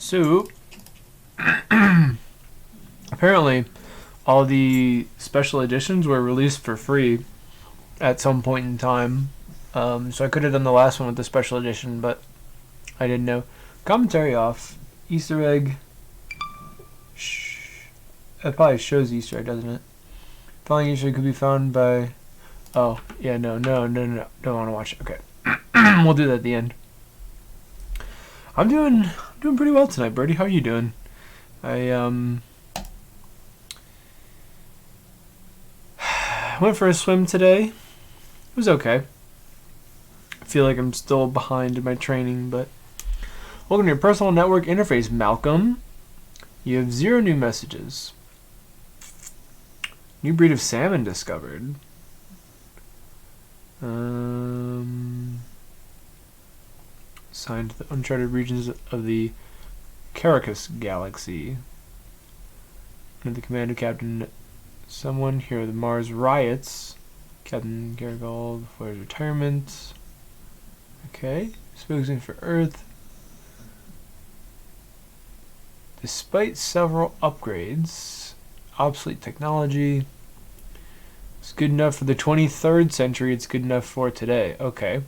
So, apparently, all the special editions were released for free at some point in time. So I could have done the last one with the special edition, but I didn't know. Commentary off. Easter egg. That probably shows Easter egg, doesn't it? Following Easter egg could be found by... Oh, yeah, no. Don't want to watch it. Okay. We'll do that at the end. I'm doing pretty well tonight, Birdie. How are you doing? I went for a swim today. It was okay. I feel like I'm still behind in my training, but welcome to your personal network interface, Malcolm. You have 0 new messages. New breed of salmon discovered. Signed to the uncharted regions of the Caracas Galaxy. Under the command of Captain someone, here are the Mars riots. Captain Gargold before his retirement. Okay. Spokesman for Earth. Despite several upgrades, obsolete technology. It's good enough for the 23rd century, it's good enough for today. Okay.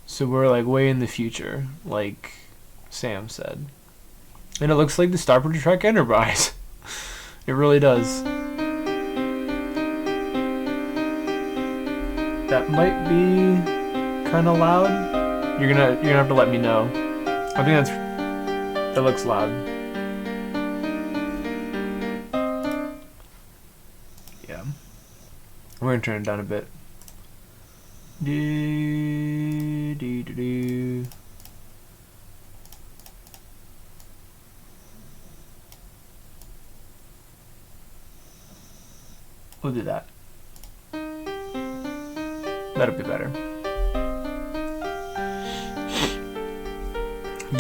So we're like way in the future, like Sam said. And it looks like the Starboard Trek Enterprise. It really does. That might be kind of loud. You're gonna have to let me know. I think that looks loud. Yeah. We're gonna turn it down a bit. We'll do that. That'll be better.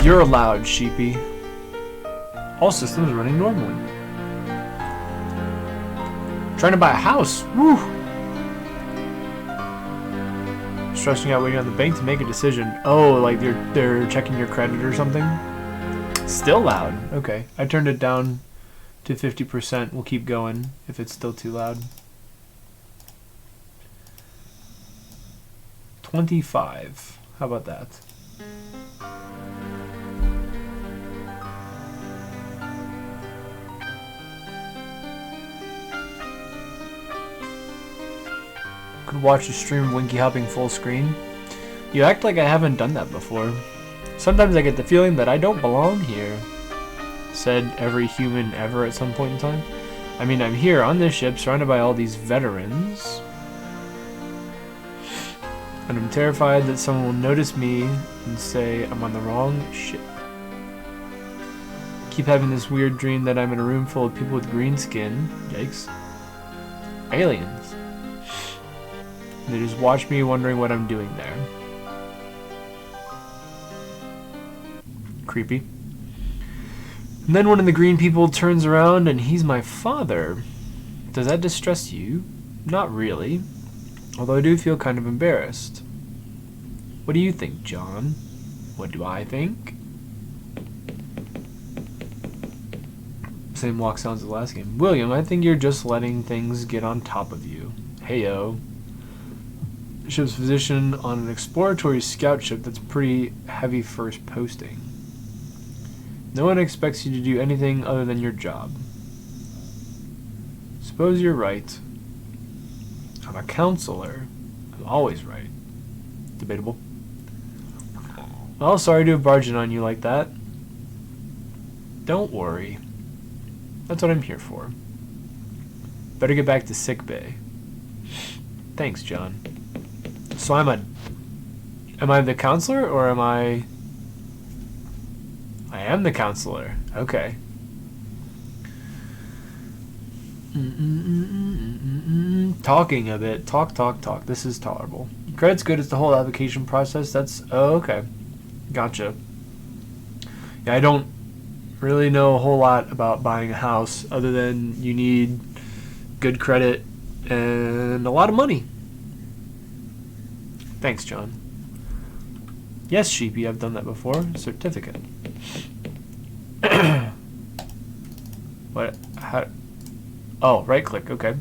You're loud, sheepy. All systems running normally. Trying to buy a house. Woo! Stressing out waiting on the bank to make a decision. Oh, like they're checking your credit or something? Still loud. Okay. I turned it down to 50%. We'll keep going if it's still too loud. 25. How about that? Could watch the stream of Winky hopping full screen. You act like I haven't done that before. Sometimes I get the feeling that I don't belong here. Said every human ever at some point in time. I mean, I'm here on this ship surrounded by all these veterans. And I'm terrified that someone will notice me and say I'm on the wrong ship. Keep having this weird dream that I'm in a room full of people with green skin. Yikes. Aliens. They just watch me wondering what I'm doing there. Creepy. And then one of the green people turns around and he's my father. Does that distress you? Not really. Although I do feel kind of embarrassed. What do you think, John? What do I think? Same walk sounds as the last game. William, I think you're just letting things get on top of you. Heyo. Ship's position on an exploratory scout ship that's pretty heavy first posting. No one expects you to do anything other than your job. Suppose you're right. I'm a counselor. I'm always right. Debatable. Well, sorry to have barged in on you like that. Don't worry. That's what I'm here for. Better get back to sickbay. Thanks, John. So am I the counselor or am I am the counselor. Okay. Talking a bit. Talk. This is tolerable. Credit's good. It's the whole application process. That's... Oh, okay. Gotcha. Yeah, I don't really know a whole lot about buying a house other than you need good credit and a lot of money. Thanks, John. Yes, Sheepy, I've done that before. Certificate. What? How? Oh, right click. Okay.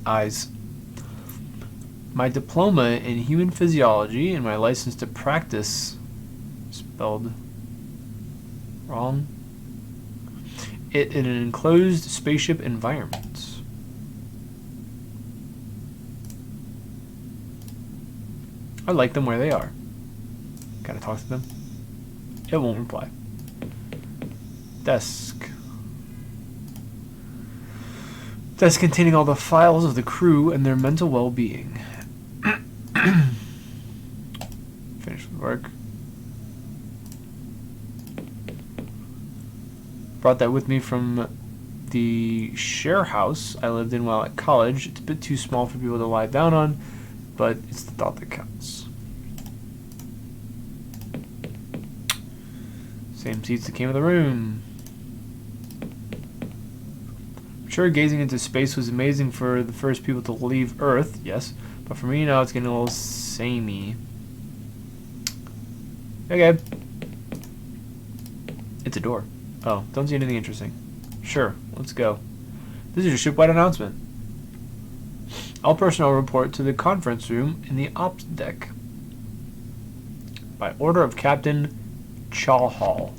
Eyes. My diploma in human physiology and my license to practice, spelled wrong, it in an enclosed spaceship environment. I like them where they are. Gotta talk to them. It won't reply. Desk. Desk containing all the files of the crew and their mental well-being. Finished with work. Brought that with me from the share house I lived in while at college. It's a bit too small for people to lie down on, but it's the thought that counts. Same seats that came with the room. Sure, gazing into space was amazing for the first people to leave Earth, yes, but for me now it's getting a little samey. Okay. It's a door. Oh, don't see anything interesting. Sure, let's go. This is your shipwide announcement. All personnel report to the conference room in the ops deck. By order of Captain Chalhall.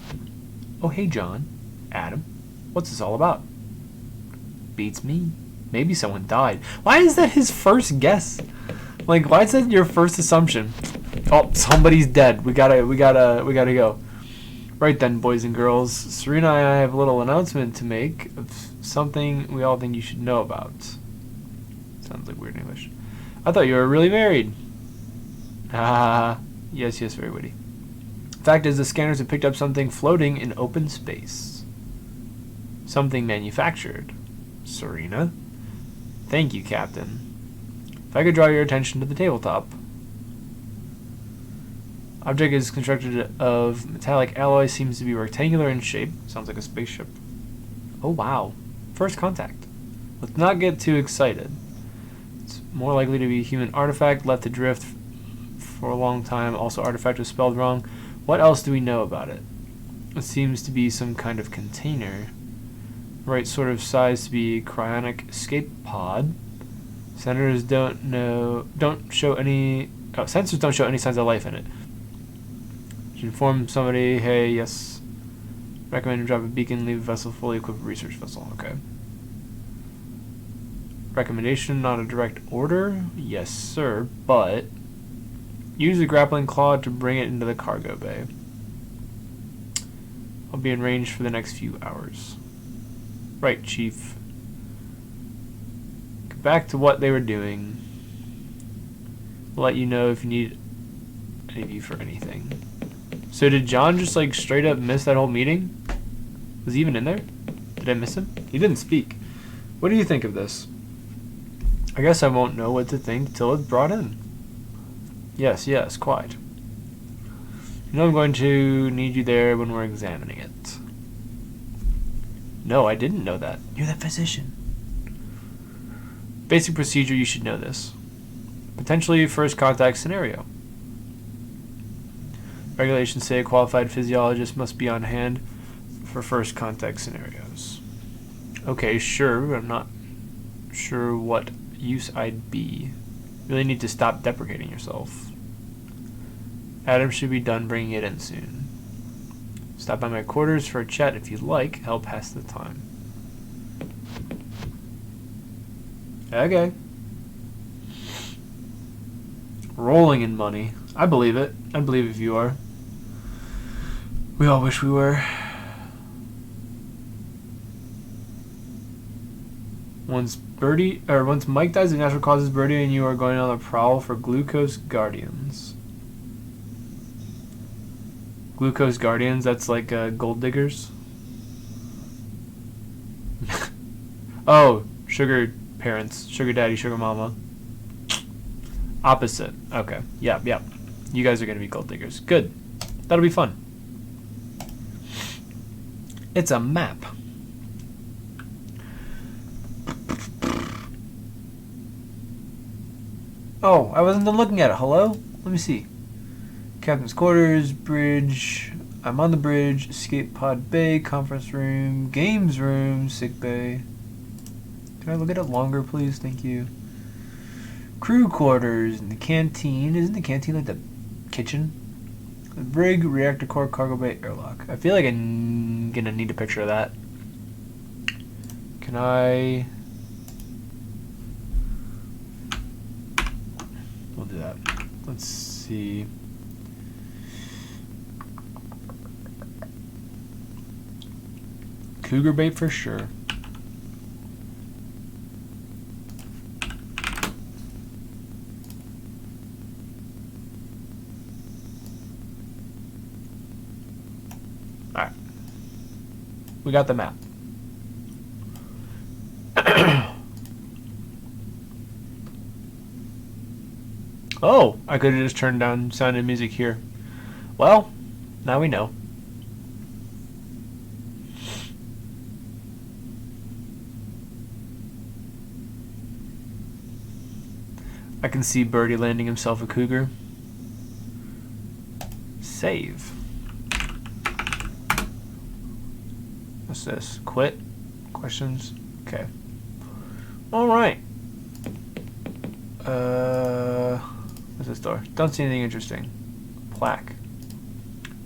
Oh, hey, John. Adam. What's this all about? Beats me. Maybe someone died. Why is that his first guess? Like, why is that your first assumption? Oh, somebody's dead. We gotta go. Right then, boys and girls. Serena and I have a little announcement to make of something we all think you should know about. Sounds like weird English. I thought you were really married. Ah, yes, very witty. Fact is, the scanners have picked up something floating in open space. Something manufactured. Serena? Thank you, Captain. If I could draw your attention to the tabletop. Object is constructed of metallic alloy, seems to be rectangular in shape. Sounds like a spaceship. Oh, wow. First contact. Let's not get too excited. It's more likely to be a human artifact left adrift for a long time. Also, artifact was spelled wrong. What else do we know about it? It seems to be some kind of container. Right sort of size to be a cryonic escape pod. Sensors don't show any signs of life in it. Should inform somebody, hey, yes. Recommend you drop a beacon, leave a vessel fully equipped research vessel. Okay. Recommendation, not a direct order? Yes, sir, but use the grappling claw to bring it into the cargo bay. I'll be in range for the next few hours. Right, Chief. Get back to what they were doing. I'll let you know if you need any of you for anything. So did John just like straight up miss that whole meeting? Was he even in there? Did I miss him? He didn't speak. What do you think of this? I guess I won't know what to think till it's brought in. Yes, quite. You know I'm going to need you there when we're examining it. No, I didn't know that. You're the physician. Basic procedure, you should know this. Potentially first contact scenario. Regulations say a qualified physiologist must be on hand for first contact scenarios. Okay, sure, but I'm not sure what use I'd be. Really need to stop deprecating yourself. Adam should be done bringing it in soon. Stop by my quarters for a chat if you'd like. Help pass the time. Okay. Rolling in money. I believe it. I believe if you are. We all wish we were. Once Mike dies of natural causes, Birdie and you are going on the prowl for glucose guardians. Glucose guardians, that's like gold diggers. Oh, sugar parents, sugar daddy, sugar mama. Opposite. Okay. Yeah. You guys are going to be gold diggers. Good. That'll be fun. It's a map. Oh, I wasn't done looking at it. Hello? Let me see. Captain's quarters, bridge. I'm on the bridge, escape pod bay, conference room, games room, sick bay. Can I look at it longer, please? Thank you. Crew quarters, in the canteen. Isn't the canteen like the kitchen? The brig, reactor core, cargo bay, airlock. I feel like I'm gonna need a picture of that. Can I... We'll do that. Let's see. Cougar bait for sure. Alright. We got the map. Oh, I could have just turned down sound and music here. Well, now we know. I can see Birdie landing himself a cougar. Save. What's this? Quit? Questions? Okay. Alright. What's this door? Don't see anything interesting. Plaque.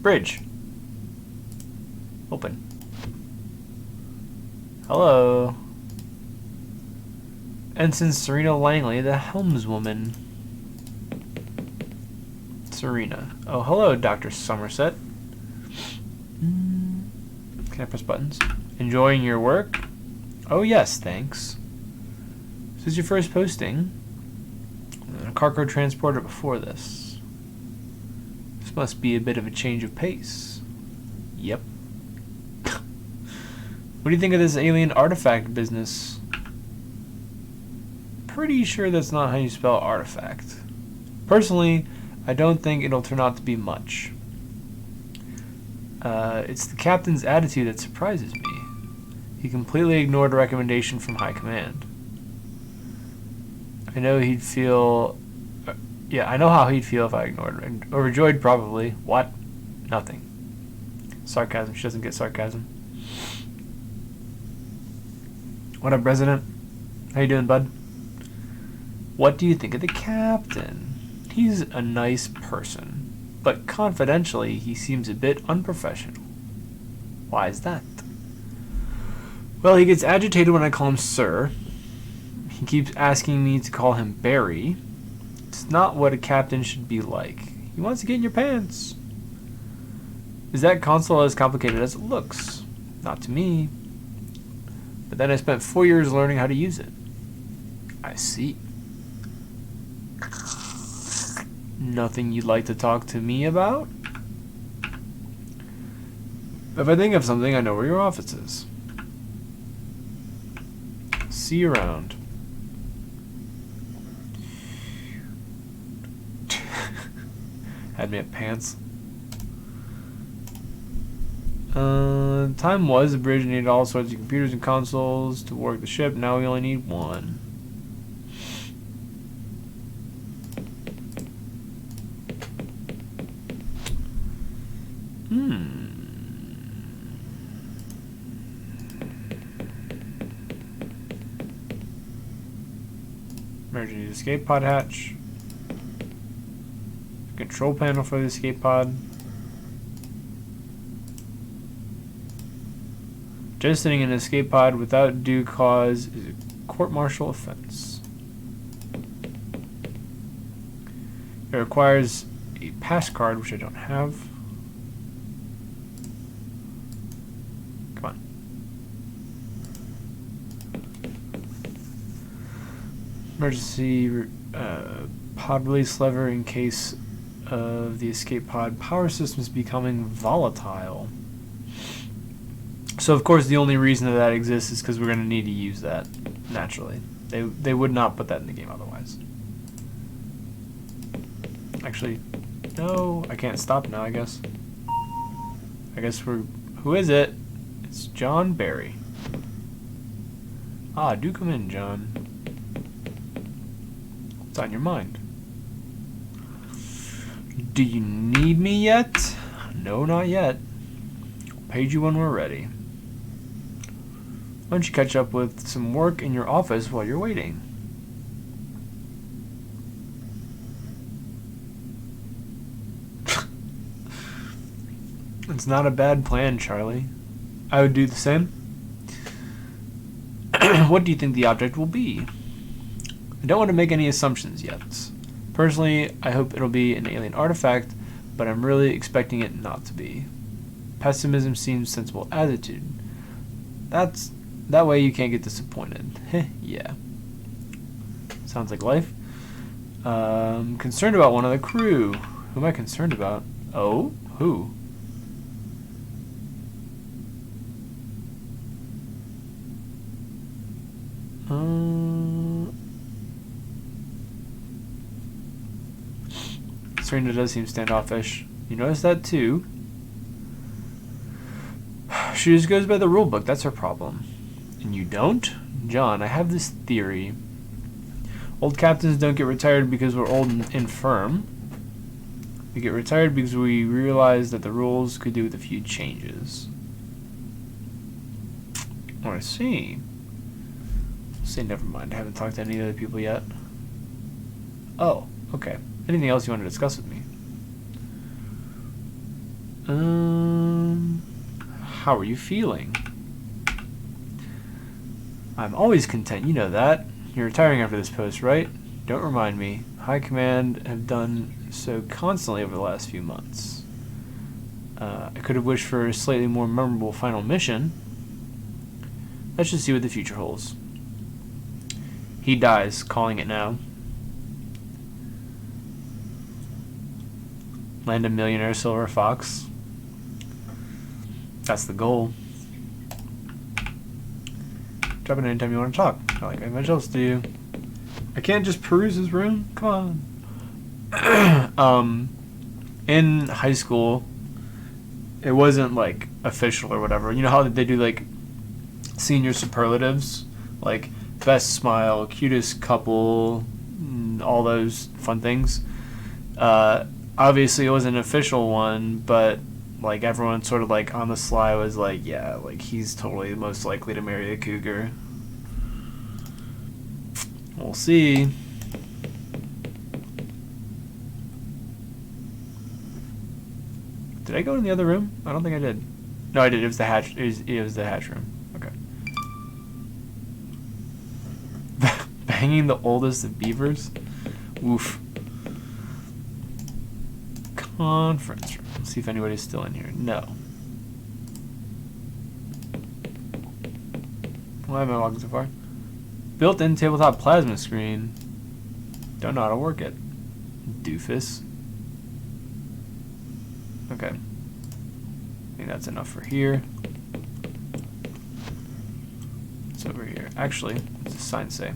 Bridge. Open. Hello. Ensign Serena Langley, the helmswoman. Serena. Oh, hello, Dr. Somerset. Can I press buttons? Enjoying your work? Oh, yes, thanks. This is your first posting. A cargo transporter before this. This must be a bit of a change of pace. Yep. What do you think of this alien artifact business? Pretty sure that's not how you spell artifact. Personally, I don't think it'll turn out to be much. It's the captain's attitude that surprises me. He completely ignored a recommendation from high command. I know he'd feel... I know how he'd feel if I ignored it. Overjoyed, probably. What? Nothing. Sarcasm. She doesn't get sarcasm. What up, President? How you doing, bud? What do you think of the captain? He's a nice person, but confidentially, he seems a bit unprofessional. Why is that? Well, he gets agitated when I call him sir. He keeps asking me to call him Barry. It's not what a captain should be like. He wants to get in your pants. Is that console as complicated as it looks? Not to me. But then I spent 4 years learning how to use it. I see. Nothing you'd like to talk to me about? If I think of something, I know where your office is. See you around. Had me at pants. Time was the bridge needed all sorts of computers and consoles to work the ship. Now we only need one. Emergency escape pod hatch. Control panel for the escape pod. Just sitting in an escape pod without due cause is a court-martial offense. It requires a pass card, which I don't have. Come on. Emergency pod release lever in case of the escape pod power systems becoming volatile. So of course the only reason that exists is because we're going to need to use that naturally. They would not put that in the game otherwise. Actually, no, I can't stop now, I guess. I guess we're... Who is it? It's John Barry. Ah, do come in, John. What's on your mind? Do you need me yet? No, not yet. Page you when we're ready. Why don't you catch up with some work in your office while you're waiting? It's not a bad plan, Charlie. I would do the same. What do you think the object will be? I don't want to make any assumptions yet. Personally, I hope it'll be an alien artifact, but I'm really expecting it not to be. Pessimism seems sensible attitude. That way you can't get disappointed. Yeah. Sounds like life. Concerned about one of the crew. Who am I concerned about? Oh? Who? Serena does seem standoffish. You notice that too? She just goes by the rule book. That's her problem. And you don't? John, I have this theory. Old captains don't get retired because we're old and infirm. We get retired because we realize that the rules could do with a few changes. Oh, I see. Say never mind. I haven't talked to any other people yet. Oh, okay. Anything else you want to discuss with me? How are you feeling? I'm always content, you know that. You're retiring after this post, right? Don't remind me. High Command have done so constantly over the last few months. I could have wished for a slightly more memorable final mission. Let's just see what the future holds. He dies, calling it now. Land a millionaire silver fox. That's the goal. Drop in anytime you want to talk. Not like much else to do. I can't just peruse his room? Come on. In high school, it wasn't like official or whatever. You know how they do like senior superlatives? Like best smile, cutest couple, all those fun things. Obviously it wasn't an official one, but like everyone sort of like on the sly was like, yeah, like he's totally most likely to marry a cougar. We'll see. Did I go in the other room? I don't think I did. No, I did. It was the hatch. It was the hatch room. Okay. Banging the oldest of beavers. Oof. Conference room. Let's see if anybody's still in here. No. Why am I walking so far? Built-in tabletop plasma screen. Don't know how to work it. Doofus. Okay. I think that's enough for here. It's over here. Actually, what's the sign say?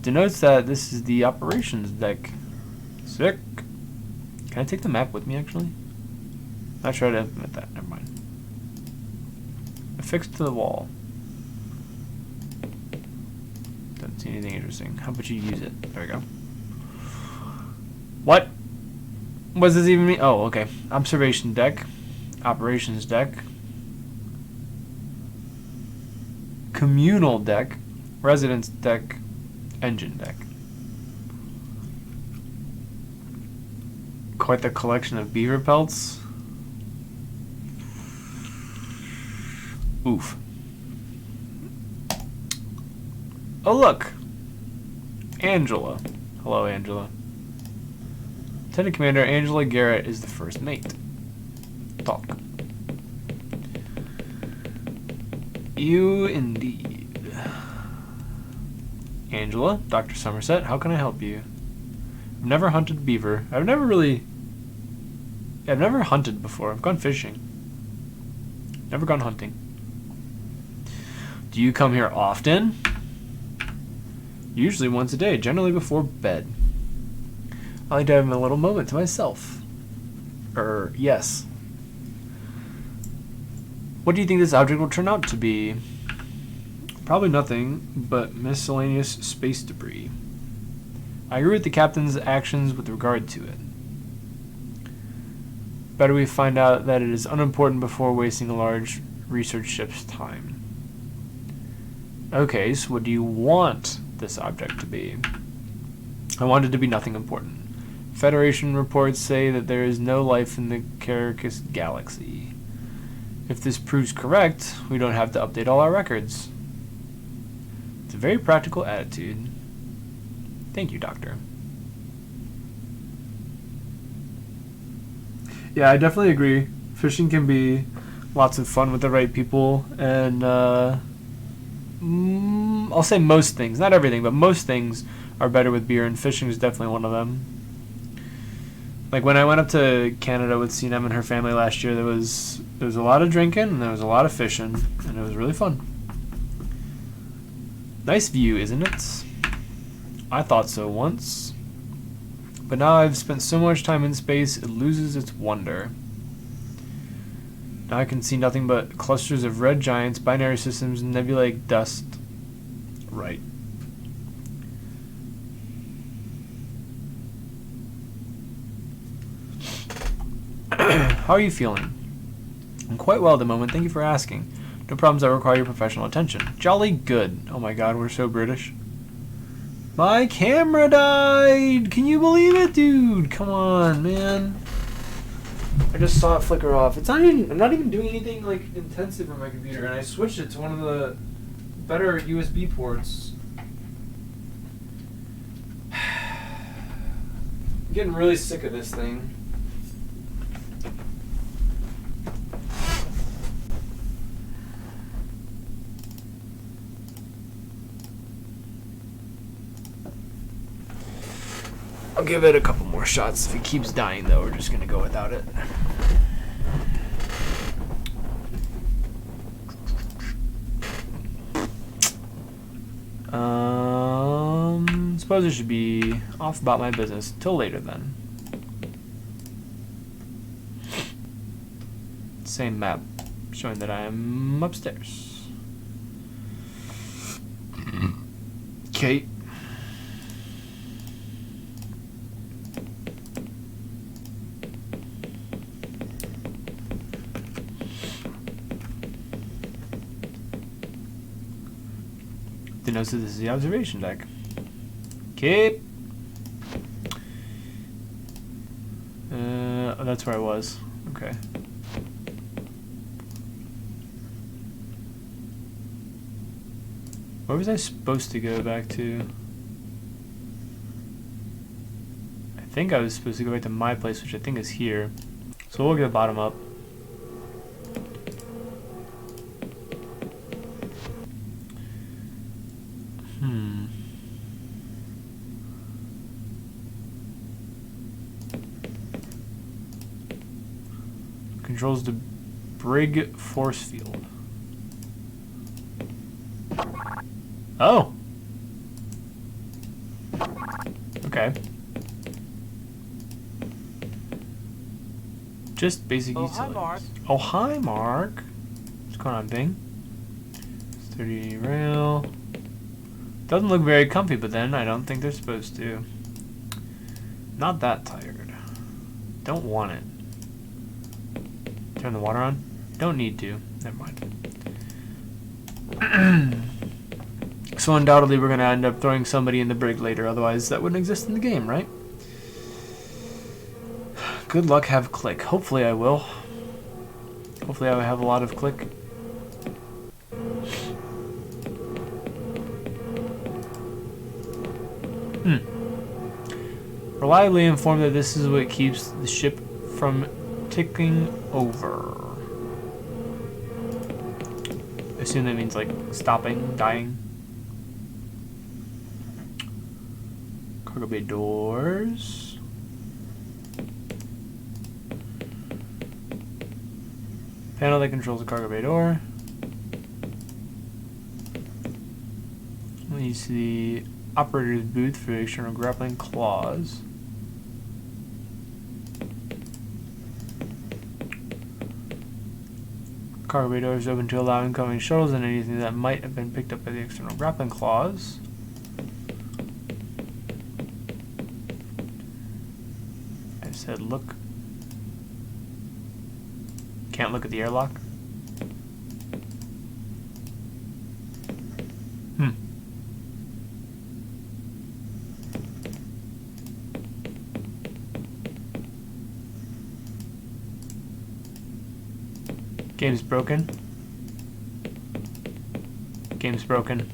Denotes that this is the operations deck. Sick. Can I take the map with me, actually? Not sure to implement that. Never mind. Affixed to the wall. Doesn't see anything interesting. How about you use it? There we go. What? What does this even mean? Oh, okay. Observation deck. Operations deck. Communal deck. Residence deck. Engine deck. Quite the collection of beaver pelts. Oof. Oh, look. Angela. Hello, Angela. Lieutenant Commander Angela Garrett is the first mate. Talk. You indeed. Angela, Dr. Somerset, how can I help you? I've never hunted beaver. I've never hunted before. I've gone fishing. Never gone hunting. Do you come here often? Usually once a day, generally before bed. I like to have a little moment to myself. Yes. What do you think this object will turn out to be? Probably nothing but miscellaneous space debris. I agree with the captain's actions with regard to it. Better we find out that it is unimportant before wasting a large research ship's time. Okay, so what do you want this object to be? I want it to be nothing important. Federation reports say that there is no life in the Caracas galaxy. If this proves correct, we don't have to update all our records. It's a very practical attitude. Thank you, Doctor. Yeah, I definitely agree. Fishing can be lots of fun with the right people, and I'll say most things, not everything, but most things are better with beer, and fishing is definitely one of them. Like when I went up to Canada with CNM and her family last year, there was a lot of drinking and there was a lot of fishing, and it was really fun. Nice view, isn't it? I thought so once. But now I've spent so much time in space, it loses its wonder. Now I can see nothing but clusters of red giants, binary systems, and nebulae dust. Right. How are you feeling? I'm quite well at the moment, thank you for asking. No problems that require your professional attention. Jolly good. Oh my god, we're so British. My camera died! Can you believe it, dude? Come on, man. I just saw it flicker off. I'm not even doing anything like intensive on my computer, and I switched it to one of the better USB ports. I'm getting really sick of this thing. I'll give it a couple more shots. If it keeps dying, though, we're just going to go without it. Suppose I should be off about my business. Till later, then. Same map, showing that I am upstairs. Okay. Denotes that this is the observation deck. Keep. Oh, that's where I was. Okay. Where was I supposed to go back to? I think I was supposed to go back to my place, which I think is here. So we'll get bottom up. Controls the Brig force field. Oh. Okay. Just basic utilities. Hi, Mark. Oh, hi, Mark. What's going on, Bing? 30 rail. Doesn't look very comfy, but then I don't think they're supposed to. Not that tired. Don't want it. Turn the water on? Don't need to. Never mind. So undoubtedly we're going to end up throwing somebody in the brig later, otherwise that wouldn't exist in the game, right? Good luck, have click. Hopefully I will. Hopefully I will have a lot of click. Reliably informed that this is what keeps the ship from ticking over. I assume that means like stopping, dying. Cargo bay doors. Panel that controls the cargo bay door. Leads to the operator's booth for external grappling claws. Cargo bay door is open to allow incoming shuttles and anything that might have been picked up by the external grappling claws. I said look. Can't look at the airlock? Game's broken. Game's broken.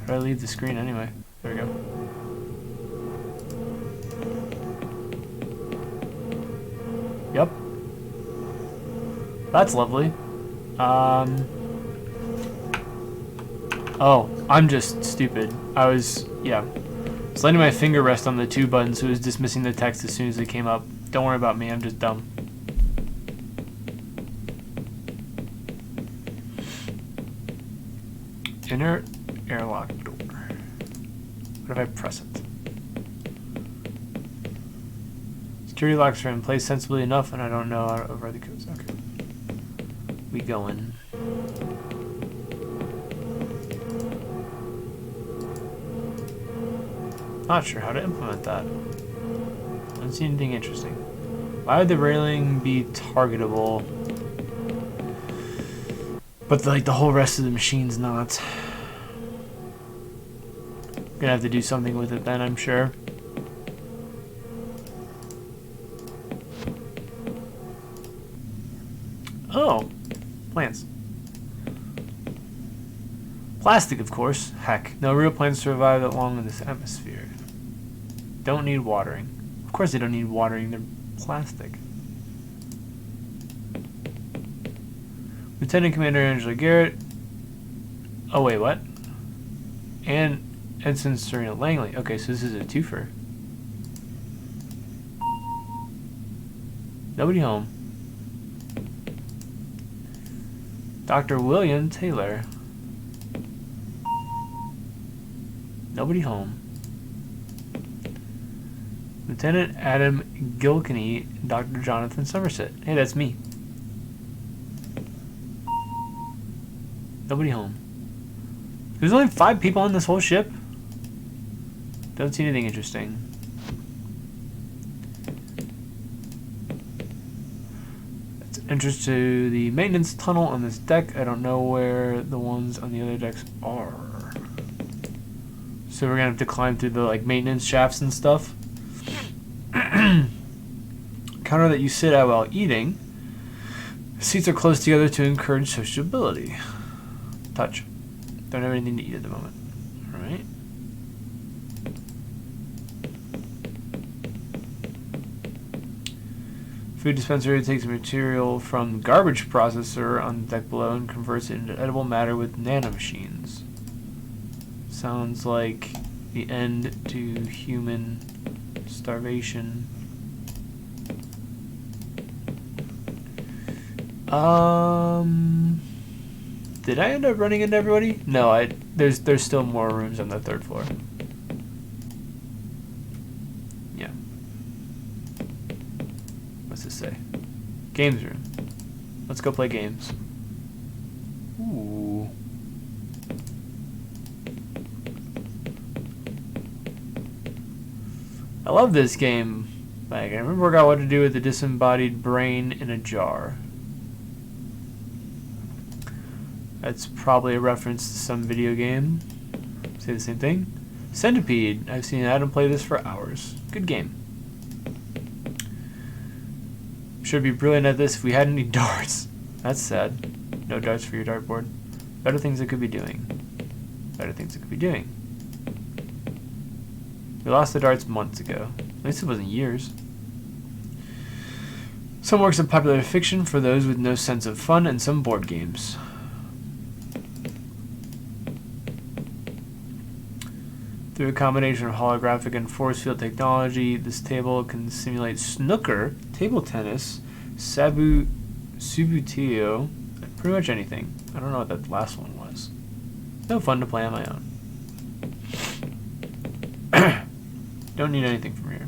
How do I leave the screen anyway? There we go. Yep. That's lovely. Oh, I'm just stupid. Yeah. Just letting my finger rest on the two buttons, so it was dismissing the text as soon as it came up. Don't worry about me, I'm just dumb. Inner airlock door. What if I press it? Security locks are in place sensibly enough, and I don't know how to override the codes. Okay. We going. Not sure how to implement that. I don't see anything interesting. Why would the railing be targetable, but like the whole rest of the machine's not? Gonna have to do something with it then, I'm sure. Oh, plants. Plastic, of course. Heck, no real plants survive that long in this atmosphere. Don't need watering. Of course they don't need watering, they're plastic. Lieutenant Commander Angela Garrett. Oh wait, what? And Ensign Serena Langley. Okay, so this is a twofer. Nobody home. Dr. William Taylor. Nobody home. Lieutenant Adam Gilkenny, Dr. Jonathan Somerset. Hey, that's me. Nobody home. There's only 5 people on this whole ship. Don't see anything interesting. That's an entrance to the maintenance tunnel on this deck. I don't know where the ones on the other decks are. So we're gonna have to climb through the like maintenance shafts and stuff. Counter that you sit at while eating. Seats are close together to encourage sociability. Touch. Don't have anything to eat at the moment. Alright. Food dispenser takes material from the garbage processor on the deck below and converts it into edible matter with nanomachines. Sounds like the end to human starvation. Did I end up running into everybody? No, there's still more rooms on the 3rd floor. Yeah. What's this say? Games room. Let's go play games. Ooh. I love this game. Like, I remember I got what to do with the disembodied brain in a jar. That's probably a reference to some video game. Say the same thing. Centipede. I've seen Adam play this for hours. Good game. Should be brilliant at this if we had any darts. That's sad. No darts for your dartboard. Better things it could be doing. Better things it could be doing. We lost the darts months ago. At least it wasn't years. Some works of popular fiction for those with no sense of fun, and some board games. Through a combination of holographic and force field technology, this table can simulate snooker, table tennis, Subbuteo, pretty much anything. I don't know what that last one was. No fun to play on my own. Don't need anything from here.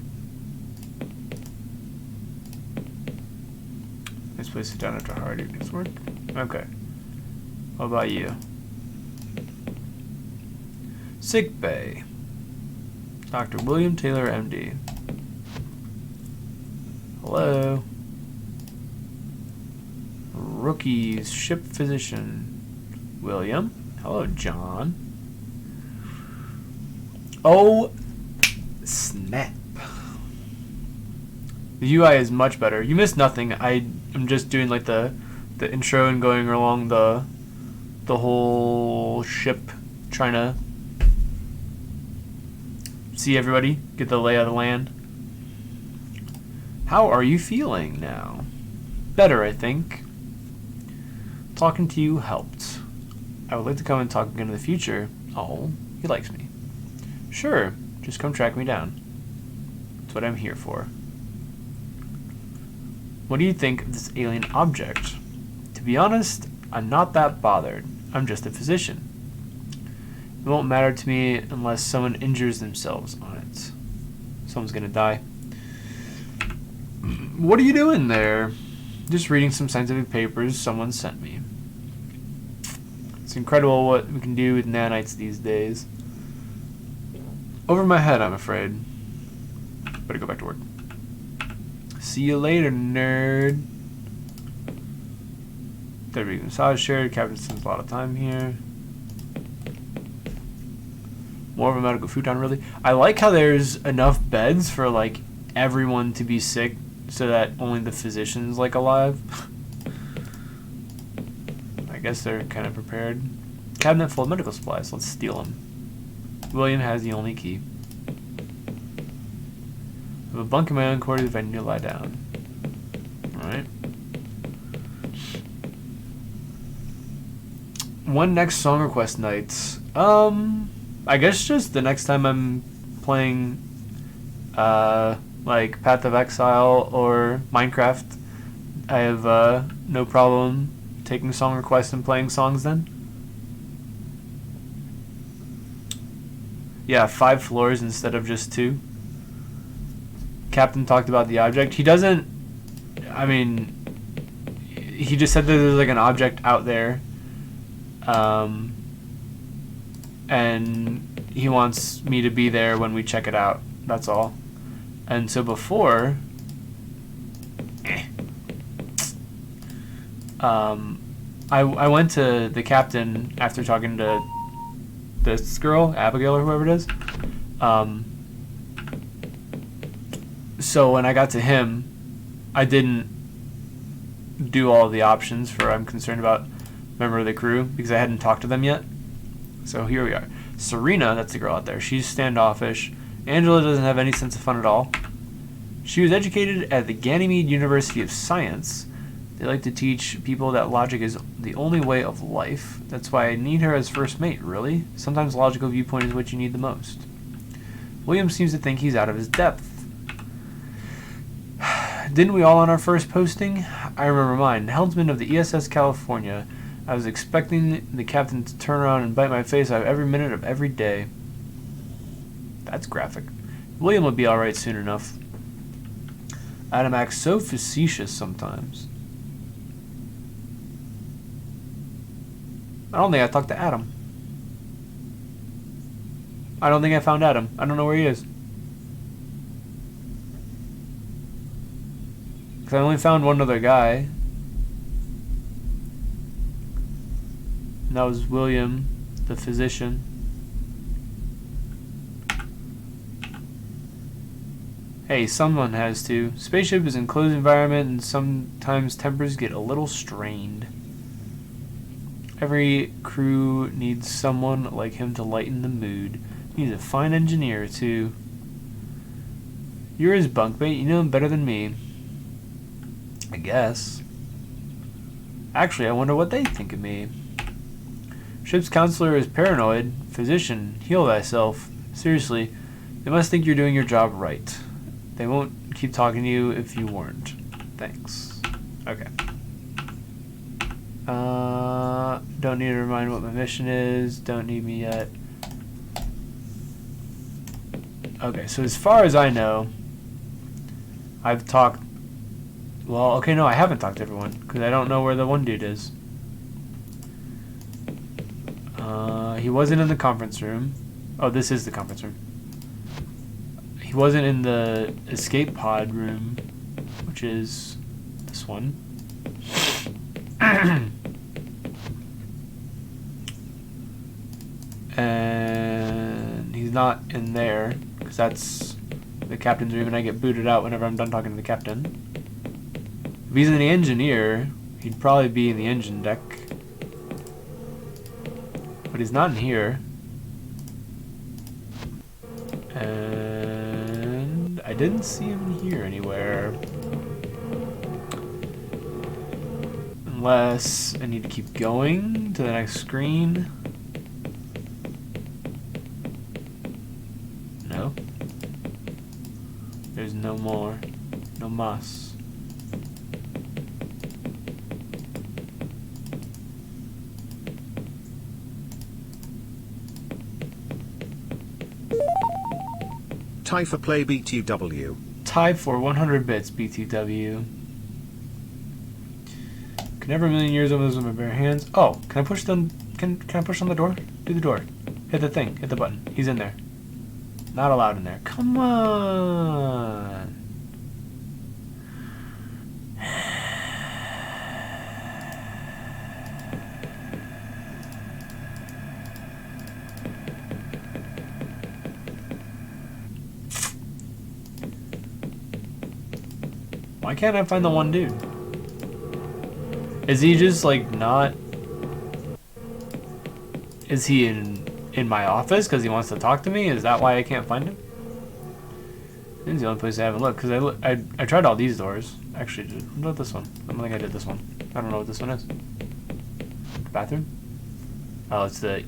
Let's place it down after hard evening's work. Okay. What about you? Sick bay. Dr. William Taylor, MD. Hello. Rookies, ship physician. William. Hello, John. Oh, snap. The UI is much better. You missed nothing. I am just doing like the intro and going along the whole ship, trying to see everybody, get the lay of the land. How are you feeling now? Better, I think. Talking to you helped. I would like to come and talk again in the future. Oh, he likes me. Sure, just come track me down. That's what I'm here for. What do you think of this alien object? To be honest, I'm not that bothered. I'm just a physician. It won't matter to me unless someone injures themselves on it. Someone's gonna die. What are you doing there? Just reading some scientific papers someone sent me. It's incredible what we can do with nanites these days. Over my head, I'm afraid. Better go back to work. See you later, nerd. There we go. Massage shared. Captain spends a lot of time here. More of a medical futon, really. I like how there's enough beds for like everyone to be sick, so that only the physician's like alive. I guess they're kind of prepared. Cabinet full of medical supplies. Let's steal them. William has the only key. I have a bunk in my own quarters if I need to lie down. Alright. When next song request nights? I guess just the next time I'm playing like Path of Exile or Minecraft. I have no problem taking song requests and playing songs then. Yeah, 5 floors instead of just 2. Captain talked about the object. He doesn't, I mean, he just said that there's like an object out there. And he wants me to be there when we check it out. That's all. And so before, I went to the captain after talking to this girl, Abigail or whoever it is. So when I got to him, I didn't do all the options for I'm concerned about member of the crew because I hadn't talked to them yet. So here we are. Serena, that's the girl out there, she's standoffish. Angela doesn't have any sense of fun at all. She was educated at the Ganymede University of Science. They like to teach people that logic is the only way of life. That's why I need her as first mate, really. Sometimes logical viewpoint is what you need the most. William seems to think he's out of his depth. Didn't we all on our first posting? I remember mine. Helmsman of the ESS California. I was expecting the captain to turn around and bite my face out every minute of every day. That's graphic. William will be alright soon enough. Adam acts so facetious sometimes. I don't think I talked to Adam. I don't think I found Adam. I don't know where he is. Because I only found one other guy. And that was William, the physician. Hey, someone has to. Spaceship is an enclosed environment and sometimes tempers get a little strained. Every crew needs someone like him to lighten the mood. He's a fine engineer, too. You're his bunkmate. You know him better than me. I guess. Actually, I wonder what they think of me. Ship's counselor is paranoid. Physician, heal thyself. Seriously, they must think you're doing your job right. They won't keep talking to you if you weren't. Thanks. Okay. Don't need to remind what my mission is. Don't need me yet. Okay, so as far as I know, I've talked... Well, okay, no, I haven't talked to everyone, because I don't know where the one dude is. He wasn't in the conference room. Oh, this is the conference room. He wasn't in the escape pod room. which is this one. And he's not in there, because that's the captain's room, and I get booted out whenever I'm done talking to the captain. If he's in the engineer, he'd probably be in the engine deck. But he's not in here. And I didn't see him here anywhere. Unless I need to keep going to the next screen. No. There's no more. No mas. Tie for play BTW. Tie for 100 bits BTW. Can never in a million years open this with my bare hands. Oh, can I push them? Can I push on the door? Do the door. Hit the thing. Hit the button. He's in there. Not allowed in there. Come on. Why can't I find the one dude? Is he just like not? Is he in my office because he wants to talk to me? Is that why I can't find him? This is the only place I haven't looked, because I tried all these doors. Actually, what about this one? I don't think I did this one. I don't know what this one is. The bathroom? Oh, it's the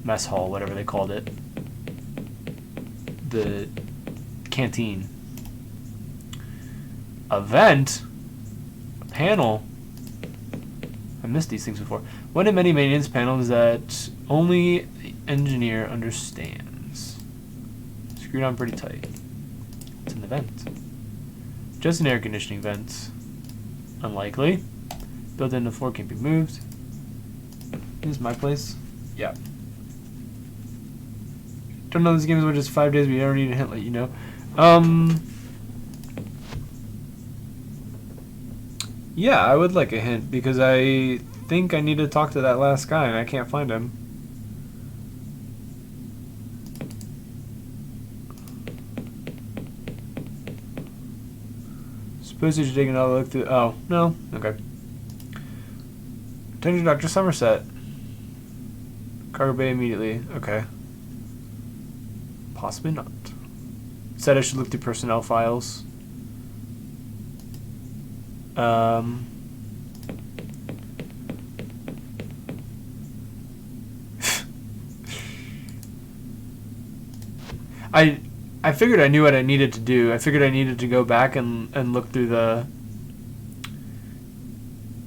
mess hall, whatever they called it. The canteen. A vent? A panel? I missed these things before. One of many maintenance panels that only the engineer understands. Screwed on pretty tight. It's in the vent. Just an air conditioning vent. Unlikely. Built in the floor can't be moved. This is my place. Yeah. Don't know this game is what just 5 days, but you don't need a hint, let you know. Yeah, I would like a hint, because I think I need to talk to that last guy and I can't find him. Suppose you should take another look through. Oh, no. Okay. Attention, Dr. Somerset. Cargo bay immediately. Okay. Possibly not. Said I should look through personnel files. I figured I knew what I needed to do. I figured I needed to go back and look through the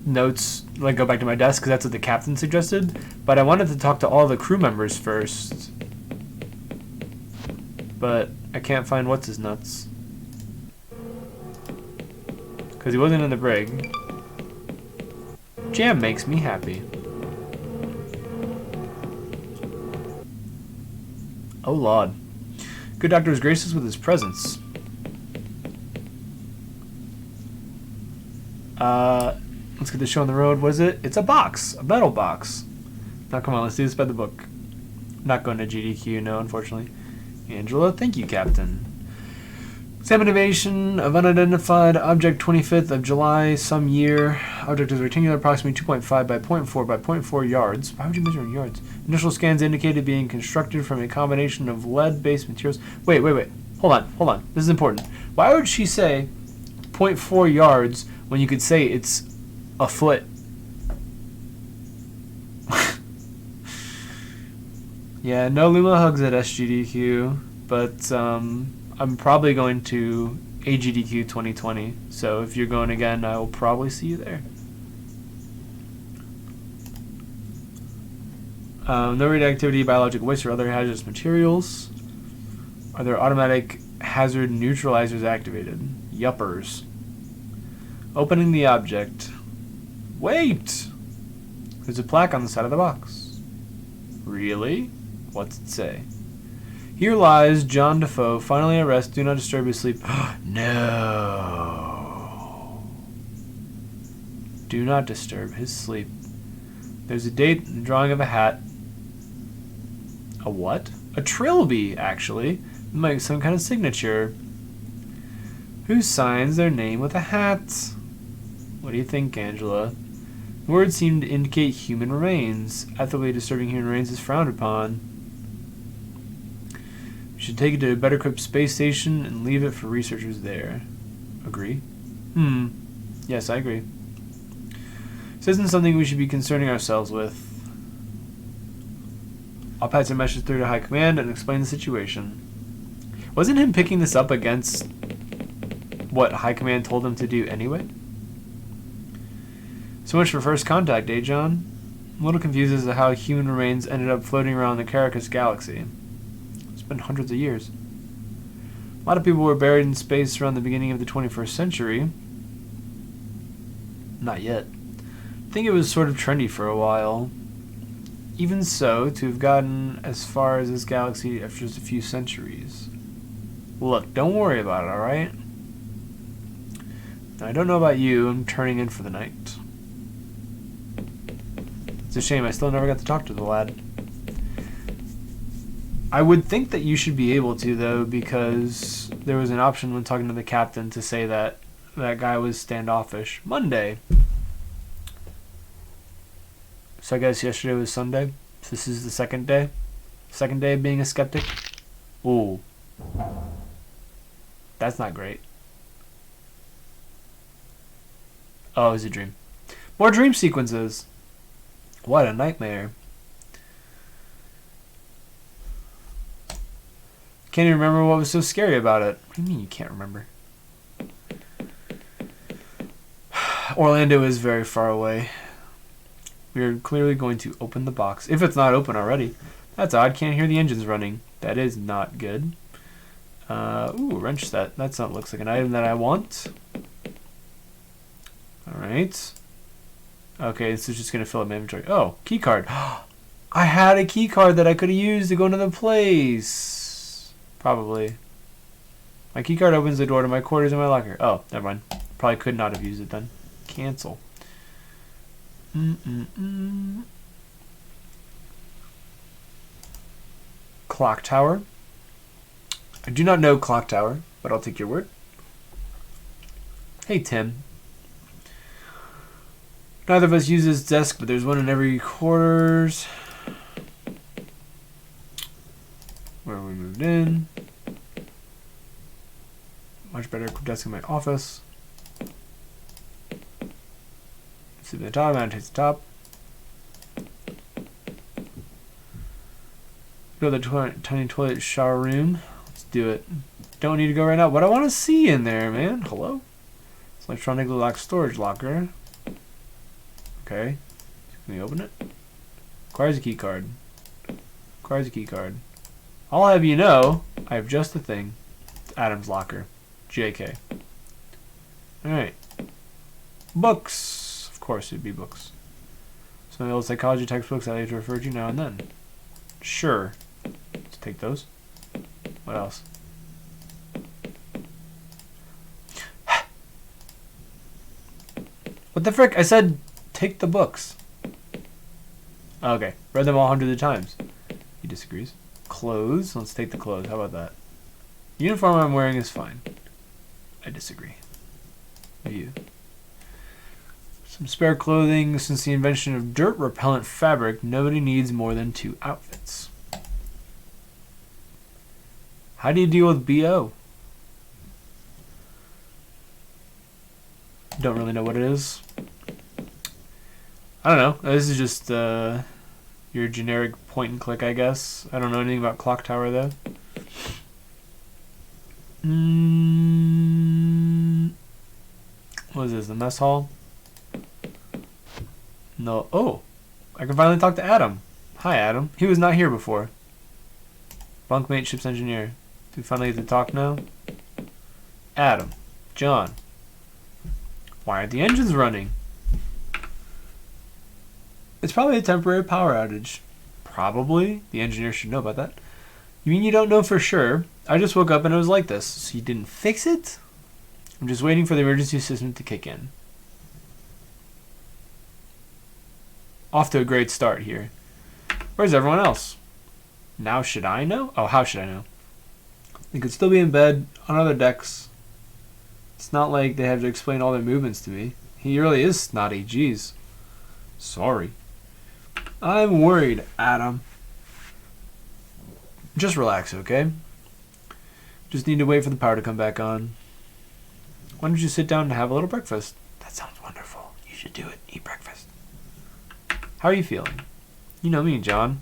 notes, like go back to my desk, because that's what the captain suggested. But I wanted to talk to all the crew members first. But I can't find what's his nuts. Because he wasn't in the brig. Jam makes me happy. Oh, Lord. Good doctor is gracious with his presence. Let's get the show on the road. What is it? It's a box. A metal box. Now, come on. Let's do this by the book. Not going to GDQ, no, unfortunately. Angela, thank you, Captain. Examination of unidentified object 25th of July, some year. Object is rectangular, approximately 2.5 by 0.4 by 0.4 yards. Why would you measure in yards? Initial scans indicated being constructed from a combination of lead-based materials. Wait. Hold on. This is important. Why would she say 0.4 yards when you could say it's a foot? Yeah, no Luma hugs at SGDQ, but I'm probably going to AGDQ 2020, so if you're going again, I will probably see you there. No radioactivity, biological waste, or other hazardous materials. Are there automatic hazard neutralizers activated? Yuppers. Opening the object. Wait! There's a plaque on the side of the box. Really? What's it say? Here lies John Defoe, finally at rest. Do not disturb his sleep. No. Do not disturb his sleep. There's a date and a drawing of a hat. A what? A trilby, actually. Like some kind of signature. Who signs their name with a hat? What do you think, Angela? The words seem to indicate human remains. Ethically disturbing human remains is frowned upon. We should take it to a better equipped space station and leave it for researchers there. Agree? Yes, I agree. This isn't something we should be concerning ourselves with. I'll pass a message through to High Command and explain the situation. Wasn't him picking this up against what High Command told him to do anyway? So much for first contact, eh, John? I'm a little confused as to how human remains ended up floating around the Caracas galaxy. It's been hundreds of years. A lot of people were buried in space around the beginning of the 21st century. Not yet. I think it was sort of trendy for a while. Even so, to have gotten as far as this galaxy after just a few centuries. Look, don't worry about it, alright? I don't know about you, I'm turning in for the night. It's a shame I still never got to talk to the lad. I would think that you should be able to, though, because there was an option when talking to the captain to say that that guy was standoffish. Monday. So I guess yesterday was Sunday. So this is the second day. Second day of being a skeptic. Ooh. That's not great. Oh, it was a dream. More dream sequences. What a nightmare. Can't even remember what was so scary about it. What do you mean you can't remember? Orlando is very far away. We are clearly going to open the box. If it's not open already. That's odd. Can't hear the engines running. That is not good. Ooh, wrench set. That's not looks like an item that I want. Alright. Okay, this is just going to fill up my inventory. Oh, key card. I had a key card that I could have used to go into the place. Probably. My key card opens the door to my quarters and my locker. Oh, never mind. Probably could not have used it then. Cancel. Clock tower. I do not know clock tower, but I'll take your word. Hey, Tim. Neither of us uses desk, but there's one in every quarters. Where we moved in. Much better desk in my office. Sleep at the top, man takes the top. Go to the tiny toilet shower room. Let's do it. Don't need to go right now. What I want to see in there, man. Hello? It's electronically locked storage locker. Okay. Can we open it? Requires a key card. Requires a key card. I'll have you know, I have just the thing. It's Adam's locker. JK. Alright. Books. Of course it'd be books. Some of the old psychology textbooks I like to refer to now and then. Sure. Let's take those. What else? What the frick? I said take the books. Okay. Read them all hundreds of times. He disagrees. Clothes. Let's take the clothes. How about that? Uniform I'm wearing is fine. I disagree. You. Some spare clothing. Since the invention of dirt repellent fabric, nobody needs more than 2 outfits. How do you deal with BO? Don't really know what it is. I don't know. This is just your generic point and click, I guess. I don't know anything about Clock Tower, though. What is this? The mess hall? No. Oh! I can finally talk to Adam. Hi, Adam. He was not here before. Bunkmate, ship's engineer. Do we finally get to talk now? Adam. John. Why aren't the engines running? It's probably a temporary power outage. Probably. The engineer should know about that. You mean you don't know for sure? I just woke up and it was like this. So you didn't fix it? I'm just waiting for the emergency system to kick in. Off to a great start here. Where's everyone else? Now should I know? Oh, how should I know? They could still be in bed on other decks. It's not like they have to explain all their movements to me. He really is snotty. Jeez. Sorry. I'm worried, Adam. Just relax, okay? Just need to wait for the power to come back on. Why don't you sit down and have a little breakfast? That sounds wonderful. You should do it. Eat breakfast. How are you feeling? You know me, John.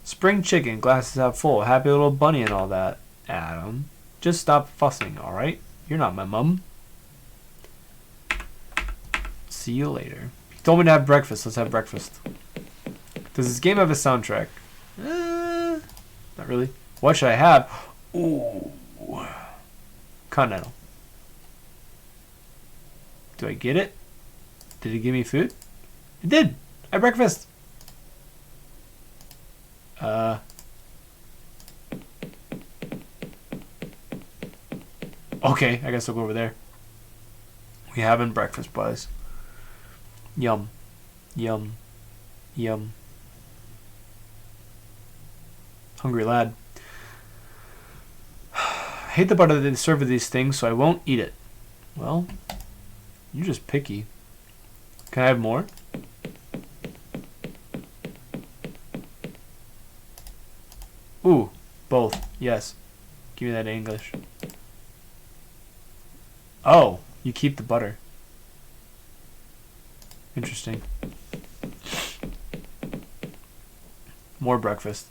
Spring chicken, glasses half full, happy little bunny and all that. Adam, just stop fussing, alright? You're not my mum. See you later. He told me to have breakfast. Let's have breakfast. Does this game have a soundtrack? Not really. What should I have? Ooh. Continental. Do I get it? Did it give me food? It did. I had breakfast. Okay, I guess I'll go over there. We having breakfast, boys. Yum. Yum. Yum. Hungry lad. I hate the butter that they serve with these things, so I won't eat it. Well, you're just picky. Can I have more? Ooh, both. Yes. Give me that in English. Oh, you keep the butter. Interesting. More breakfast.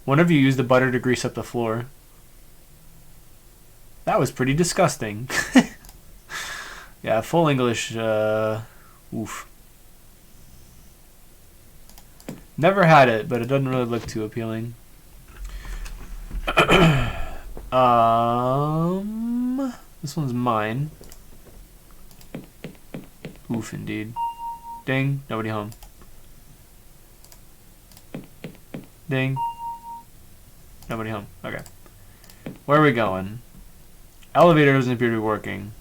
One of you used the butter to grease up the floor. That was pretty disgusting. Yeah, full English. Oof. Never had it, but it doesn't really look too appealing. This one's mine. Oof, indeed. Ding, nobody home. Ding. Nobody home. Okay. Where are we going? Elevator doesn't appear to be working.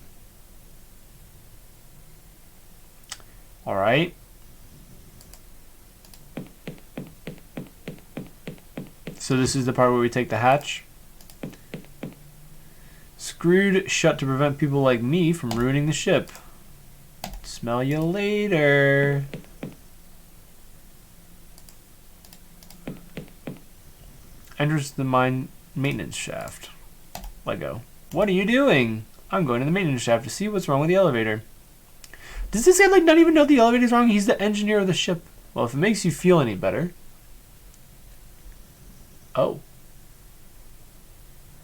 Alright. So this is the part where we take the hatch. Screwed shut to prevent people like me from ruining the ship. Smell you later. Enters the mine maintenance shaft. Lego. What are you doing? I'm going to the maintenance shaft to see what's wrong with the elevator. Does this guy like not even know the elevator's wrong? He's the engineer of the ship. Well, if it makes you feel any better. Oh.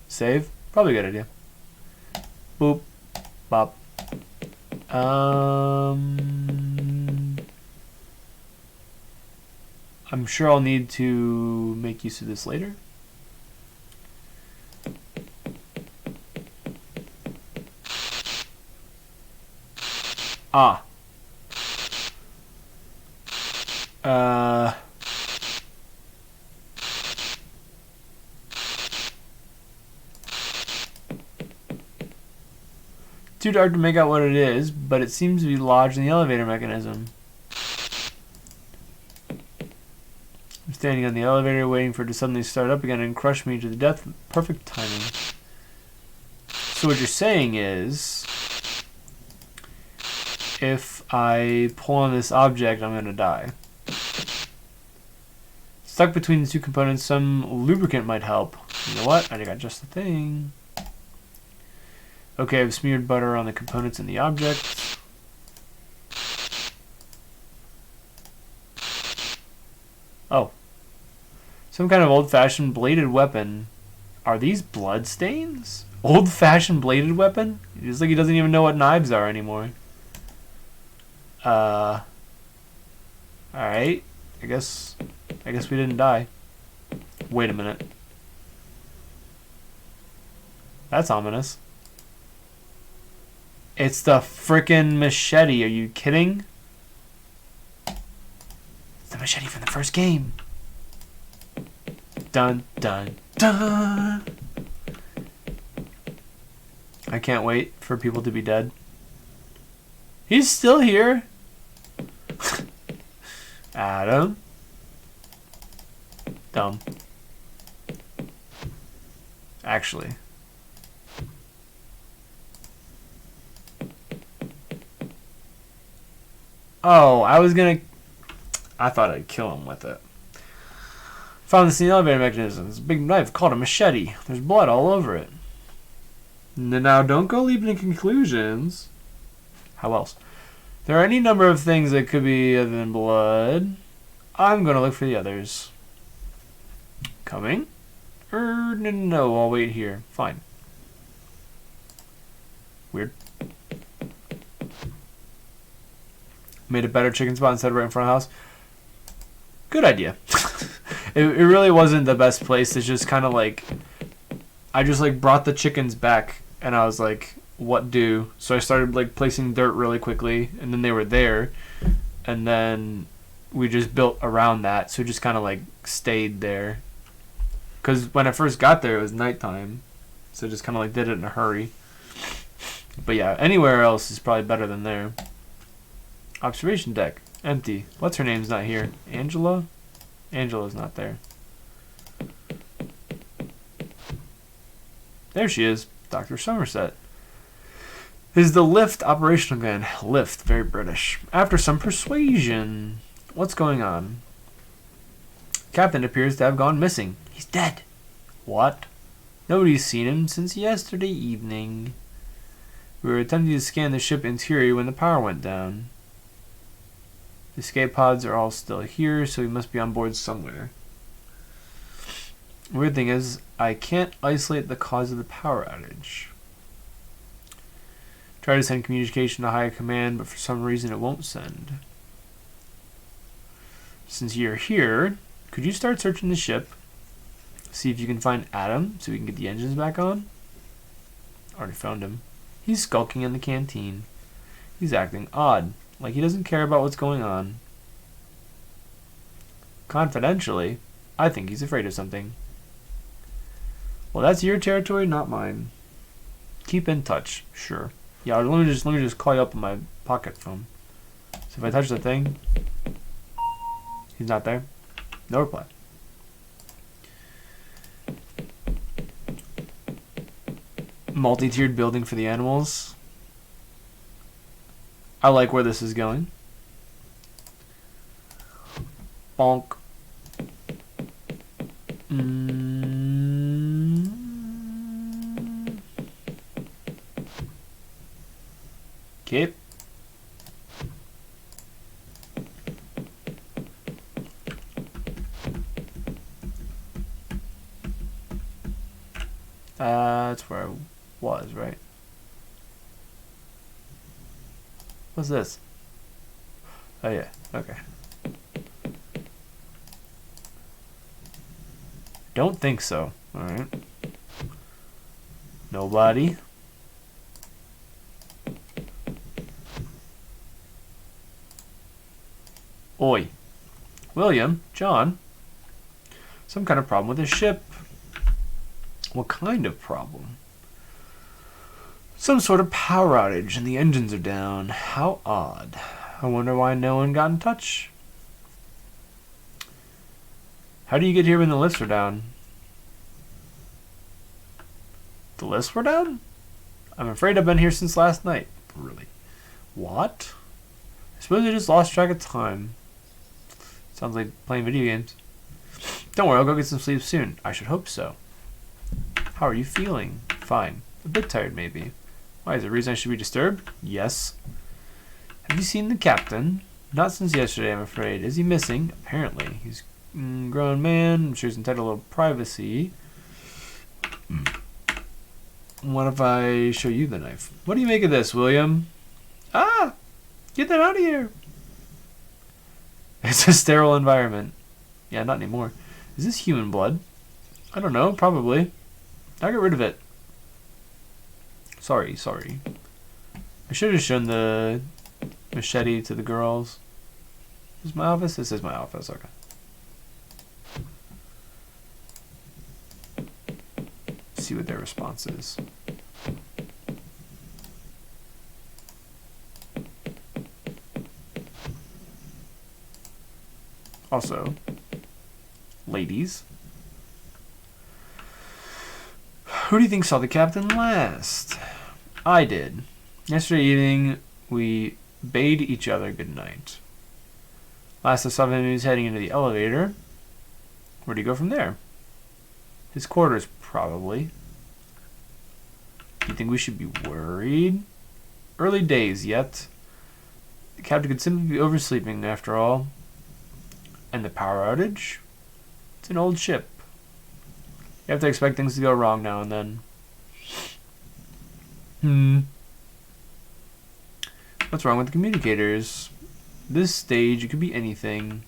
Save? Probably a good idea. Boop. Bop. I'm sure I'll need to make use of this later. Ah. Too dark to make out what it is, but it seems to be lodged in the elevator mechanism. I'm standing on the elevator waiting for it to suddenly start up again and crush me to the death. Perfect timing. So what you're saying is, if I pull on this object, I'm going to die. Stuck between the two components, some lubricant might help. You know what? I got just the thing. Okay, I've smeared butter on the components and the object. Oh. Some kind of old-fashioned bladed weapon. Are these blood stains? Old-fashioned bladed weapon? It's like he doesn't even know what knives are anymore. Alright. I guess we didn't die. Wait a minute. That's ominous. It's the frickin' machete. Are you kidding? It's the machete from the first game. Dun, dun, dun. I can't wait for people to be dead. He's still here. Adam. Dumb. Actually. Oh, I thought I'd kill him with it. Found this in the elevator mechanism. It's a big knife called a machete. There's blood all over it. Now, don't go leaping to conclusions. How else? There are any number of things that could be other than blood. I'm going to look for the others. Coming? No, I'll wait here. Fine. Weird. Made a better chicken spot instead of right in front of the house. Good idea. It really wasn't the best place. It's just kind of like... I just like brought the chickens back and I was like, what do? So I started like placing dirt really quickly and then they were there. And then we just built around that. So it just kind of like stayed there. Because when I first got there, it was nighttime. So just kind of like did it in a hurry. But yeah, anywhere else is probably better than there. Observation deck. Empty. What's her name's not here? Angela? Angela's not there. There she is. Dr. Somerset. Is the lift operational again? Lift. Very British. After some persuasion. What's going on? Captain appears to have gone missing. He's dead. What? Nobody's seen him since yesterday evening. We were attempting to scan the ship interior when the power went down. The escape pods are all still here, so he must be on board somewhere. Weird thing is, I can't isolate the cause of the power outage. Try to send communication to higher command, but for some reason it won't send. Since you're here, could you start searching the ship? See if you can find Adam, so we can get the engines back on? Already found him. He's skulking in the canteen. He's acting odd. Like he doesn't care about what's going on. Confidentially, I think he's afraid of something. Well, that's your territory, not mine. Keep in touch, sure. Yeah, let me just call you up on my pocket phone. So if I touch the thing, he's not there. No reply. Multi-tiered building for the animals. I like where this is going. Bonk. Okay. That's where I was, right? What's this? Oh yeah, okay. Don't think so. Alright. Nobody. Oi. William, John. Some kind of problem with his ship. What kind of problem? Some sort of power outage and the engines are down. How odd. I wonder why no one got in touch. How do you get here when the lifts are down? The lifts were down? I'm afraid I've been here since last night. Really? What? I suppose I just lost track of time. Sounds like playing video games. Don't worry, I'll go get some sleep soon. I should hope so. How are you feeling? Fine. A bit tired, maybe. Why, is there a reason I should be disturbed? Yes. Have you seen the captain? Not since yesterday, I'm afraid. Is he missing? Apparently. He's a grown man. I'm sure he's entitled to a little privacy. What if I show you the knife? What do you make of this, William? Ah! Get that out of here! It's a sterile environment. Yeah, not anymore. Is this human blood? I don't know. Probably. I'll get rid of it. Sorry. I should have shown the machete to the girls. Is this my office? This is my office, okay. See what their response is. Also, ladies, who do you think saw the captain last? I did. Yesterday evening, we bade each other good night. Last I saw him, he was heading into the elevator. Where do you go from there? His quarters, probably. Do you think we should be worried? Early days yet. The captain could simply be oversleeping after all. And the power outage? It's an old ship. You have to expect things to go wrong now and then. What's wrong with the communicators? This stage, it could be anything.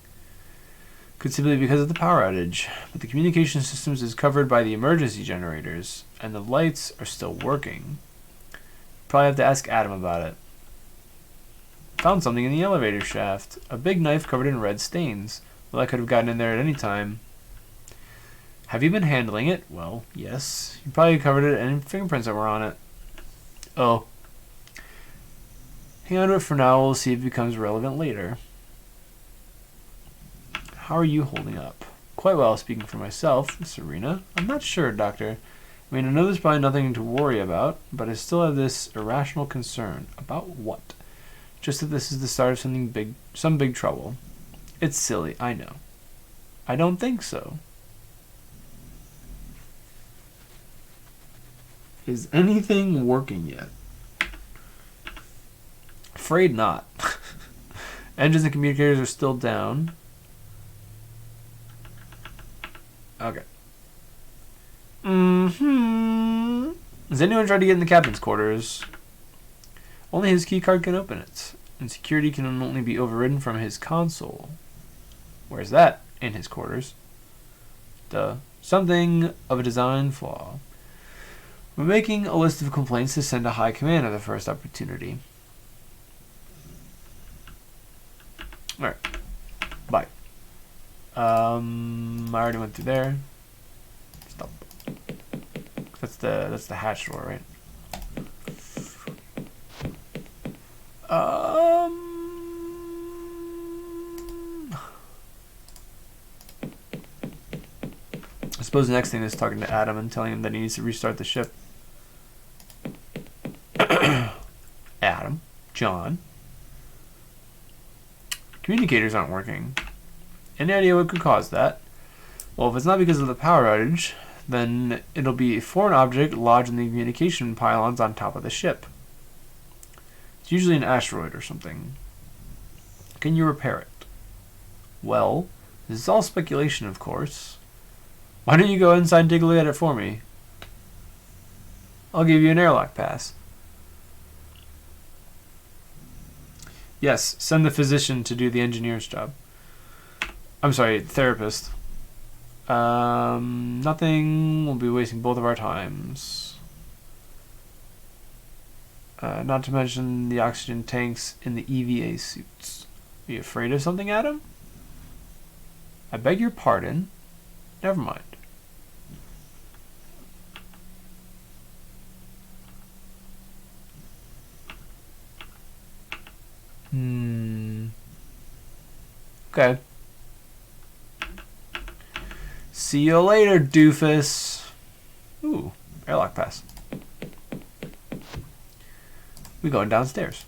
Could simply be because of the power outage. But the communication systems is covered by the emergency generators, and the lights are still working. Probably have to ask Adam about it. Found something in the elevator shaft. A big knife covered in red stains. Well, I could have gotten in there at any time. Have you been handling it? Well, yes. You probably covered it and fingerprints that were on it. Oh. Hang on to it for now. We'll see if it becomes relevant later. How are you holding up? Quite well, speaking for myself, Serena. I'm not sure, Doctor. I mean, I know there's probably nothing to worry about, but I still have this irrational concern. About what? Just that this is the start of something big, some big trouble. It's silly, I know. I don't think so. Is anything working yet? Afraid not. Engines and communicators are still down. Okay. Has anyone tried to get in the captain's quarters? Only his keycard can open it, and security can only be overridden from his console. Where's that? In his quarters. Duh. Something of a design flaw. We're making a list of complaints to send to high command at the first opportunity. Alright. Bye. I already went through there. Stop. That's the hatch door, right? I suppose the next thing is talking to Adam and telling him that he needs to restart the ship. Adam, John. Communicators aren't working. Any idea what could cause that? Well, if it's not because of the power outage, then it'll be a foreign object lodged in the communication pylons on top of the ship. It's usually an asteroid or something. Can you repair it? Well, this is all speculation, of course. Why don't you go inside and take a look at it for me? I'll give you an airlock pass. Yes, send the physician to do the engineer's job. I'm sorry, therapist. Nothing. We'll be wasting both of our times. Not to mention the oxygen tanks in the EVA suits. Are you afraid of something, Adam? I beg your pardon. Never mind. Okay. See you later, doofus. Ooh, airlock pass. We going downstairs.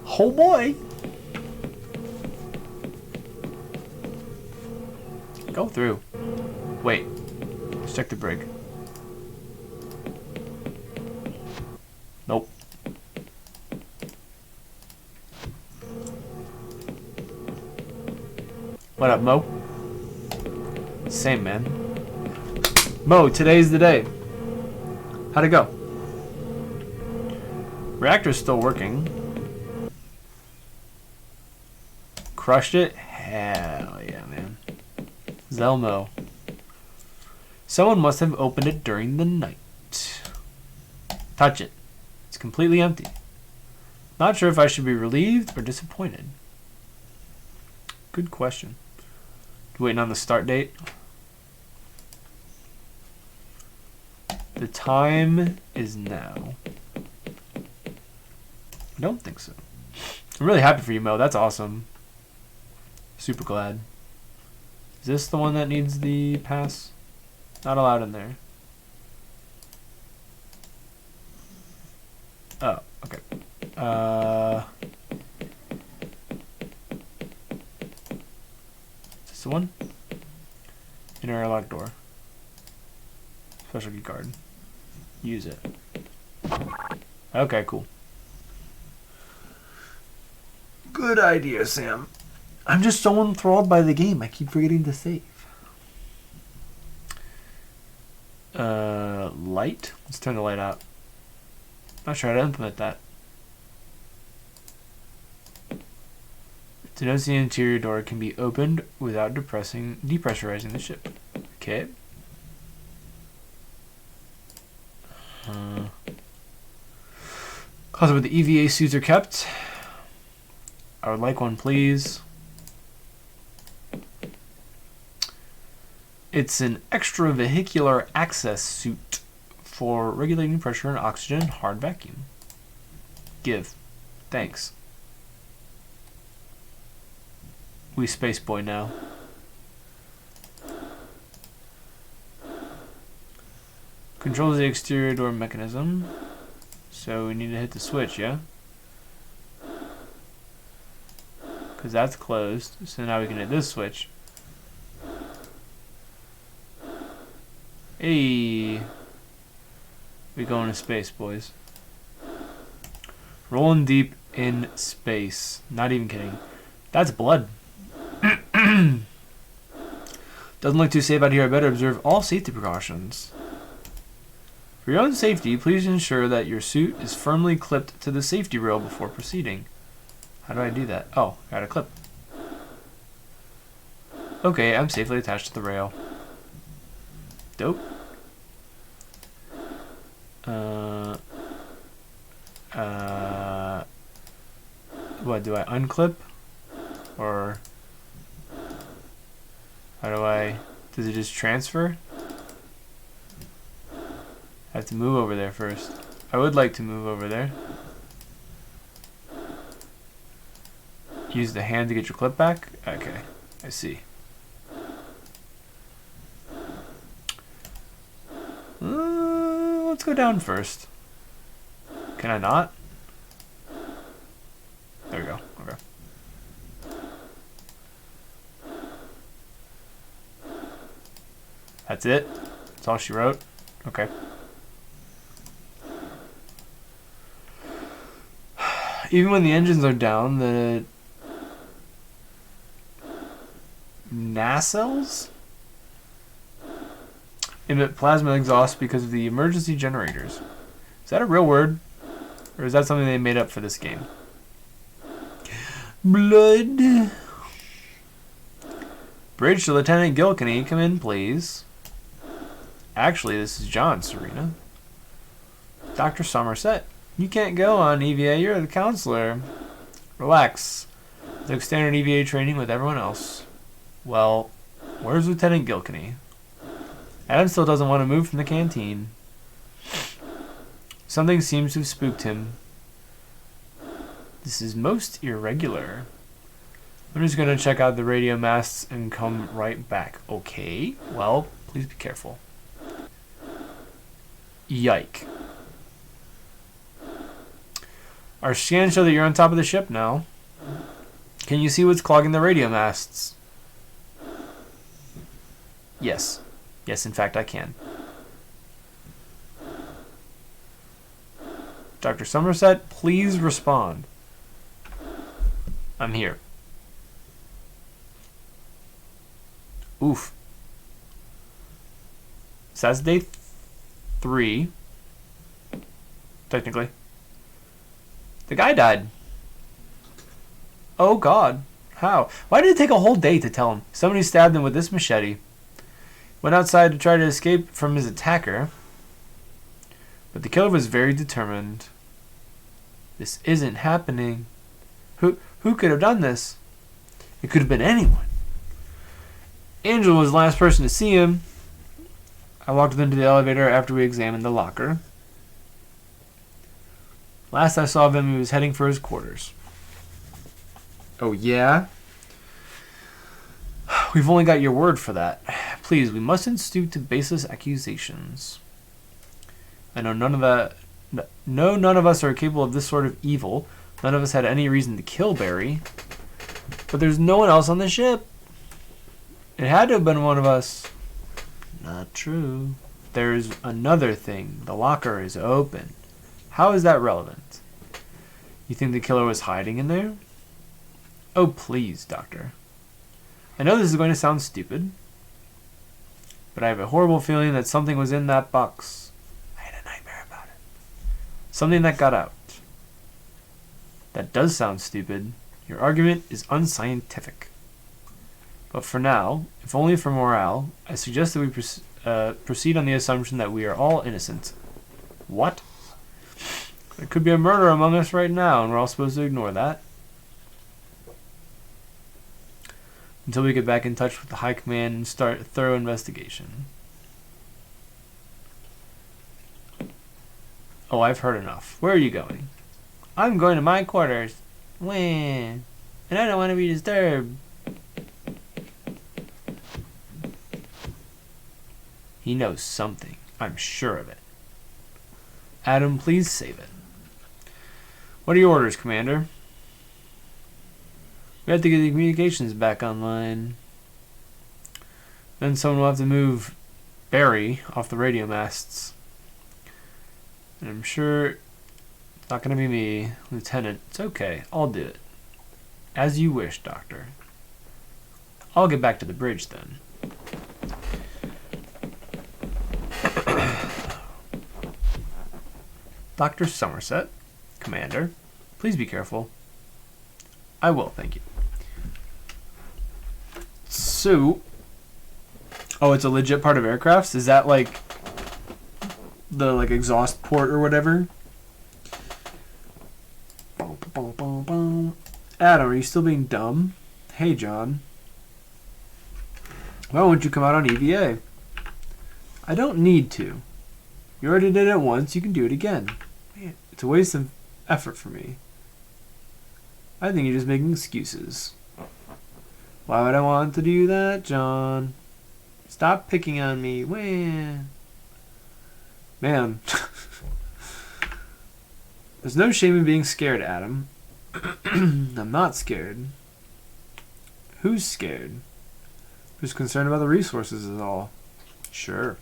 Oh boy. Go through. Wait. Let's check the brig. Nope. What up, Mo? Same, man. Mo, today's the day. How'd it go? Reactor's still working. Crushed it? Hell yeah, man. Zelmo. Someone must have opened it during the night. Touch it. It's completely empty. Not sure if I should be relieved or disappointed. Good question. Waiting on the start date. The time is now. I don't think so. I'm really happy for you, Mo. That's awesome. Super glad. Is this the one that needs the pass? Not allowed in there. Oh, okay. Is this the one? Inner airlock door. Special key card. Use it. Okay, cool. Good idea, Sam. I'm just so enthralled by the game, I keep forgetting to save. Light? Let's turn the light out. Not sure how to implement that. To notice the interior door can be opened without depressurizing the ship. Okay. Closet where the EVA suits are kept. I would like one, please. It's an extravehicular access suit for regulating pressure and oxygen, hard vacuum. Give. Thanks. We space boy now. Controls the exterior door mechanism. So we need to hit the switch, yeah? Because that's closed. So now we can hit this switch. Hey. We going to space, boys. Rolling deep in space. Not even kidding. That's blood. Doesn't look too safe out here. I better observe all safety precautions. For your own safety, please ensure that your suit is firmly clipped to the safety rail before proceeding. How do I do that? Oh, got a clip. Okay, I'm safely attached to the rail. Dope. What, do I unclip? Or how do I, does it just transfer? I have to move over there first. I would like to move over there. Use the hand to get your clip back? Okay, I see. Let's go down first. Can I not? There we go. Okay. That's it? That's all she wrote? Okay. Even when the engines are down, the nacelles emit plasma exhaust because of the emergency generators. Is that a real word? Or is that something they made up for this game? Blood. Bridge to Lieutenant Gilkeny. Come in, please. Actually, this is John, Serena. Dr. Somerset. You can't go on EVA. You're the counselor. Relax. Took standard EVA training with everyone else. Well, where's Lieutenant Gilkeny? Adam still doesn't want to move from the canteen. Something seems to have spooked him. This is most irregular. I'm just going to check out the radio masts and come right back. Okay, well, please be careful. Yike. Our scans show that you're on top of the ship now. Can you see what's clogging the radio masts? Yes. Yes, in fact, I can. Dr. Somerset, please respond. I'm here. Oof. So that's day 3. Technically. The guy died. Oh God. How? Why did it take a whole day to tell him? Somebody stabbed him with this machete. Went outside to try to escape from his attacker. But the killer was very determined. This isn't happening. Who could have done this? It could have been anyone. Angela was the last person to see him. I walked with him to the elevator after we examined the locker. Last I saw of him, he was heading for his quarters. Oh, yeah? We've only got your word for that. Please, we mustn't stoop to baseless accusations. I know none of us are capable of this sort of evil. None of us had any reason to kill Barry. But there's no one else on the ship. It had to have been one of us. Not true. There's another thing. The locker is open. How is that relevant? You think the killer was hiding in there? Oh, please, Doctor. I know this is going to sound stupid, but I have a horrible feeling that something was in that box. I had a nightmare about it. Something that got out. That does sound stupid. Your argument is unscientific. But for now, if only for morale, I suggest that we proceed on the assumption that we are all innocent. What? There could be a murder among us right now, and we're all supposed to ignore that. Until we get back in touch with the High Command and start a thorough investigation. Oh, I've heard enough. Where are you going? I'm going to my quarters. When? And I don't want to be disturbed. He knows something. I'm sure of it. Adam, please save it. What are your orders, Commander? We have to get the communications back online. Then someone will have to move Barry off the radio masts. And I'm sure it's not going to be me, Lieutenant. It's okay. I'll do it. As you wish, Doctor. I'll get back to the bridge then. Dr. Somerset, Commander, please be careful. I will, thank you. So, oh, it's a legit part of aircrafts? Is that like the exhaust port or whatever? Adam, are you still being dumb? Hey, John. Why won't you come out on EVA? I don't need to. You already did it once, you can do it again. Man, it's a waste of effort for me. I think you're just making excuses. Why would I want to do that, John? Stop picking on me. Man. There's no shame in being scared, Adam. I'm not scared. Who's scared? Who's concerned about the resources is all. Sure.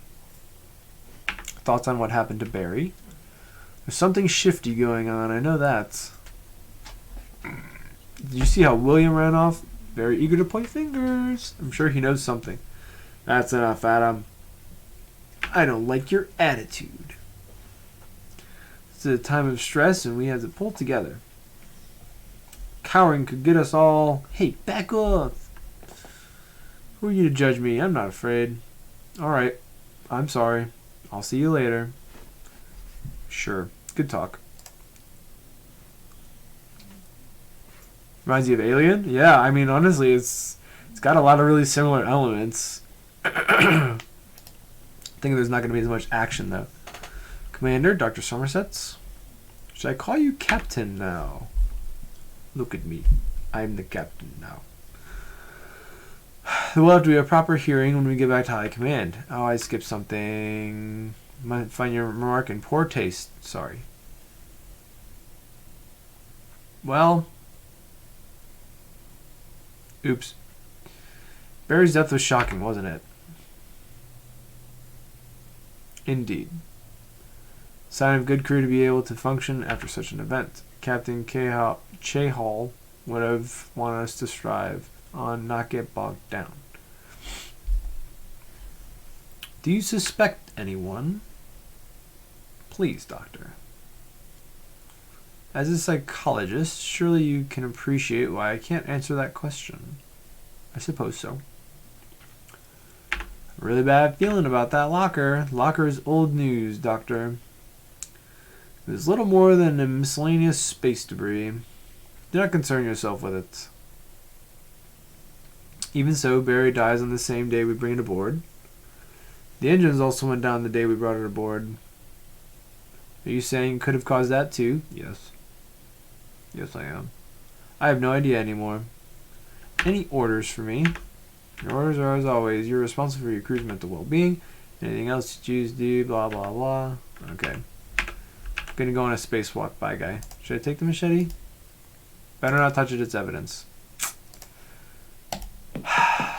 Thoughts on what happened to Barry? There's something shifty going on, I know that. Did you see how William ran off? Very eager to point fingers. I'm sure he knows something. That's enough, Adam. I don't like your attitude. It's a time of stress and we have to pull together. Cowering could get us all. Hey, back off. Who are you to judge me? I'm not afraid. Alright. I'm sorry. I'll see you later. Sure. Good talk. Reminds you of Alien? Yeah, I mean, honestly, it's got a lot of really similar elements. I think there's not going to be as much action, though. Commander, Dr. Somerset. Should I call you Captain now? Look at me. I'm the captain now. There will have to be a proper hearing when we get back to High Command. Oh, I skipped something. Might find your remark in poor taste. Sorry. Well... Oops. Barry's death was shocking, wasn't it? Indeed. Sign of good crew to be able to function after such an event. Captain Chahal would have wanted us to strive on not get bogged down. Do you suspect anyone? Please, Doctor. As a psychologist, surely you can appreciate why I can't answer that question. I suppose so. Really bad feeling about that locker. Locker is old news, Doctor. It is little more than a miscellaneous space debris. Do not concern yourself with it. Even so, Barry dies on the same day we bring it aboard. The engines also went down the day we brought it aboard. Are you saying you could have caused that too? Yes. Yes, I am. I have no idea anymore. Any orders for me? Your orders are as always. You're responsible for your crew's mental well-being. Anything else you choose to do, blah, blah, blah. Okay. Gonna go on a spacewalk. Bye, guy. Should I take the machete? Better not touch it. It's evidence.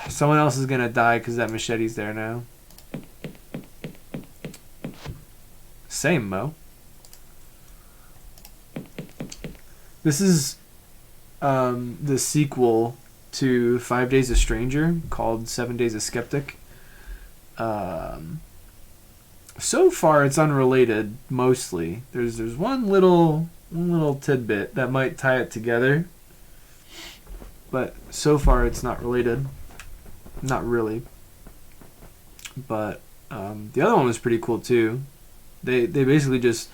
Someone else is gonna die because that machete's there now. Same, Mo. This is the sequel to 5 Days a Stranger called 7 Days a Skeptic. So far, it's unrelated mostly. There's one little tidbit that might tie it together, but so far it's not related. Not really. But the other one was pretty cool too. They basically just,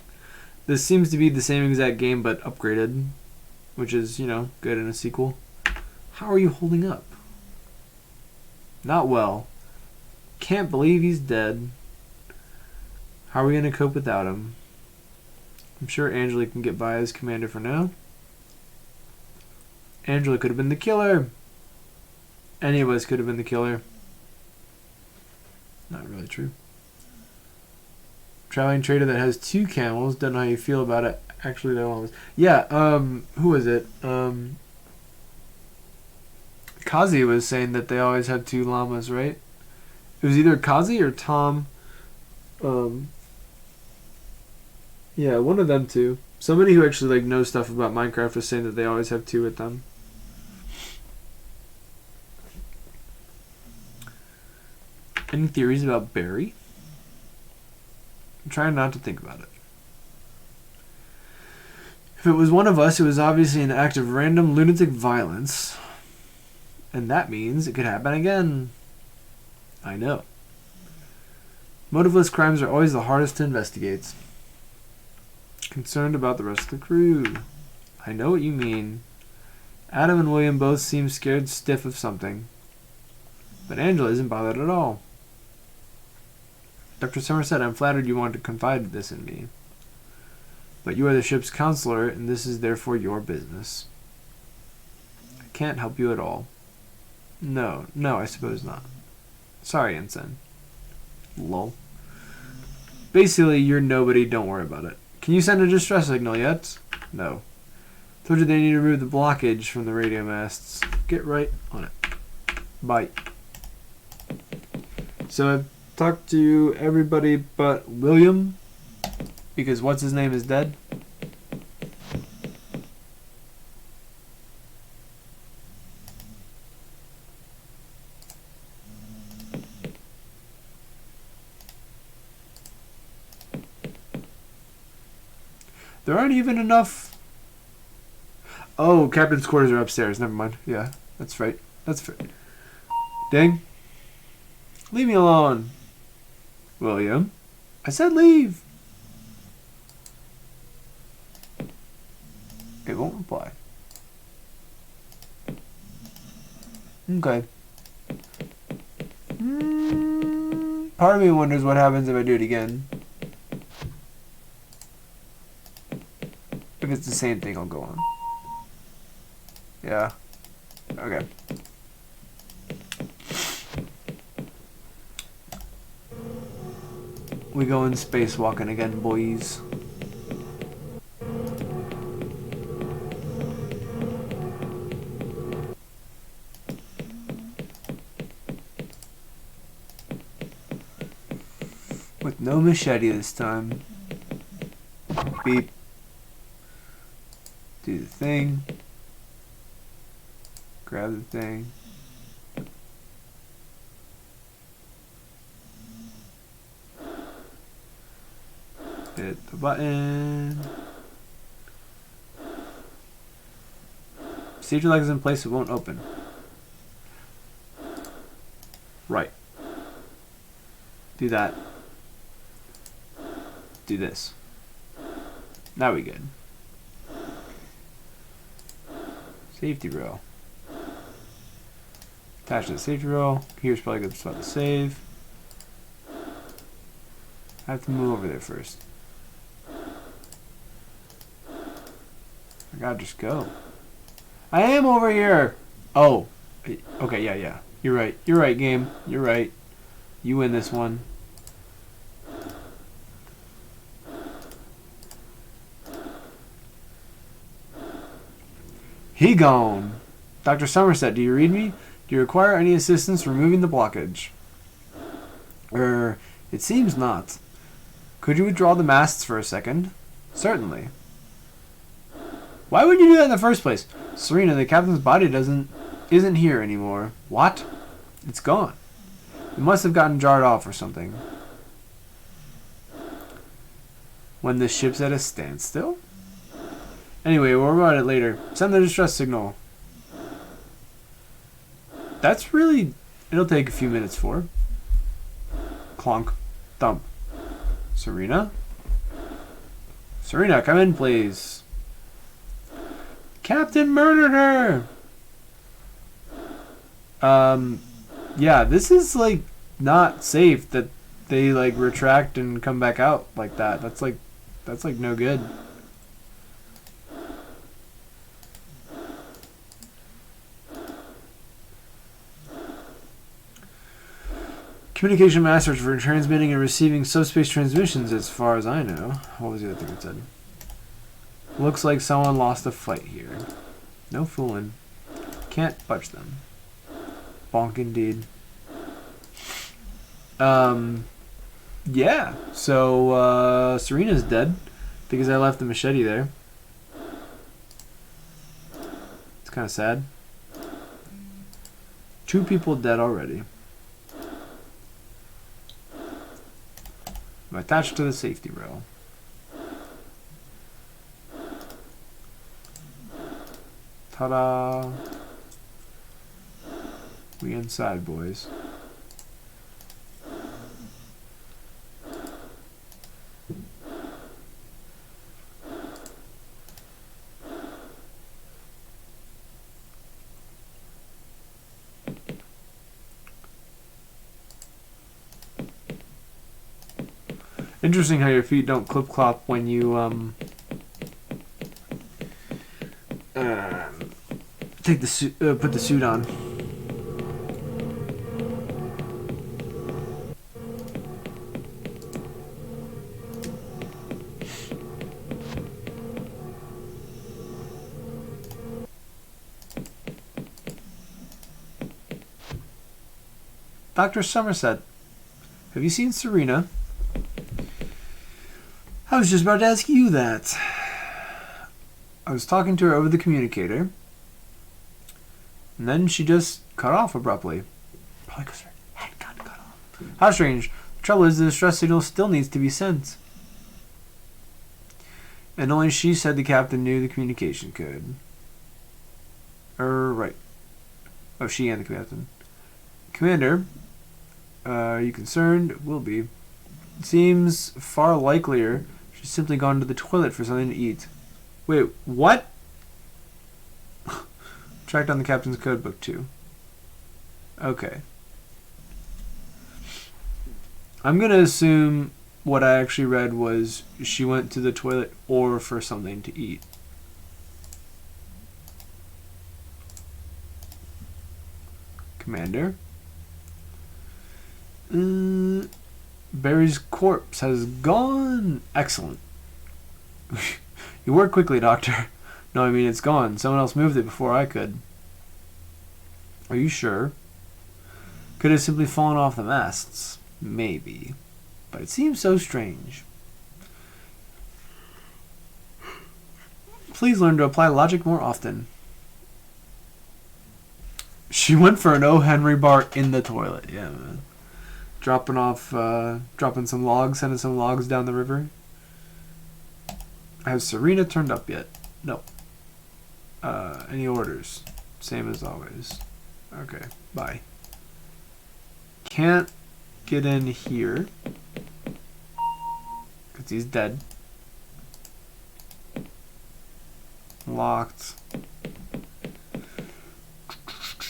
this seems to be the same exact game but upgraded, which is, you know, good in a sequel. How are you holding up? Not well. Can't believe he's dead. How are we going to cope without him? I'm sure Angela can get by as commander for now. Angela could have been the killer. Any of us could have been the killer. Not really true. Traveling trader that has 2 camels. Don't know how you feel about it. Actually, that one was... Yeah, who was it? Kazi was saying that they always have 2 llamas, right? It was either Kazi or Tom. Yeah, one of them two. Somebody who actually like knows stuff about Minecraft was saying that they always have 2 with them. Any theories about Barry? I'm trying not to think about it. If it was one of us, it was obviously an act of random lunatic violence. And that means it could happen again. I know. Motiveless crimes are always the hardest to investigate. Concerned about the rest of the crew. I know what you mean. Adam and William both seem scared stiff of something. But Angela isn't bothered at all. Dr. Somerset, I'm flattered you want to confide this in me. But you are the ship's counselor, and this is therefore your business. I can't help you at all. No, I suppose not. Sorry, Ensign. Lol. Basically, you're nobody, don't worry about it. Can you send a distress signal yet? No. Told you they need to remove the blockage from the radio masts. Get right on it. Bye. So I've talked to everybody but William, because what's his name is dead. There aren't even enough. Oh, captain's quarters are upstairs. Never mind. Yeah, that's right. That's right. Dang. Leave me alone. William. I said leave. It won't reply. Okay. Part of me wonders what happens if I do it again. If it's the same thing, I'll go on. Yeah. Okay. We go in spacewalking again, boys. With no machete this time. Beep. Do the thing. Grab the thing. Hit the button. Safety lock is in place, it won't open. Right. Do that. Do this. Now we good. Safety row. Attach to the safety row. Here's probably a good spot to save. I have to move over there first. I gotta just go. I am over here! Oh. Okay, yeah. You're right. You're right, game. You're right. You win this one. He gone. Dr. Somerset, do you read me? Do you require any assistance removing the blockage? It seems not. Could you withdraw the masts for a second? Certainly. Why would you do that in the first place? Serena, the captain's body isn't here anymore. What? It's gone. It must have gotten jarred off or something. When the ship's at a standstill? Anyway, we'll worry about it later. Send the distress signal. That's really... It'll take a few minutes for. Clonk. Thump. Serena? Serena, come in, please. Captain murdered her! Yeah, this is, like, not safe that they, like, retract and come back out like that. That's like no good. Communication masters for transmitting and receiving subspace transmissions, as far as I know. What was the other thing it said? Looks like someone lost a fight here. No fooling. Can't budge them. Bonk indeed. Yeah. So, Serena's dead because I left the machete there. It's kind of sad. 2 people dead already. I'm attached to the safety rail. Ta-da! We inside, boys. Interesting how your feet don't clip-clop when you, take the suit, put the suit on. Dr. Somerset, have you seen Serena? I was just about to ask you that. I was talking to her over the communicator, and then she just cut off abruptly. Probably because her head got cut off. How strange. The trouble is the distress signal still needs to be sent. And only she said the captain knew the communication code. Right. Oh, she and the captain. Commander, are you concerned? Will be. It seems far likelier she's simply gone to the toilet for something to eat. Wait, what? Track down the captain's code book too. Okay. I'm gonna assume what I actually read was she went to the toilet or for something to eat. Commander. Barry's corpse has gone. Excellent. You work quickly, Doctor. No, I mean, it's gone. Someone else moved it before I could. Are you sure? Could have simply fallen off the masts. Maybe. But it seems so strange. Please learn to apply logic more often. She went for an O. Henry bar in the toilet. Yeah, man. Dropping some logs, sending some logs down the river. Has Serena turned up yet? No. Any orders? Same as always. Okay, bye. Can't get in here because he's dead. Locked.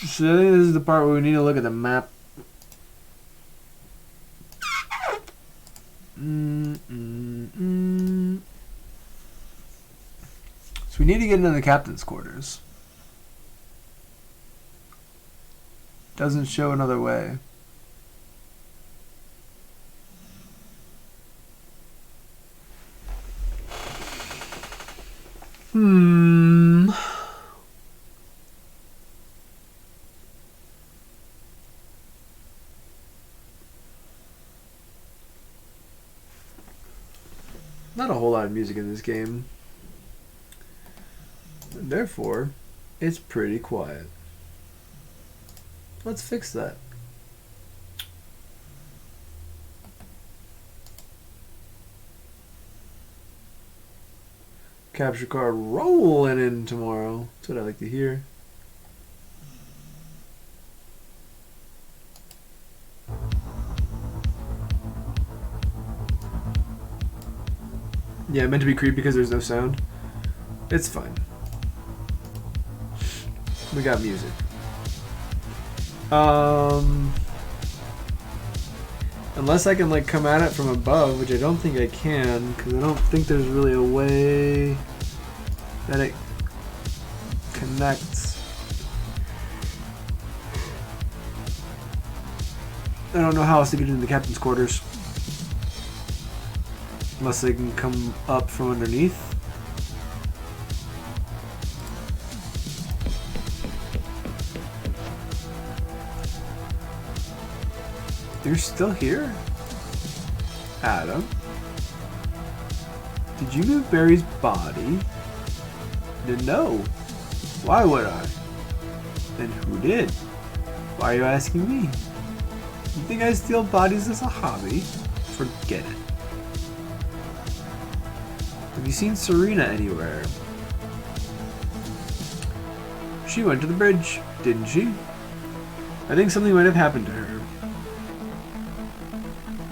So I think this is the part where we need to look at the map. So we need to get into the captain's quarters. Doesn't show another way. Not a whole lot of music in this game. And therefore, it's pretty quiet. Let's fix that. Capture card rolling in tomorrow. That's what I like to hear. Yeah, meant to be creepy because there's no sound. It's fine. We got music. Unless I can like come at it from above, which I don't think I can, because I don't think there's really a way that it connects. I don't know how else to get into the captain's quarters. Unless they can come up from underneath. You're still here? Adam? Did you move Barry's body? No. Why would I? Then who did? Why are you asking me? You think I steal bodies as a hobby? Forget it. Have you seen Serena anywhere? She went to the bridge, didn't she? I think something might have happened to her.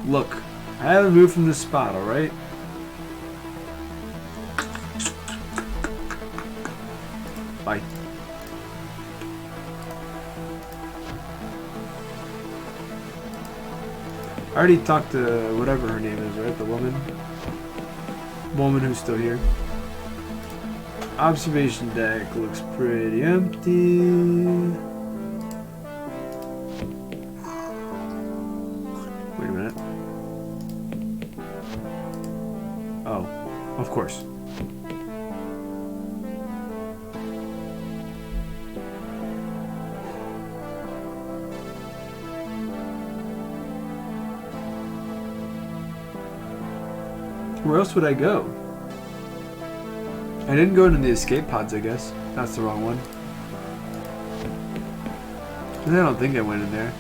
Look, I haven't moved from this spot, alright? Bye. I already talked to whatever her name is, right? The woman? Woman who's still here. Observation deck looks pretty empty. Wait a minute. Oh, of course. Where else would I go? I didn't go into the escape pods, I guess. That's the wrong one. I don't think I went in there.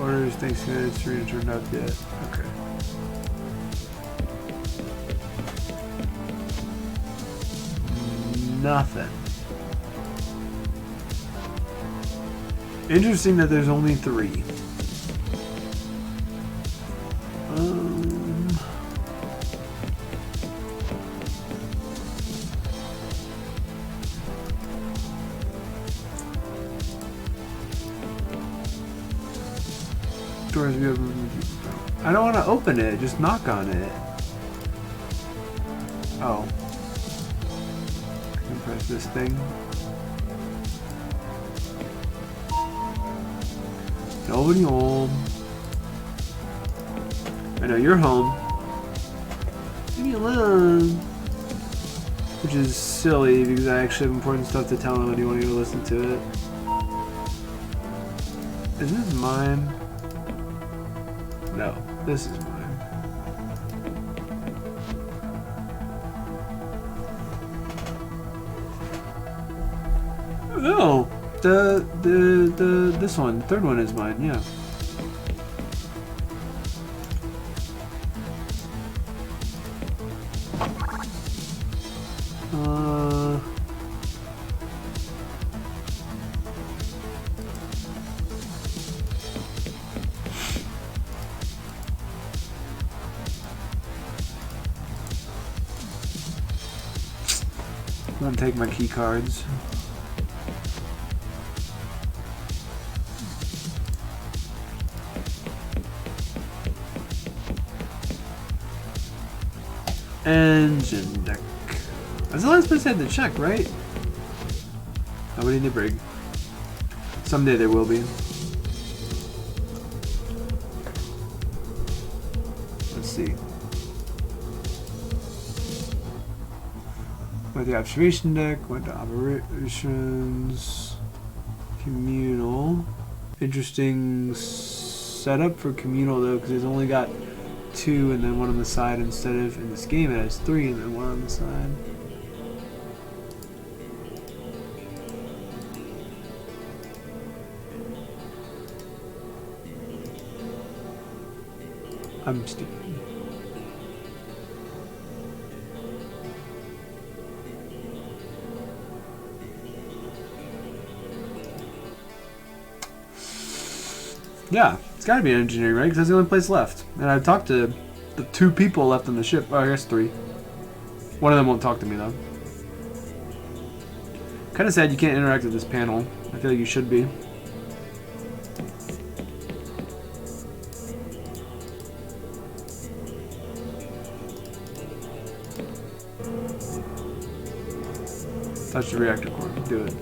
Orders, thanks to it's returned up yet. Okay. Nothing. Interesting that there's only 3. Doors be open. I don't want to open it. Just knock on it. Oh. I can press this thing. Nobody home. I know you're home. Leave me alone. Which is silly because I actually have important stuff to tell him and he won't even listen to it. Is this mine? No, this is mine. No. This one, the third one is mine, yeah. Won't take my key cards. Engine deck. That's the last place I had to check, right? Nobody in the brig. Someday there will be. Let's see. Went to observation deck, went to operations, communal. Interesting setup for communal though, because it's only got 2 and then 1 on the side instead of in this game it has 3 and then 1 on the side. I'm stupid. Yeah, it's gotta be an engineering, right? Because that's the only place left. And I've talked to the 2 people left on the ship. Oh, I guess 3. One of them won't talk to me, though. Kind of sad you can't interact with this panel. I feel like you should be. Touch the reactor core. Do it.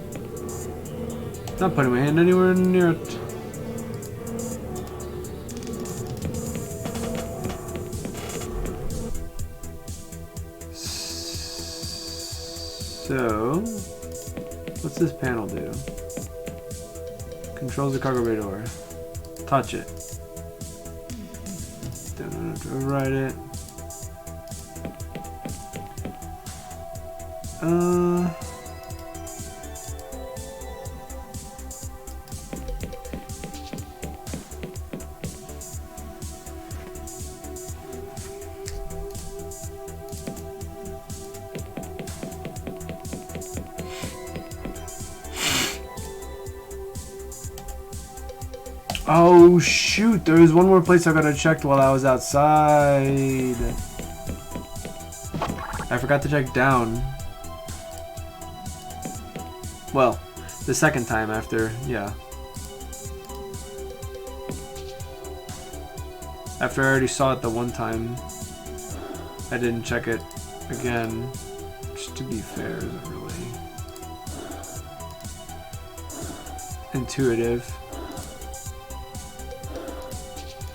Not putting my hand anywhere near it. So, what's this panel do? Controls the cargo bay door. Touch it. Don't have to override it. Oh shoot, there was one more place I gotta check while I was outside. I forgot to check down. Well, the second time after, yeah. After I already saw it the one time, I didn't check it again. Just to be fair, isn't really intuitive.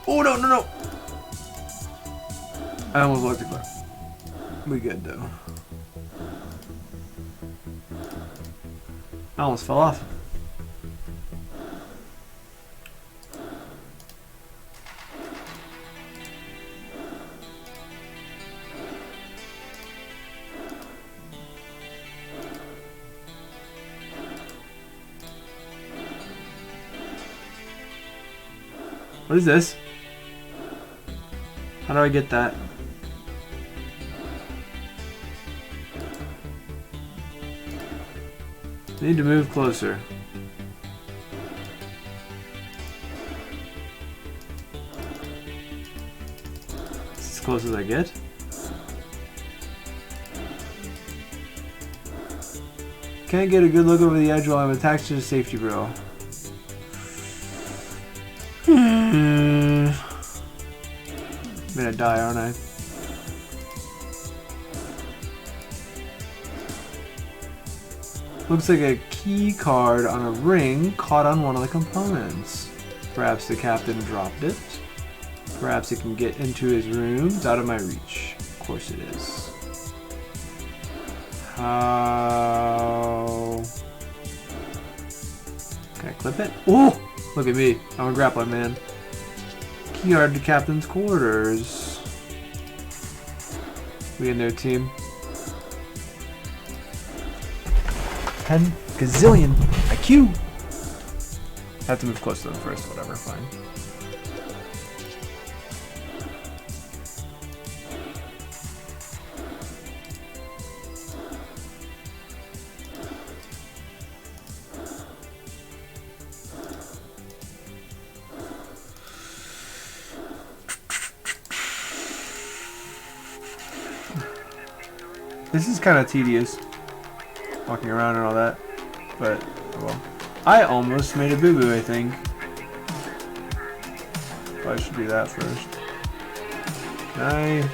Oh no, no, no! I almost looked it, but we good though. I almost fell off. What is this? How do I get that? I need to move closer. As close as I get. Can't get a good look over the edge while I'm attached to the safety grill. I'm gonna die, aren't I? Looks like a key card on a ring caught on one of the components. Perhaps the captain dropped it. Perhaps it can get into his room. It's out of my reach. Of course it is. How? Can I clip it? Oh! Look at me. I'm a grappler man. Key card to captain's quarters. We in there, team. 10 gazillion IQ. I have to move close to them first, whatever, fine. This is kind of tedious. walking around and all that. But, well, I almost made a boo-boo, I think. Probably should do that first. Can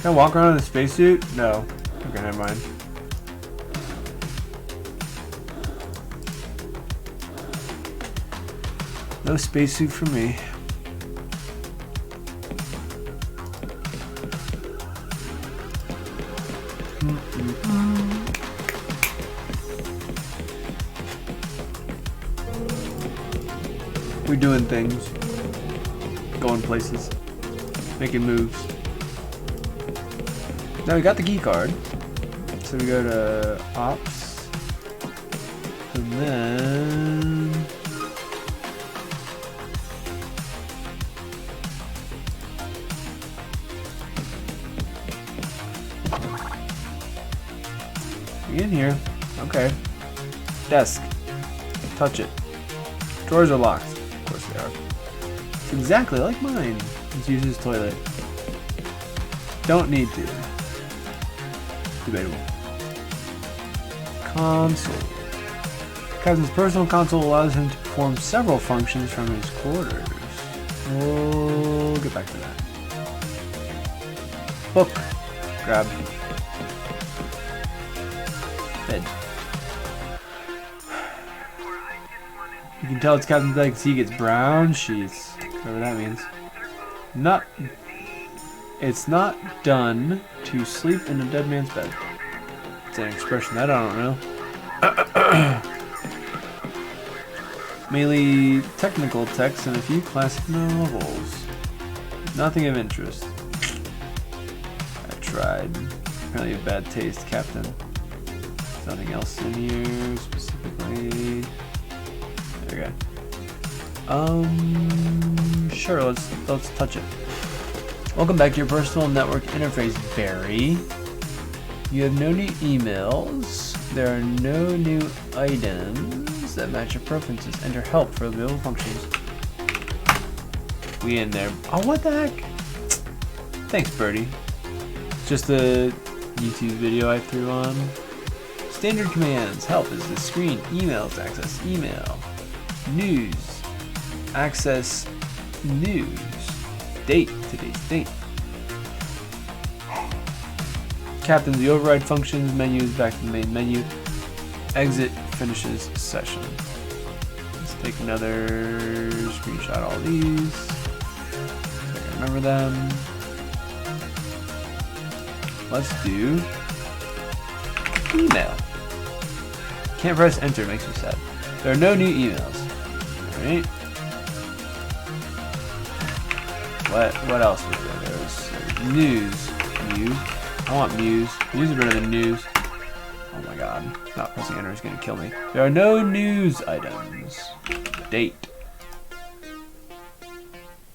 I walk around in a spacesuit? No. Okay, never mind. No spacesuit for me. We're doing things. Going places. Making moves. Now we got the key card. So we go to Ops. And then... in here. Okay. Desk. Touch it. Drawers are locked. Of course they are. It's exactly like mine. Let's use his toilet. Don't need to. Debatable. Console. Captain's personal console allows him to perform several functions from his quarters. We'll get back to that. Book. Grab. Bed. You can tell it's Captain's bed because he gets brown sheets. Whatever that means. It's not done to sleep in a dead man's bed. It's an expression that I don't know. Mainly technical texts and a few classic novels. Nothing of interest. I tried. Apparently a bad taste, Captain. Nothing else in here specifically. There we go. Sure, let's touch it. Welcome back to your personal network interface, Barry. You have no new emails. There are no new items that match your preferences. Enter help for available functions. We in there. Oh, what the heck? Thanks, Birdie. Just a YouTube video I threw on. Standard commands. Help is the screen. Emails. Access email. News. Access news. Date. Today's date. Captain, the override functions menu is back to the main menu. Exit finishes session. Let's take another screenshot of all these. So I can remember them. Let's do email. Can't press enter, makes me sad. There are no new emails. Alright. What else was there? There's news. Muse. I want Muse. Muse is better than news. Oh my god. Not pressing enter is gonna kill me. There are no news items. Date.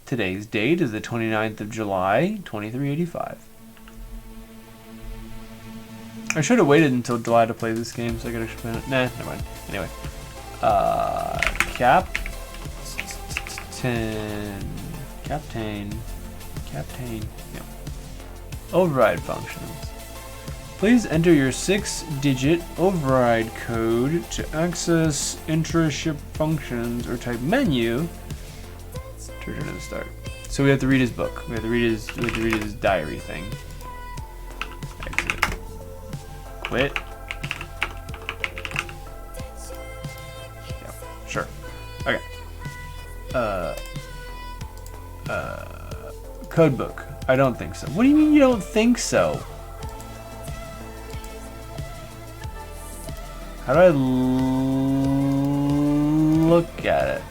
Today's date is the 29th of July, 2385. I should have waited until July to play this game so I could actually play it. Nah, never mind. Anyway. Captain. Yeah. Override functions. Please enter your 6-digit override code to access intra-ship functions or type menu to return to the start. So we have to read his book. We have to read his diary thing. Exit. Quit. Yeah, sure. Okay. Code book. I don't think so. What do you mean you don't think so? How do I look at it?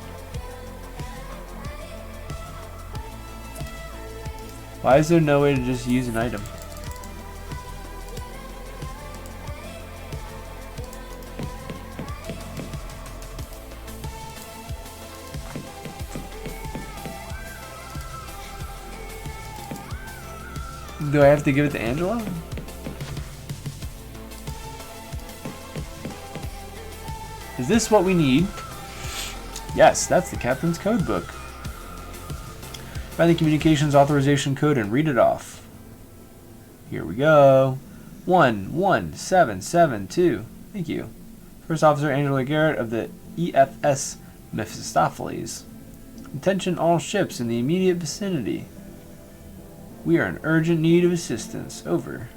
Why is there no way to just use an item? Do I have to give it to Angela? Is this what we need? Yes, that's the captain's code book. Find the communications authorization code and read it off. Here we go. 11772. Thank you. First Officer Angela Garrett of the EFS Mephistopheles. Attention all ships in the immediate vicinity. We are in urgent need of assistance. Over.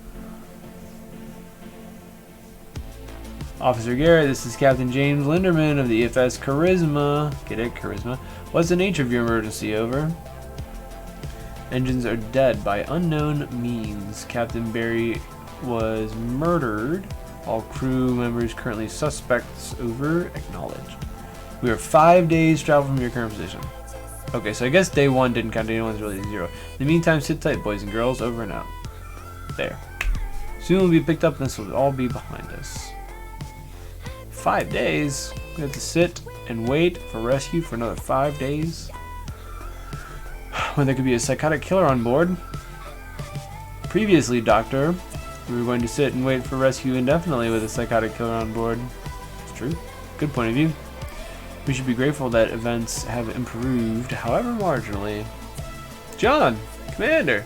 Officer Garrett, this is Captain James Linderman of the EFS Charisma. Get it? Charisma. What's the nature of your emergency? Over. Engines are dead by unknown means. Captain Barry was murdered. All crew members currently suspects. Over. Acknowledged. We are 5 days travel from your current position. Okay, so I guess day 1 didn't count. Day 1's really 0. In the meantime, sit tight, boys and girls. Over and out. There. Soon we'll be picked up and this will all be behind us. 5 days? We have to sit and wait for rescue for another 5 days? When there could be a psychotic killer on board? Previously, Doctor, we were going to sit and wait for rescue indefinitely with a psychotic killer on board. It's true. Good point of view. We should be grateful that events have improved, however marginally. John! Commander!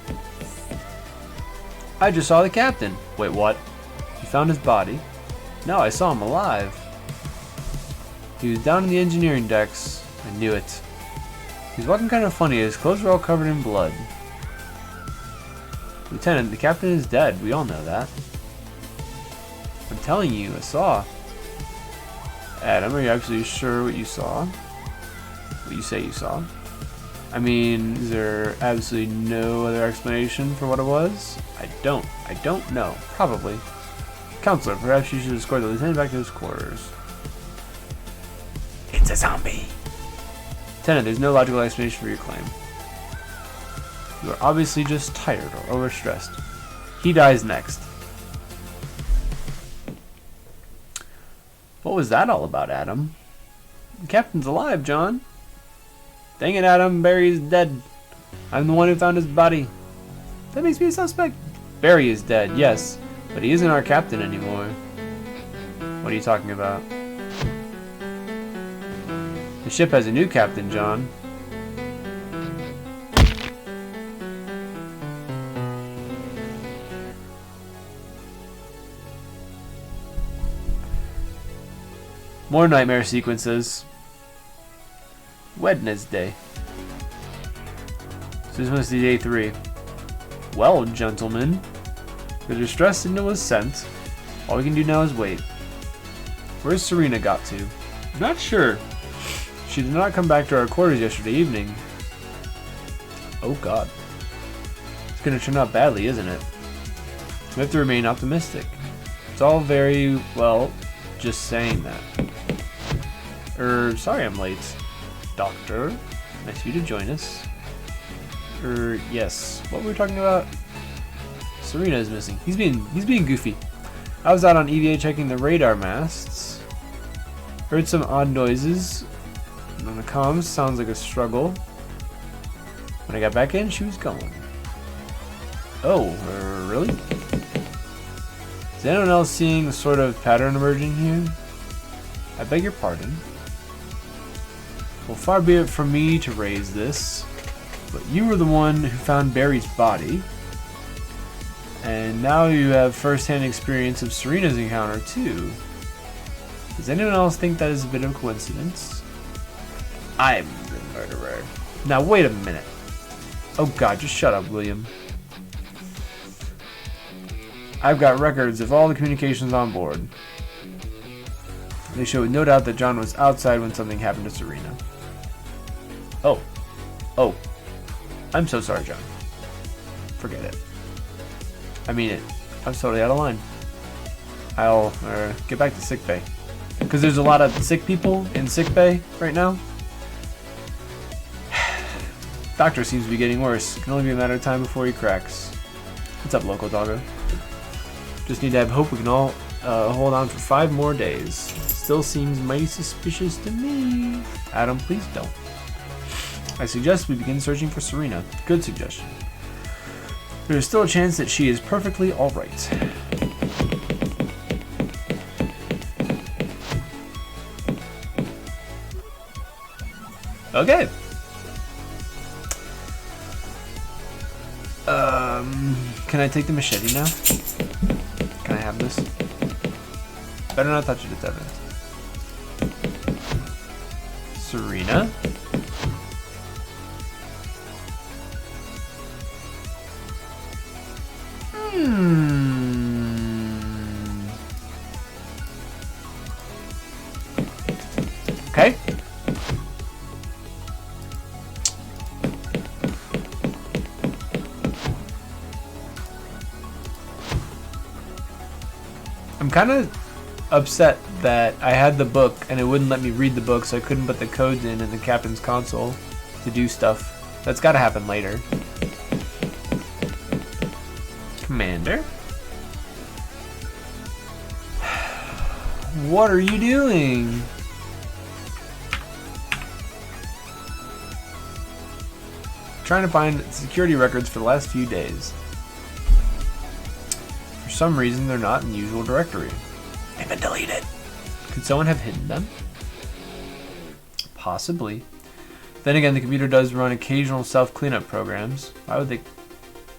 I just saw the captain. Wait, what? You found his body? No, I saw him alive. He was down in the engineering decks. I knew it. He was walking kind of funny. His clothes were all covered in blood. Lieutenant, the captain is dead. We all know that. I'm telling you, I saw. Adam, are you actually sure what you saw? What you say you saw? I mean, is there absolutely no other explanation for what it was? I don't know. Probably. Counselor, perhaps you should escort the lieutenant back to his quarters. It's a zombie. Lieutenant, there's no logical explanation for your claim. You are obviously just tired or overstressed. He dies next. What was that all about, Adam? The captain's alive, John. Dang it, Adam. Barry is dead. I'm the one who found his body. That makes me a suspect. Barry is dead, yes. But he isn't our captain anymore. What are you talking about? The ship has a new captain, John. More nightmare sequences. Wednesday. So this must be day 3. Well, gentlemen, the distress signal was sent. All we can do now is wait. Where's Serena got to? Not sure. She did not come back to our quarters yesterday evening. Oh god. It's gonna turn out badly, isn't it? We have to remain optimistic. It's all very, well, just saying that. Sorry I'm late. Doctor, nice of you to join us. Yes. What were we talking about? Serena is missing. He's being goofy. I was out on EVA checking the radar masts. Heard some odd noises. And on the comms, sounds like a struggle. When I got back in, she was gone. Oh, really? Is anyone else seeing the sort of pattern emerging here? I beg your pardon. Well, far be it from me to raise this, but you were the one who found Barry's body. And now you have first-hand experience of Serena's encounter, too. Does anyone else think that is a bit of a coincidence? I'm the murderer. Now, wait a minute. Oh god, just shut up, William. I've got records of all the communications on board. They show with no doubt that John was outside when something happened to Serena. Oh. I'm so sorry, John. Forget it. I mean it. I was totally out of line. I'll get back to sickbay. Because there's a lot of sick people in sickbay right now. Doctor seems to be getting worse. Can only be a matter of time before he cracks. What's up, local doggo? Just need to have hope we can all hold on for 5 more days. Still seems mighty suspicious to me. Adam, please don't. I suggest we begin searching for Serena. Good suggestion. There is still a chance that she is perfectly alright. Okay. Can I take the machete now? Can I have this? Better not touch it, it's evidence. Serena? Okay. I'm kind of upset that I had the book and it wouldn't let me read the book, so I couldn't put the codes in the captain's console to do stuff. That's got to happen later. Commander? What are you doing? Trying to find security records for the last few days. For some reason, they're not in the usual directory. They've been deleted. Could someone have hidden them? Possibly. Then again, the computer does run occasional self-cleanup programs. Why would they?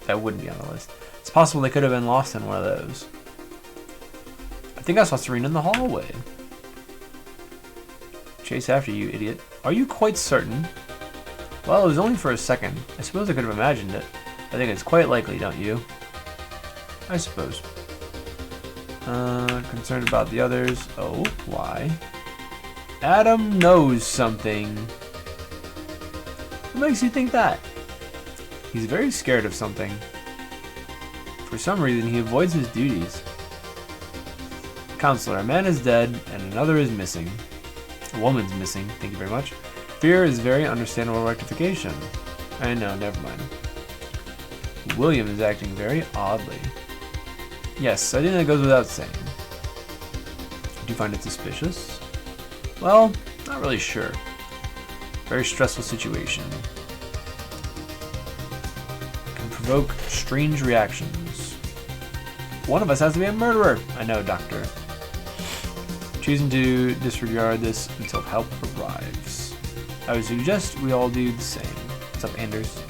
That wouldn't be on the list. It's possible they could have been lost in one of those. I think I saw Serena in the hallway. Chase after you, idiot. Are you quite certain? Well, it was only for a second. I suppose I could have imagined it. I think it's quite likely, don't you? I suppose. Concerned about the others. Oh, why? Adam knows something. What makes you think that? He's very scared of something. For some reason, he avoids his duties. Counselor, a man is dead and another is missing. A woman's missing, thank you very much. Fear is very understandable rectification. I know, never mind. William is acting very oddly. Yes, I think that goes without saying. Do you find it suspicious? Well, not really sure. Very stressful situation. Can provoke strange reactions. One of us has to be a murderer. I know, Doctor. Choosing to disregard this until help arrives. I would suggest we all do the same. What's up, Anders?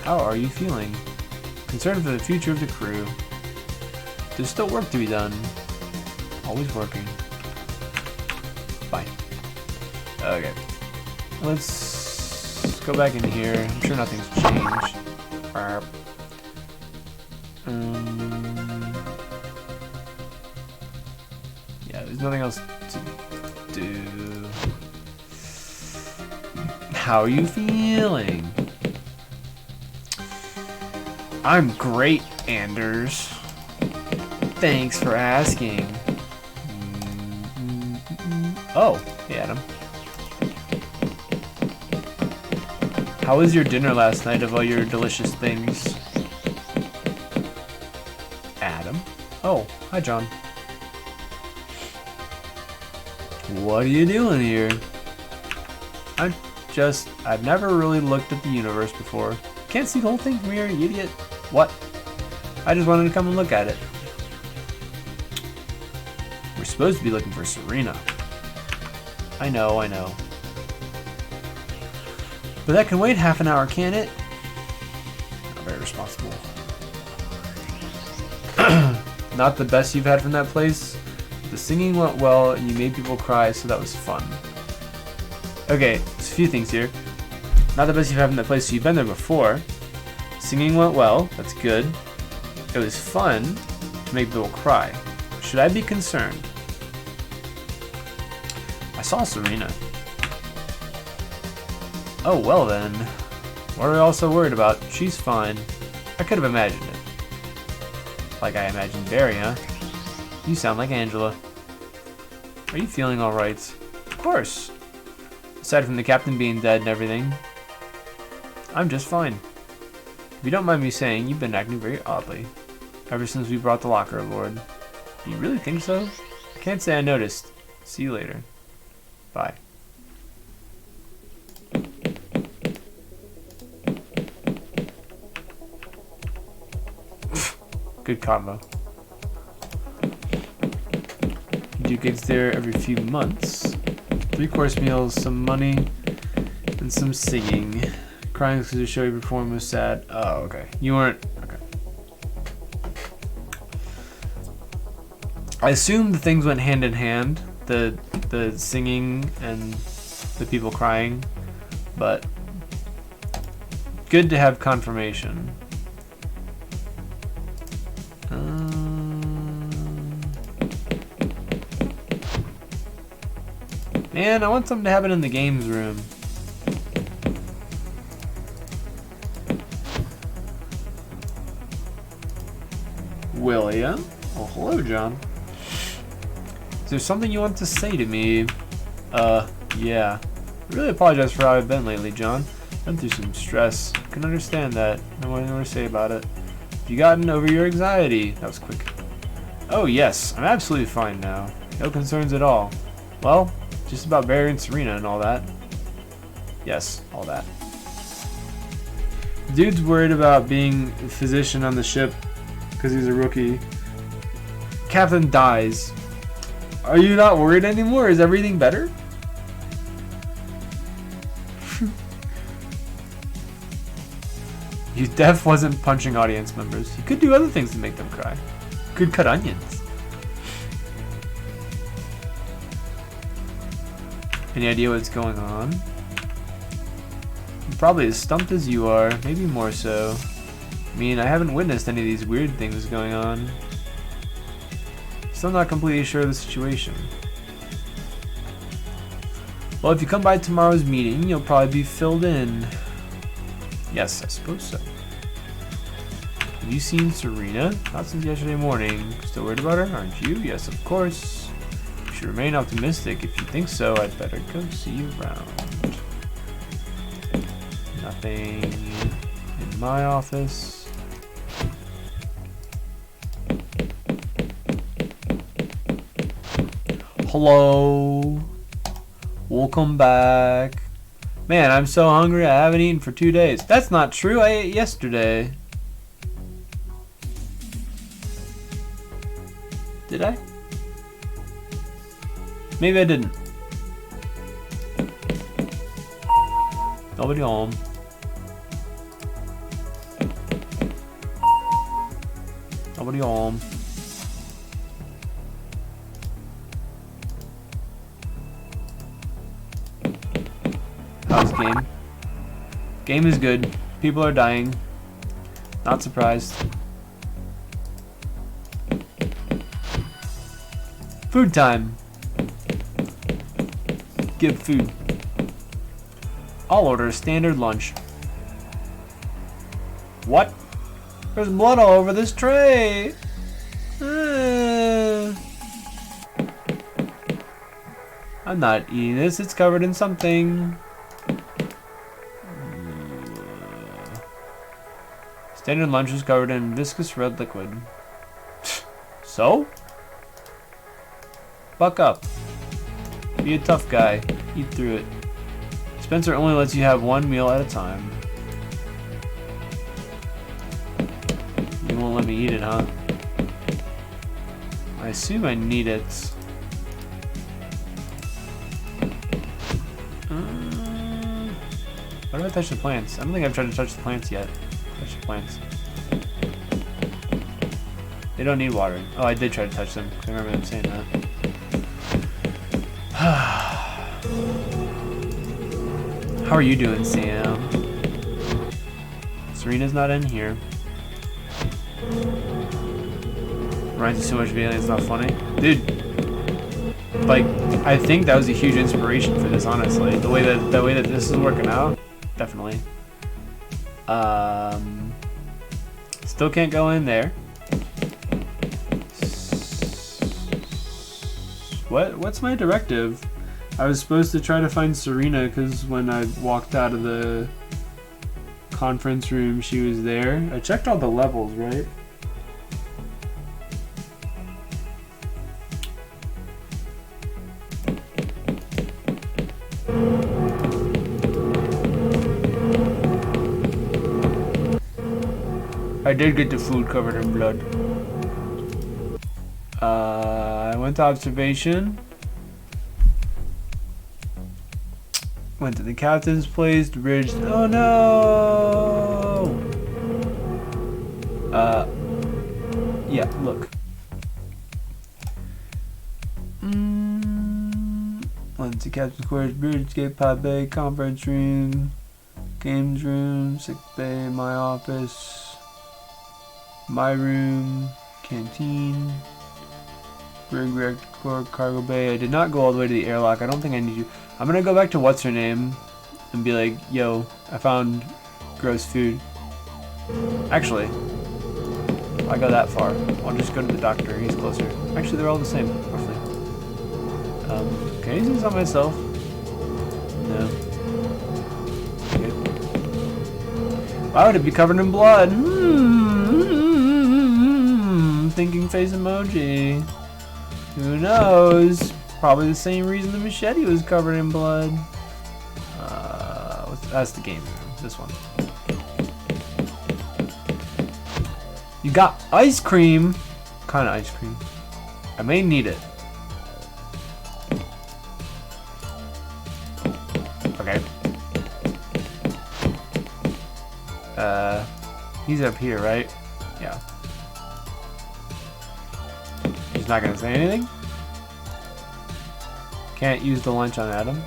How are you feeling? Concerned for the future of the crew. There's still work to be done. Always working. Fine. Okay. Let's go back in here. I'm sure nothing's changed. Yeah, there's nothing else to do. How are you feeling? I'm great, Anders. Thanks for asking. Oh, hey Adam. How was your dinner last night of all your delicious things? Adam? Oh, hi John. What are you doing here? I've never really looked at the universe before. Can't see the whole thing from here, you idiot. What? I just wanted to come and look at it. We're supposed to be looking for Serena. I know. But that can wait half an hour, can't it? Not very responsible. Not the best you've had from that place. The singing went well and you made people cry, so that was fun. Okay, there's a few things here. Not the best you've had from that place, so you've been there before. Singing went well, that's good. It was fun to make people cry. Should I be concerned? I saw Serena. Oh, well then. What are we all so worried about? She's fine. I could have imagined it. Like I imagined Barry, huh? You sound like Angela. Are you feeling alright? Of course. Aside from the captain being dead and everything, I'm just fine. If you don't mind me saying, you've been acting very oddly. Ever since we brought the locker aboard. Do you really think so? I can't say I noticed. See you later. Bye. Good combo. You do gigs there every few months. 3-course meals, some money, and some singing. Crying because the show you performed was sad. Oh, okay. You weren't. Okay. I assume the things went hand in hand. The singing and the people crying, but good to have confirmation. Man, I want something to happen in the games room. William? Oh, hello, John. Is there something you want to say to me? Yeah. I really apologize for how I've been lately, John. Been through some stress. Can understand that. No more to say about it. Have you gotten over your anxiety? That was quick. Oh, yes. I'm absolutely fine now. No concerns at all. Well, just about Barry and Serena and all that. Yes, all that. Dude's worried about being a physician on the ship because he's a rookie. Captain dies. Are you not worried anymore? Is everything better? You Def wasn't punching audience members. You could do other things to make them cry. You could cut onions. Any idea what's going on? I'm probably as stumped as you are, maybe more so. I mean, I haven't witnessed any of these weird things going on. Still not completely sure of the situation. Well, if you come by tomorrow's meeting, you'll probably be filled in. Yes, I suppose so. Have you seen Serena? Not since yesterday morning. Still worried about her, aren't you? Yes, of course. You should remain optimistic. If you think so, I'd better go see you around. Nothing in my office. Hello. Welcome back. Man, I'm so hungry I haven't eaten for 2 days. That's not true. I ate yesterday. Did I? Maybe I didn't. Nobody home. Nobody home. How's game? Game is good. People are dying. Not surprised. Food time. Give food. I'll order a standard lunch. What? There's blood all over this tray. I'm not eating this. It's covered in something. Standard lunch is covered in viscous red liquid. So? Buck up. Be a tough guy. Eat through it. Spencer only lets you have one meal at a time. You won't let me eat it, huh? I assume I need it. Why do I touch the plants? I don't think I've tried to touch the plants yet. Touch the plants. They don't need watering. Oh, I did try to touch them. I remember them saying that. How are you doing, Sam? Serena's not in here. Reminds you so much of Alien, it's not funny. Dude, like, I think that was a huge inspiration for this, honestly. The way that this is working out, definitely. Still can't go in there. What's my directive? I was supposed to try to find Serena because when I walked out of the conference room, she was there. I checked all the levels, right? I did get the food covered in blood. I went to observation. Went to the captain's place. The bridge. Oh no! Yeah, look. Went to captain's quarters, bridge, gate, pod bay, conference room, games room, sick bay, my office, my room, canteen, brig reactor, cargo bay. I did not go all the way to the airlock. I don't think I need to. I'm gonna go back to what's her name and be like, yo, I found gross food. Actually, I go that far. I'll just go to the doctor. He's closer. Actually, they're all the same, roughly. Can I use these on myself? No. Okay. Why would it be covered in blood? Thinking face emoji. Who knows? Probably the same reason the machete was covered in blood. That's the game room. This one. You got ice cream. What kind of ice cream? I may need it. Okay. He's up here, right? Yeah. He's not gonna say anything? Can't use the lunch on Adam.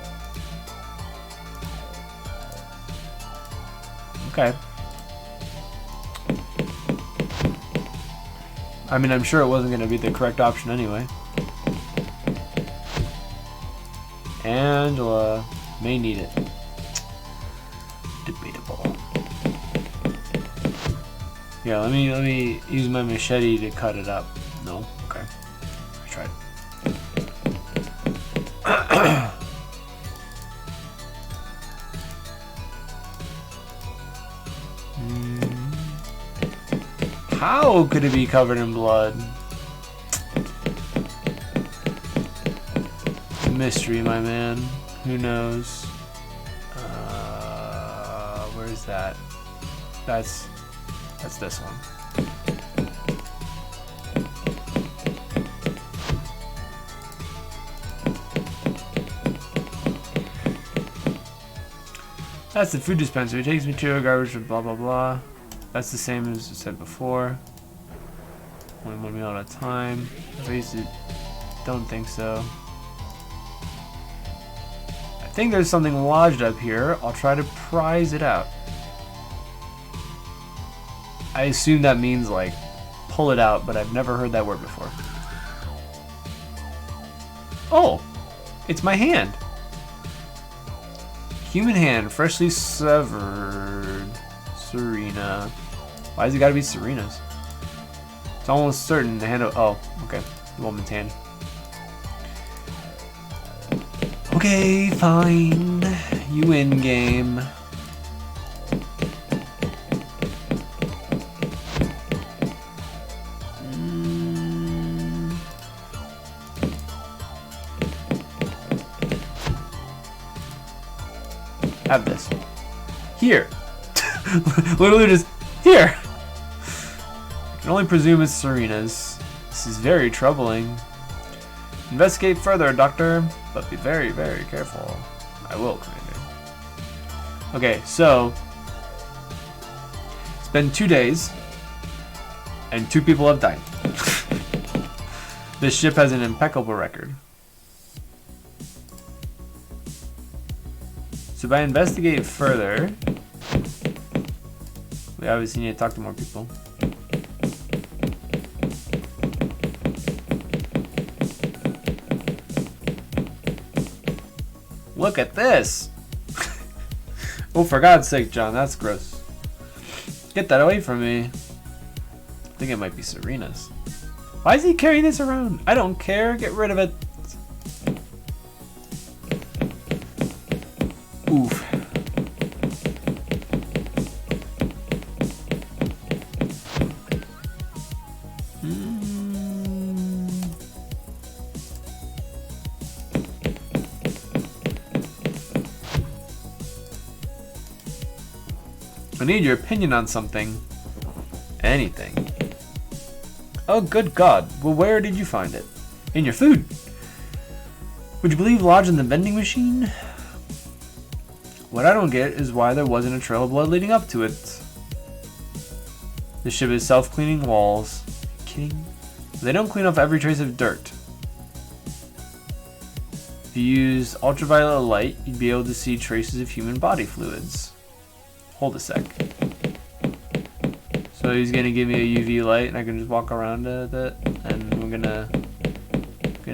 Okay. I mean, I'm sure it wasn't going to be the correct option anyway. Angela may need it. Debatable. Yeah, let me use my machete to cut it up. No? Okay. I tried. How could it be covered in blood? It's a mystery, my man. Who knows? Where's that? That's this one. That's the food dispenser. It takes material, garbage, blah blah blah. That's the same as I said before. Only 1 meal at a time. At least it, don't think so. I think there's something lodged up here. I'll try to prise it out. I assume that means like pull it out, but I've never heard that word before. Oh, it's my hand. Human hand, freshly severed. Serena. Why has it got to be Serena's? It's almost certain the hand of... Oh, okay. The woman's hand. Okay, fine. You win, game. Have this. Here. Literally just here. I can only presume it's Serena's. This is very troubling. Investigate further, Doctor, but be very, very careful. I will, Commander. Okay, so it's been 2 days, and 2 people have died. This ship has an impeccable record. So if I investigate further, we obviously need to talk to more people. Look at this! Oh, for God's sake, John, that's gross. Get that away from me. I think it might be Serena's. Why is he carrying this around? I don't care. Get rid of it. Oof. I need your opinion on something. Anything. Oh, good God. Well, where did you find it? In your food. Would you believe lodged in the vending machine? What I don't get is why there wasn't a trail of blood leading up to it. The ship has self-cleaning walls. Are you kidding? They don't clean off every trace of dirt. If you use ultraviolet light, you'd be able to see traces of human body fluids. Hold a sec. So he's gonna give me a UV light, and I can just walk around it, and we're gonna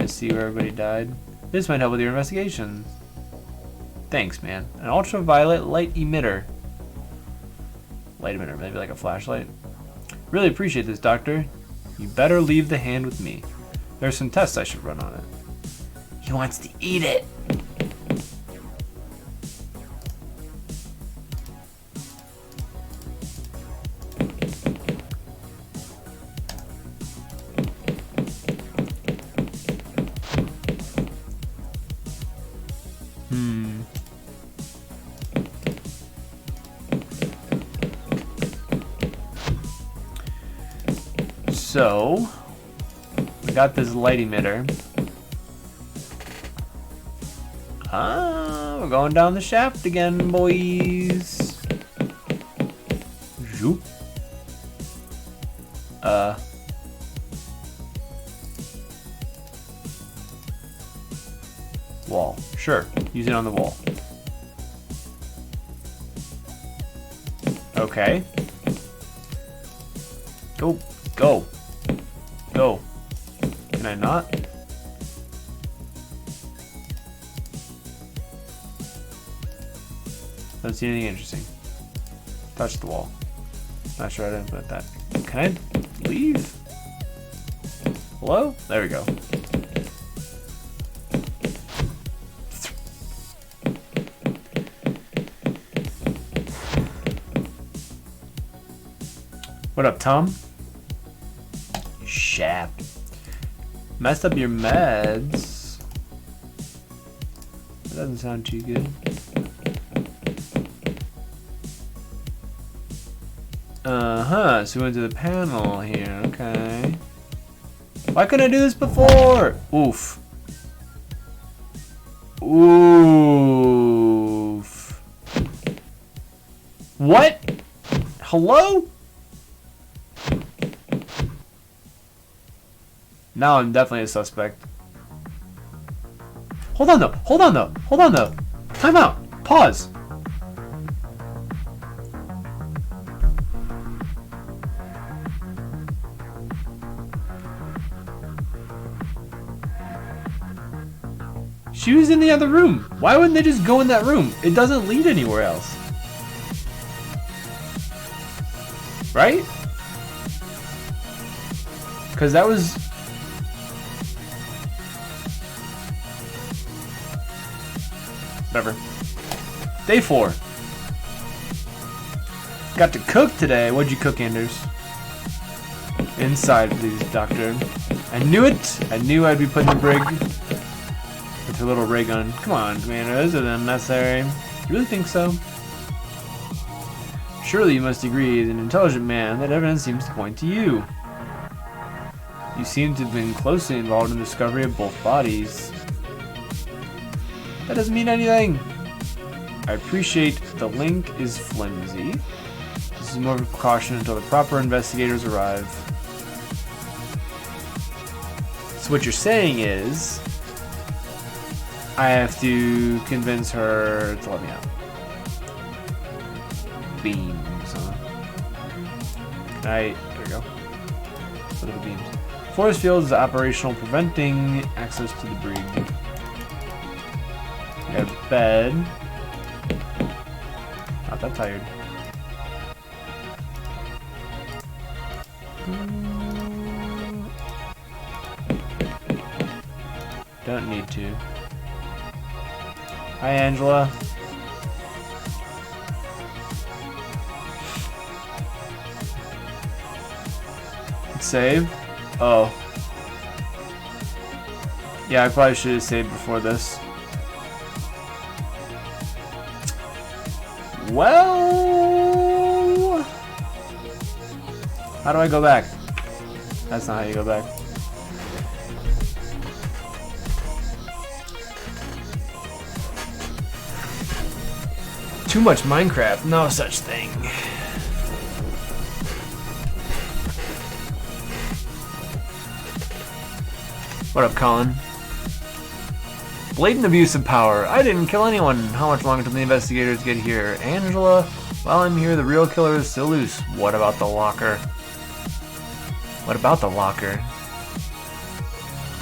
see where everybody died. This might help with your investigation. Thanks, man. An ultraviolet light emitter. Light emitter, maybe like a flashlight. Really appreciate this, Doctor. You better leave the hand with me. There's some tests I should run on it. He wants to eat it. So, we got this light emitter. We're going down the shaft again, boys. Zoop. Wall. Sure, use it on the wall. Okay. Go. Go. Go. Can I not? Don't see anything interesting. Touch the wall. Not sure I didn't put that. Can I leave? Hello? There we go. What up, Tom? Shaft. Messed up your meds. That doesn't sound too good. So we went to the panel here, okay. Why couldn't I do this before? Oof. Oof. What? Hello? Now I'm definitely a suspect. Hold on though. Hold on though. Hold on though. Time out. Pause. She was in the other room. Why wouldn't they just go in that room? It doesn't lead anywhere else. Right? Because that was... Whatever. Day 4. Got to cook today. What'd you cook, Anders? Inside, please, Doctor. I knew it. I knew I'd be putting the brig with her little ray gun. Come on, Commander. This is unnecessary. You really think so? Surely you must agree, as an intelligent man, that evidence seems to point to you. You seem to have been closely involved in the discovery of both bodies. That doesn't mean anything. I appreciate the link is flimsy. This is more of a precaution until the proper investigators arrive. So what you're saying is, I have to convince her to let me out. Beams, huh? There we go. What are the beams? Force field is operational, preventing access to the brig. We got a bed. Not that tired. Don't need to. Hi, Angela. Save? Oh. Yeah, I probably should have saved before this. Well... How do I go back? That's not how you go back. Too much Minecraft, no such thing. What up, Colin? Blatant abuse of power. I didn't kill anyone. How much longer till the investigators get here? Angela, while I'm here, the real killer is still loose. What about the locker? What about the locker?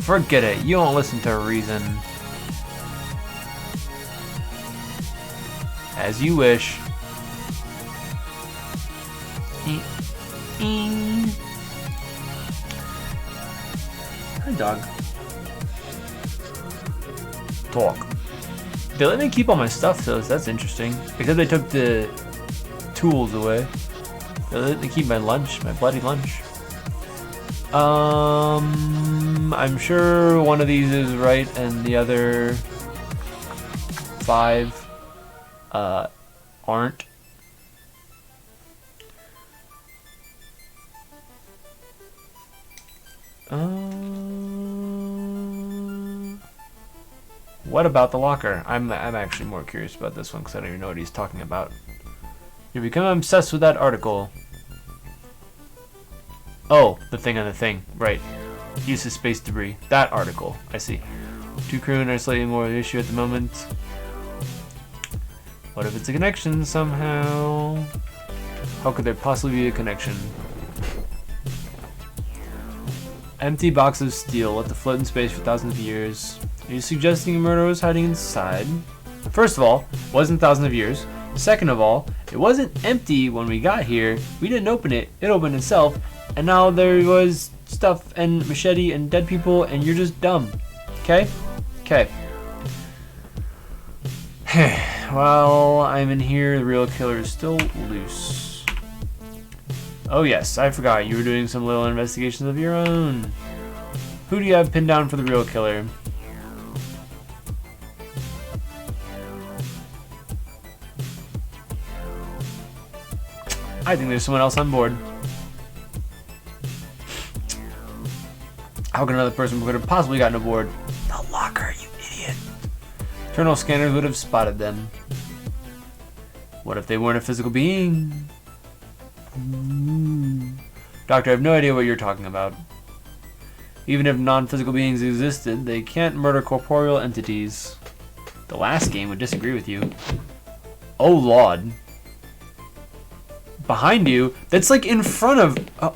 Forget it. You don't listen to reason. As you wish. Hi, dog. Talk. They let me keep all my stuff, so that's interesting. Because they took the tools away. They let me keep my lunch, my bloody lunch. I'm sure one of these is right and the other 5 aren't. What about the locker? I'm actually more curious about this one because I don't even know what he's talking about. You become obsessed with that article. Oh, the thing on the thing. Right. Use of space debris. That article. I see. 2 crewmen are slightly more of an issue at the moment. What if it's a connection somehow? How could there possibly be a connection? Empty box of steel left to float in space for thousands of years. Are you suggesting a murderer was hiding inside? First of all, it wasn't thousands of years. Second of all, it wasn't empty when we got here. We didn't open it. It opened itself. And now there was stuff and machete and dead people and you're just dumb. Okay? Okay. While I'm in here, the real killer is still loose. Oh yes, I forgot. You were doing some little investigations of your own. Who do you have pinned down for the real killer? I think there's someone else on board. How can another person could have possibly gotten aboard? The locker, you idiot. Internal scanners would have spotted them. What if they weren't a physical being? Doctor, I have no idea what you're talking about. Even if non-physical beings existed, they can't murder corporeal entities. The last game would disagree with you. Oh, Lord. Behind you? That's like in front of... Oh.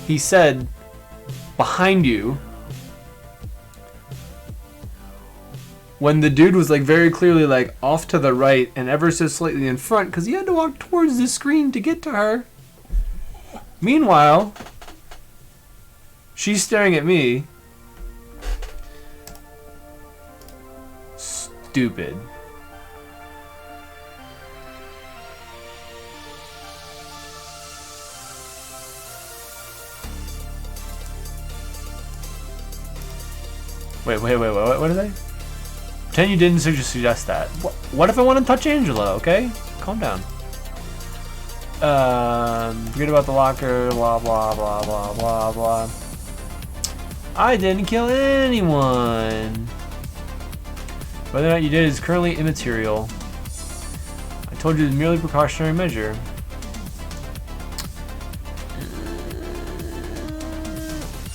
He said, behind you, when the dude was like very clearly like off to the right and ever so slightly in front because he had to walk towards the screen to get to her. Meanwhile, she's staring at me. Stupid. Wait, what did I? Pretend you didn't suggest that. What if I want to touch Angela, okay? Calm down. Forget about the locker, blah, blah, blah, blah, blah, blah. I didn't kill anyone. Whether or not you did is currently immaterial. I told you it's merely a precautionary measure.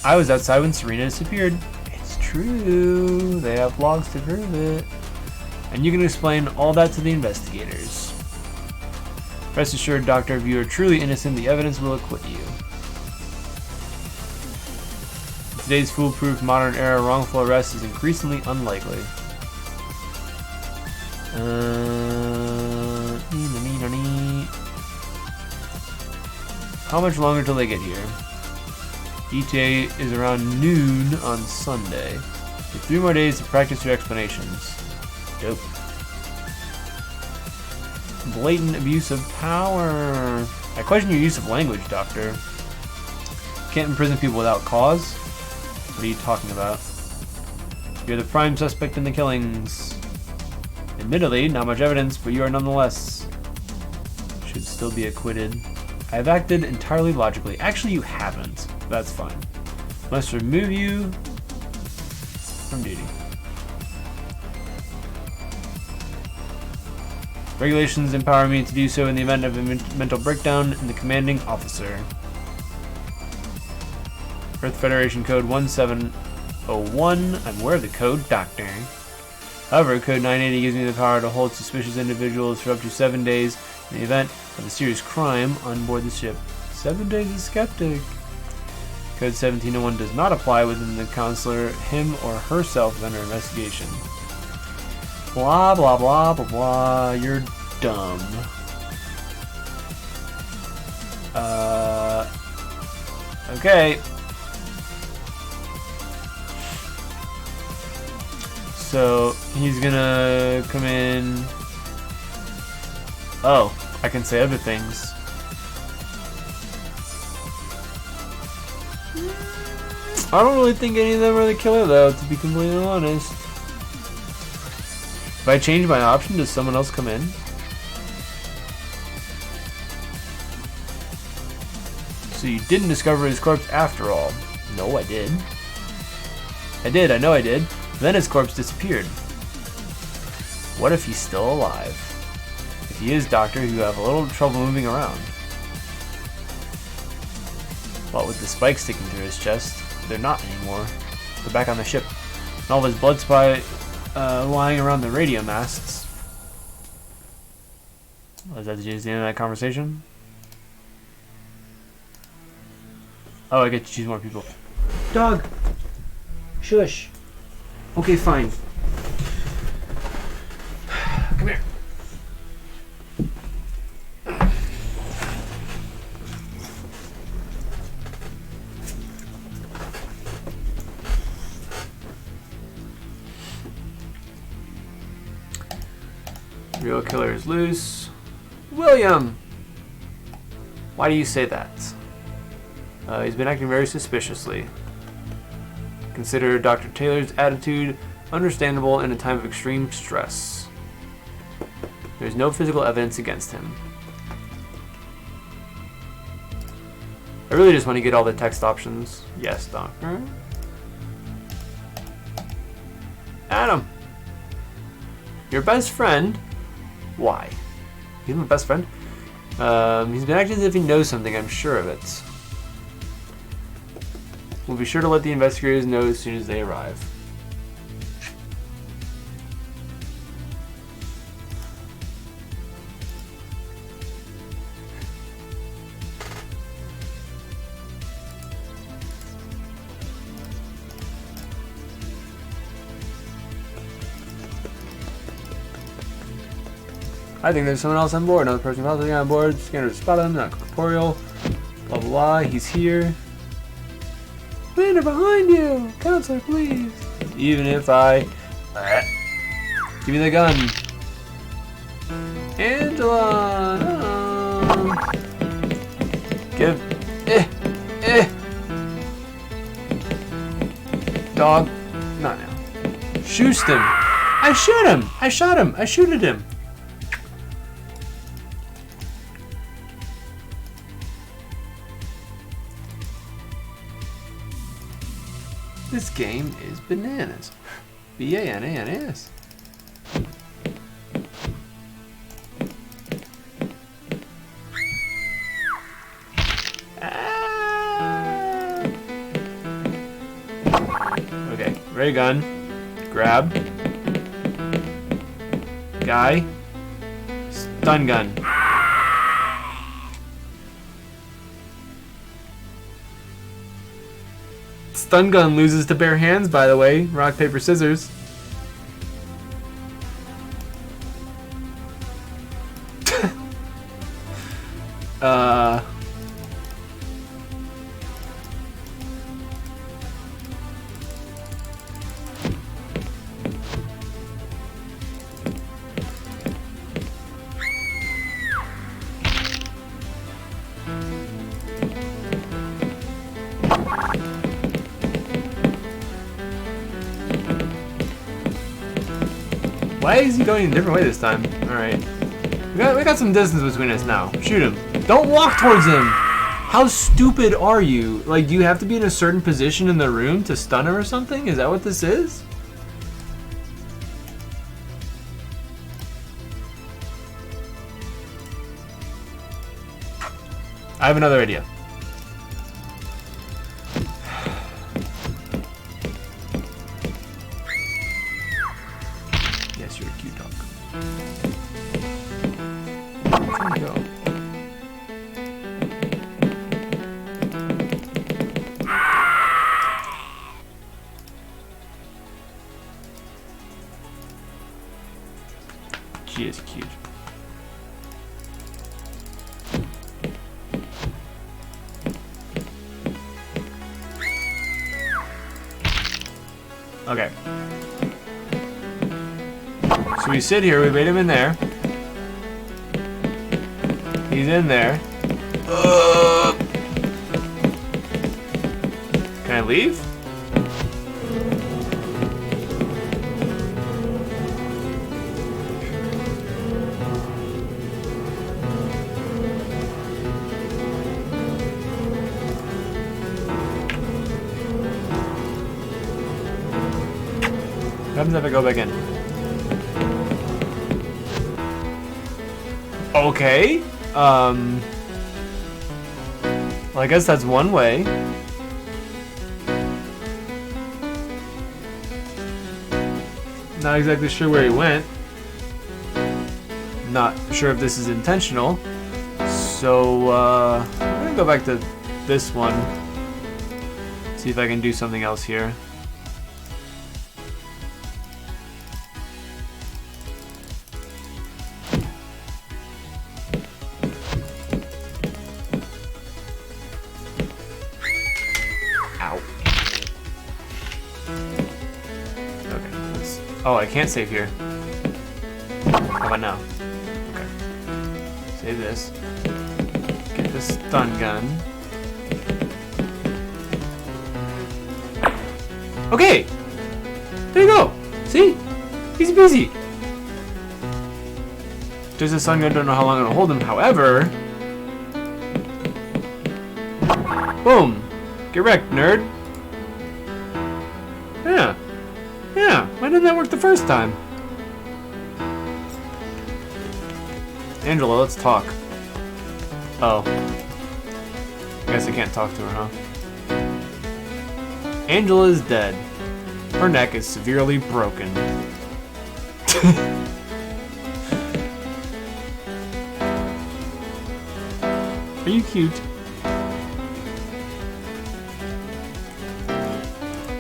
I was outside when Serena disappeared. True, they have logs to prove it. And you can explain all that to the investigators. Rest assured, Doctor, if you are truly innocent, the evidence will acquit you. In today's foolproof modern era, wrongful arrest is increasingly unlikely. How much longer till they get here? ETA is around noon on Sunday. You have 3 more days to practice your explanations. Dope. Blatant abuse of power. I question your use of language, Doctor. Can't imprison people without cause? What are you talking about? You're the prime suspect in the killings. Admittedly, not much evidence, but you are nonetheless. Should still be acquitted. I have acted entirely logically. Actually, you haven't. That's fine. Must remove you from duty. Regulations empower me to do so in the event of a mental breakdown in the commanding officer. Earth Federation Code 1701. I'm aware of the code, Doctor. However, Code 980 gives me the power to hold suspicious individuals for up to 7 days in the event of a serious crime on board the ship. 7 days of Skeptic. Code 1701 does not apply within the counselor, him or herself is under investigation. Blah, blah, blah, blah, blah. You're dumb. Okay. So, he's gonna come in... Oh, I can say other things. I don't really think any of them are the killer, though, to be completely honest. If I change my option, does someone else come in? So you didn't discover his corpse after all. No, I did. I know I did. Then his corpse disappeared. What if he's still alive? If he is, Doctor, you have a little trouble moving around. What with the spikes sticking through his chest, they're not anymore. They're back on the ship. And all of his blood supply lying around the radio masts. Was that the end of that conversation? Oh, I get to choose more people. Dog! Shush! Okay, fine. Come here. Real killer is loose. William! Why do you say that? He's been acting very suspiciously. Consider Dr. Taylor's attitude understandable in a time of extreme stress. There's no physical evidence against him. I really just want to get all the text options. Yes, Doctor. Adam! Your best friend? Why? He's my best friend? He's been acting as if he knows something, I'm sure of it. We'll be sure to let the investigators know as soon as they arrive. I think there's someone else on board. Another person possibly on board. Scanner to spot him, not corporeal. Blah blah blah. He's here. Commander, behind you! Counselor, please! Even if I... Give me the gun! Angela! Give... Dog. Not now. Shoot him! I shoot him! I shot him! I shooted him! This game is bananas. B-A-N-A-N-A-S. Okay, ray gun. Grab. Guy. Stun gun. Stun gun loses to bare hands, by the way. Rock, paper, scissors. Why is he going a different way this time? Alright. We got some distance between us now. Shoot him. Don't walk towards him! How stupid are you? Like, do you have to be in a certain position in the room to stun him or something? Is that what this is? I have another idea. Yes, you're a cute dog. Where'd you go? She is cute. Okay. So we sit here, we bait him in there. He's in there. Can I leave? What happens if I go back in? Okay. Well, I guess that's one way. Not exactly sure where he went. Not sure if this is intentional. So, I'm gonna go back to this one. See if I can do something else here. Oh, I can't save here. How about now? Okay. Save this. Get the stun gun. Okay! There you go! See? Easy peasy! There's a stun gun, don't know how long it'll hold him. However... Boom! Get wrecked, nerd! Yeah. Yeah, why didn't that work the first time? Angela, let's talk. Oh. I guess I can't talk to her, huh? Angela is dead. Her neck is severely broken. Are you cute?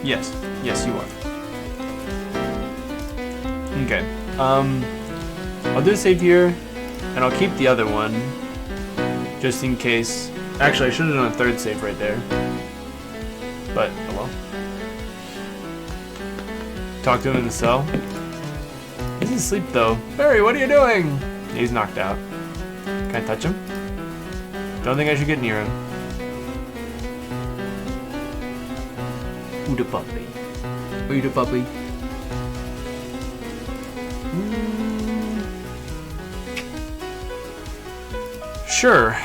Yes. Yes, you are. Okay, I'll do a save here, and I'll keep the other one, just in case. Actually, I should have done a third save right there, but oh well. Talk to him in the cell. He's asleep though. Barry, what are you doing? He's knocked out. Can I touch him? Don't think I should get near him. Ooh, the puppy. Ooh, the puppy. Sure.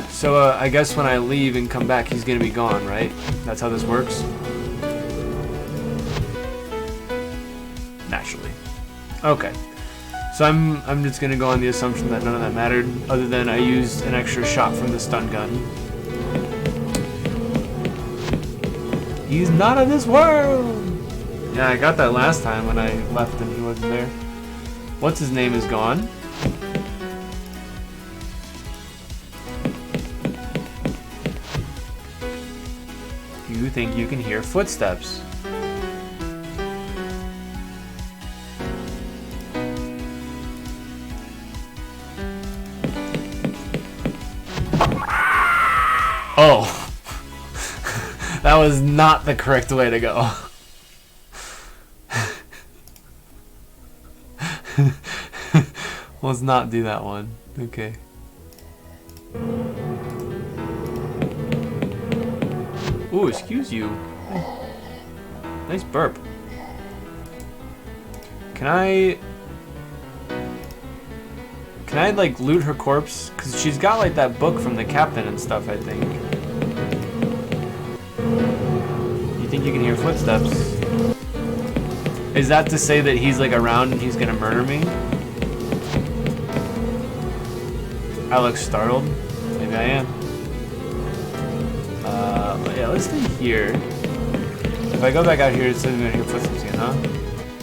So I guess when I leave and come back, he's gonna be gone, right? That's how this works? Naturally. Okay. So I'm just gonna go on the assumption that none of that mattered, other than I used an extra shot from the stun gun. He's not of this world! Yeah, I got that last time when I left and he wasn't there. What's his name is gone. You think you can hear footsteps. Oh. That was not the correct way to go. Let's not do that one. Okay. Ooh, excuse you. Nice burp. Can I Can I like loot her corpse? Cause she's got like that book from the captain and stuff, I think. You think you can hear footsteps? Is that to say that he's like around and he's gonna murder me? I look startled. Maybe I am. Yeah, let's stay here. If I go back out here, it's still gonna hear footsteps again, huh?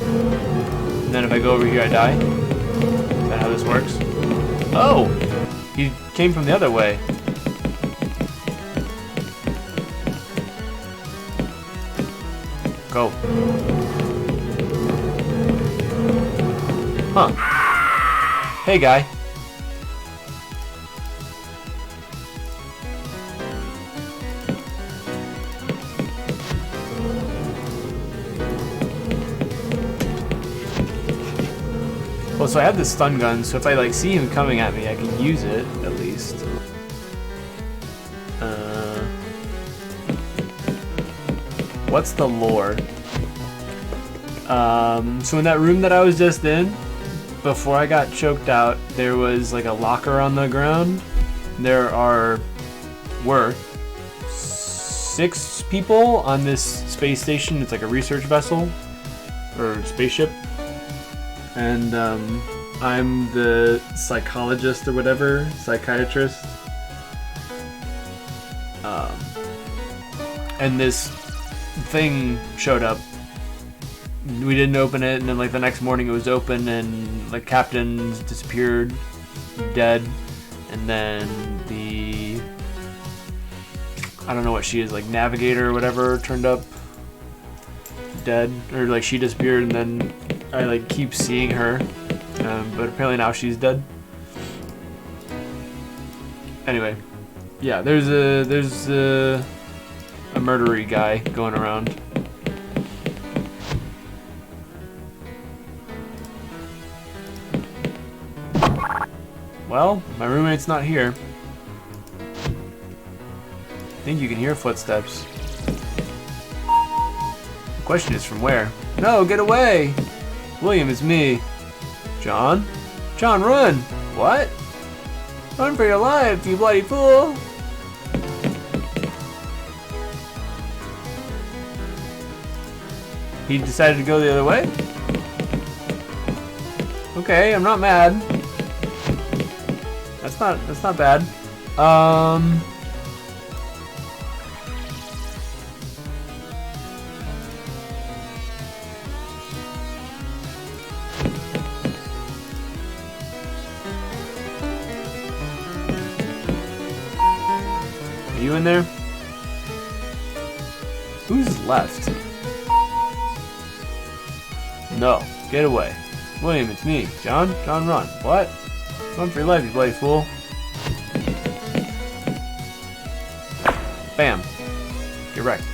And then if I go over here, I die? Is that how this works? Oh! He came from the other way. Go. Huh. Hey, guy. Well, so I have this stun gun, so if I like see him coming at me, I can use it at least. What's the lore? So in that room that I was just in, before I got choked out, there was like a locker on the ground. There were 6 people on this space station. It's like a research vessel or spaceship. And I'm the psychologist or whatever, psychiatrist. And this thing showed up. We didn't open it, and then like the next morning it was open, and the captain disappeared, dead, and then the I don't know what she is, like navigator or whatever, turned up dead, or like she disappeared, and then I like keep seeing her, but apparently now she's dead. Anyway, yeah, there's a murdery guy going around. Well, my roommate's not here. I think you can hear footsteps. The question is from where? No, get away! William, it's me. John? John, run! What? Run for your life, you bloody fool! He decided to go the other way? Okay, I'm not mad. That's not bad. Are you in there? Who's left? No, get away. William, it's me. John? John, run. What? Run for your life, you bloody fool. Bam. Get wrecked.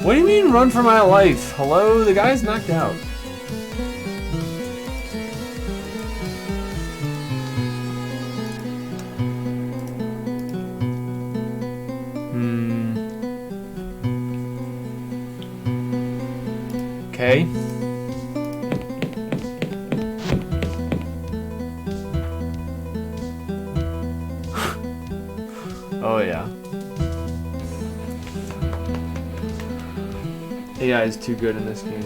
What do you mean run for my life? Hello? The guy's knocked out. Okay. Oh yeah. AI is too good in this game.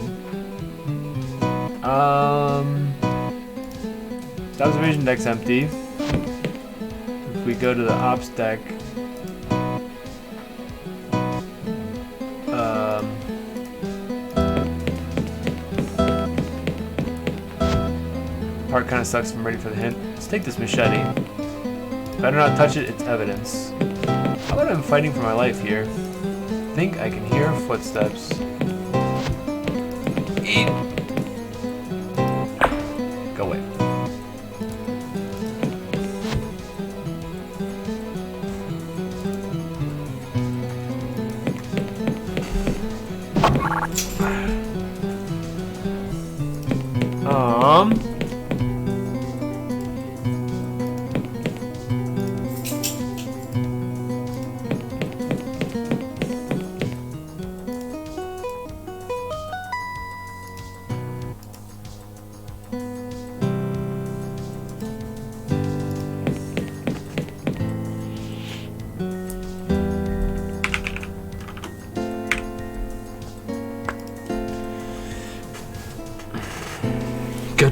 The observation deck's empty. If we go to the ops deck, part kind of sucks if I'm ready for the hint. Let's take this machete. Better not touch it, it's evidence. How about I'm fighting for my life here? I think I can hear footsteps. Eat! Go away.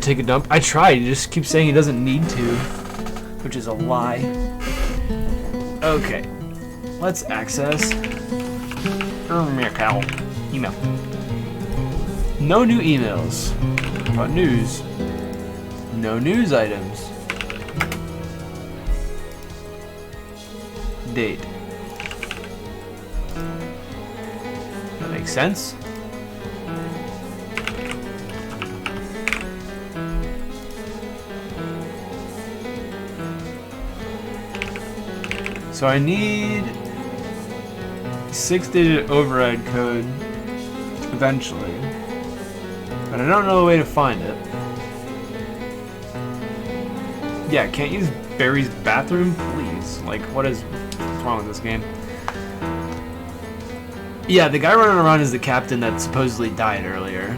take a dump. I tried. He just keeps saying he doesn't need to, which is a lie. Okay, let's access email. No new emails. How about news? No news items. Date. That makes sense. So I need 6-digit override code eventually, but I don't know the way to find it. Yeah, can't use Barry's bathroom, please. Like, what's wrong with this game? Yeah, the guy running around is the captain that supposedly died earlier.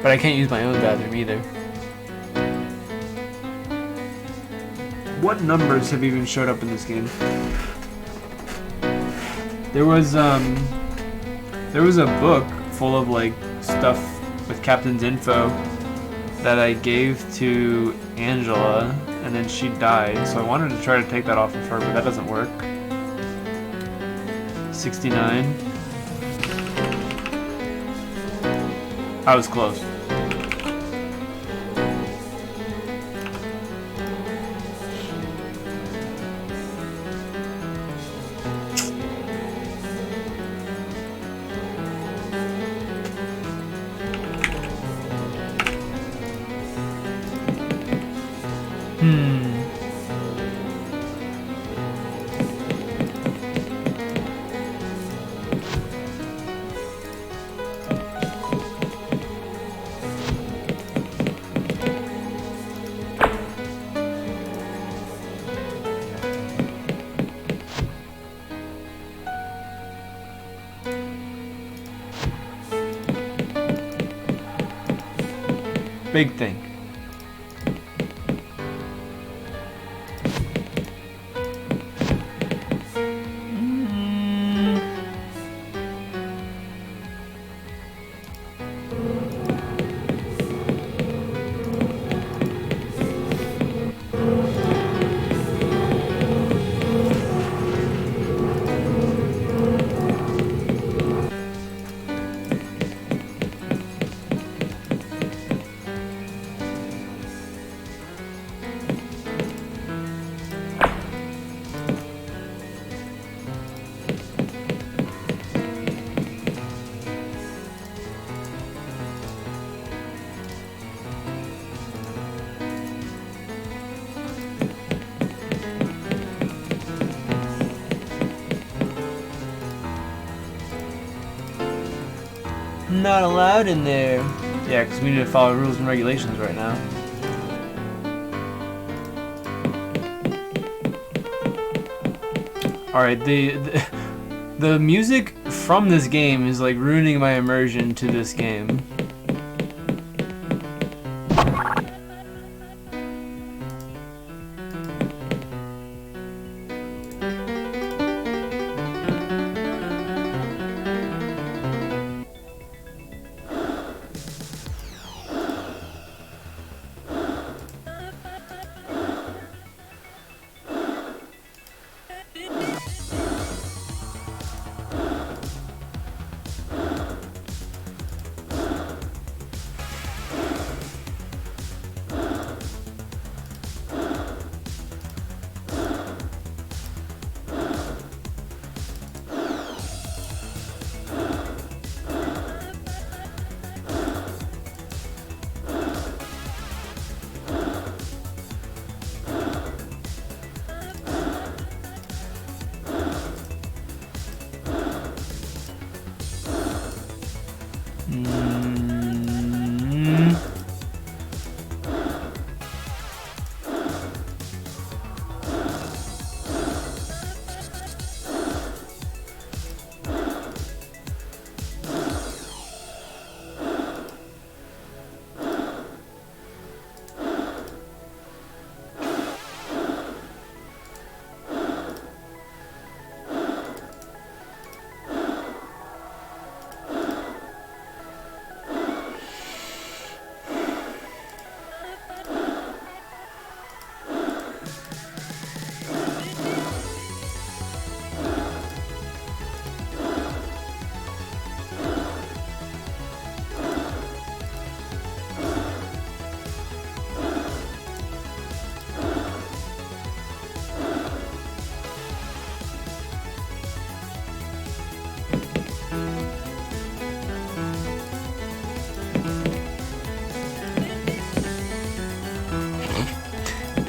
But I can't use my own bathroom either. What numbers have even showed up in this game? There was a book full of like stuff with Captain's info that I gave to Angela, and then she died, so I wanted to try to take that off of her, but that doesn't work. 69. I was close. Big thing. Not allowed in there. Yeah, because we need to follow rules and regulations right now. Alright, the music from this game is like ruining my immersion to this game.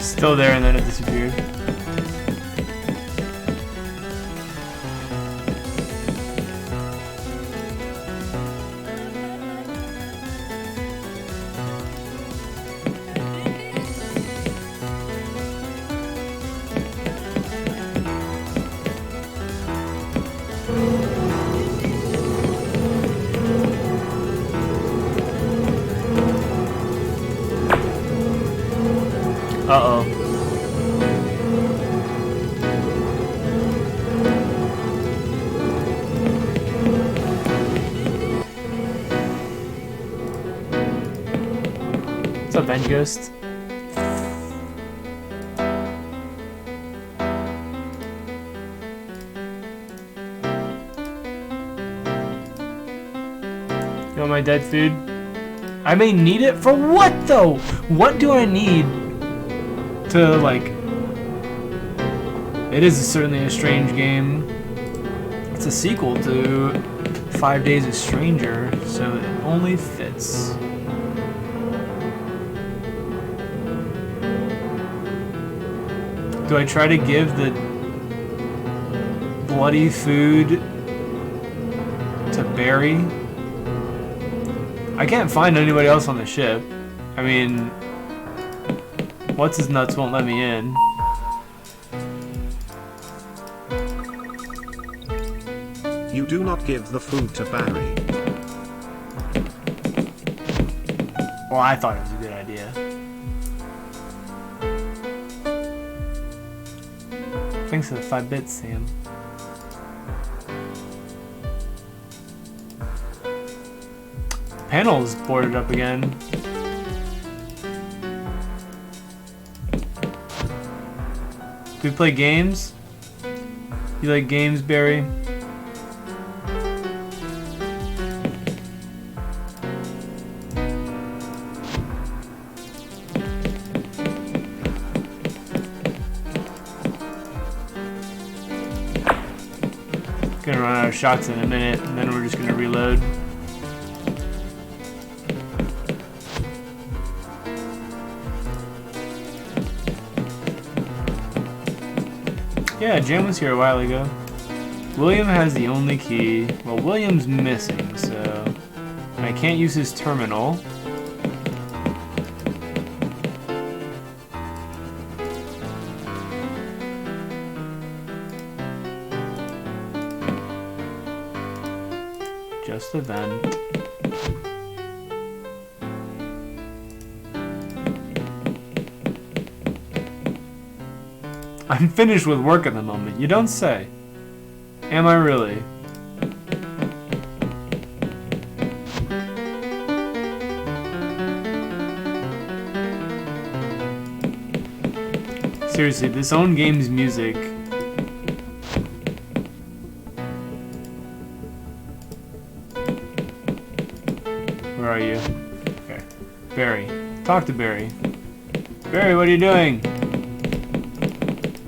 Still there and then it disappeared. Uh-oh. What's up, Venge Ghost? You want my dead food? I may need it for what though? What do I need to like? It is certainly a strange game. It's a sequel to 5 Days a Stranger, so it only fits. Do I try to give the bloody food to Barry? I can't find anybody else on the ship. I mean, what's his nuts won't let me in. You do not give the food to Barry. Well, I thought it was a good idea. Thanks for the 5 bits, Sam. Panel's boarded up again. Do we play games? You like games, Barry? Gonna run out of shots in a minute, and then we're just gonna reload. Yeah, Jim was here a while ago. William has the only key. Well, William's missing, so I can't use his terminal. Just a vent. I'm finished with work at the moment. You don't say. Am I really? Seriously, this own game's music. Where are you? Okay. Barry. Talk to Barry. Barry, what are you doing?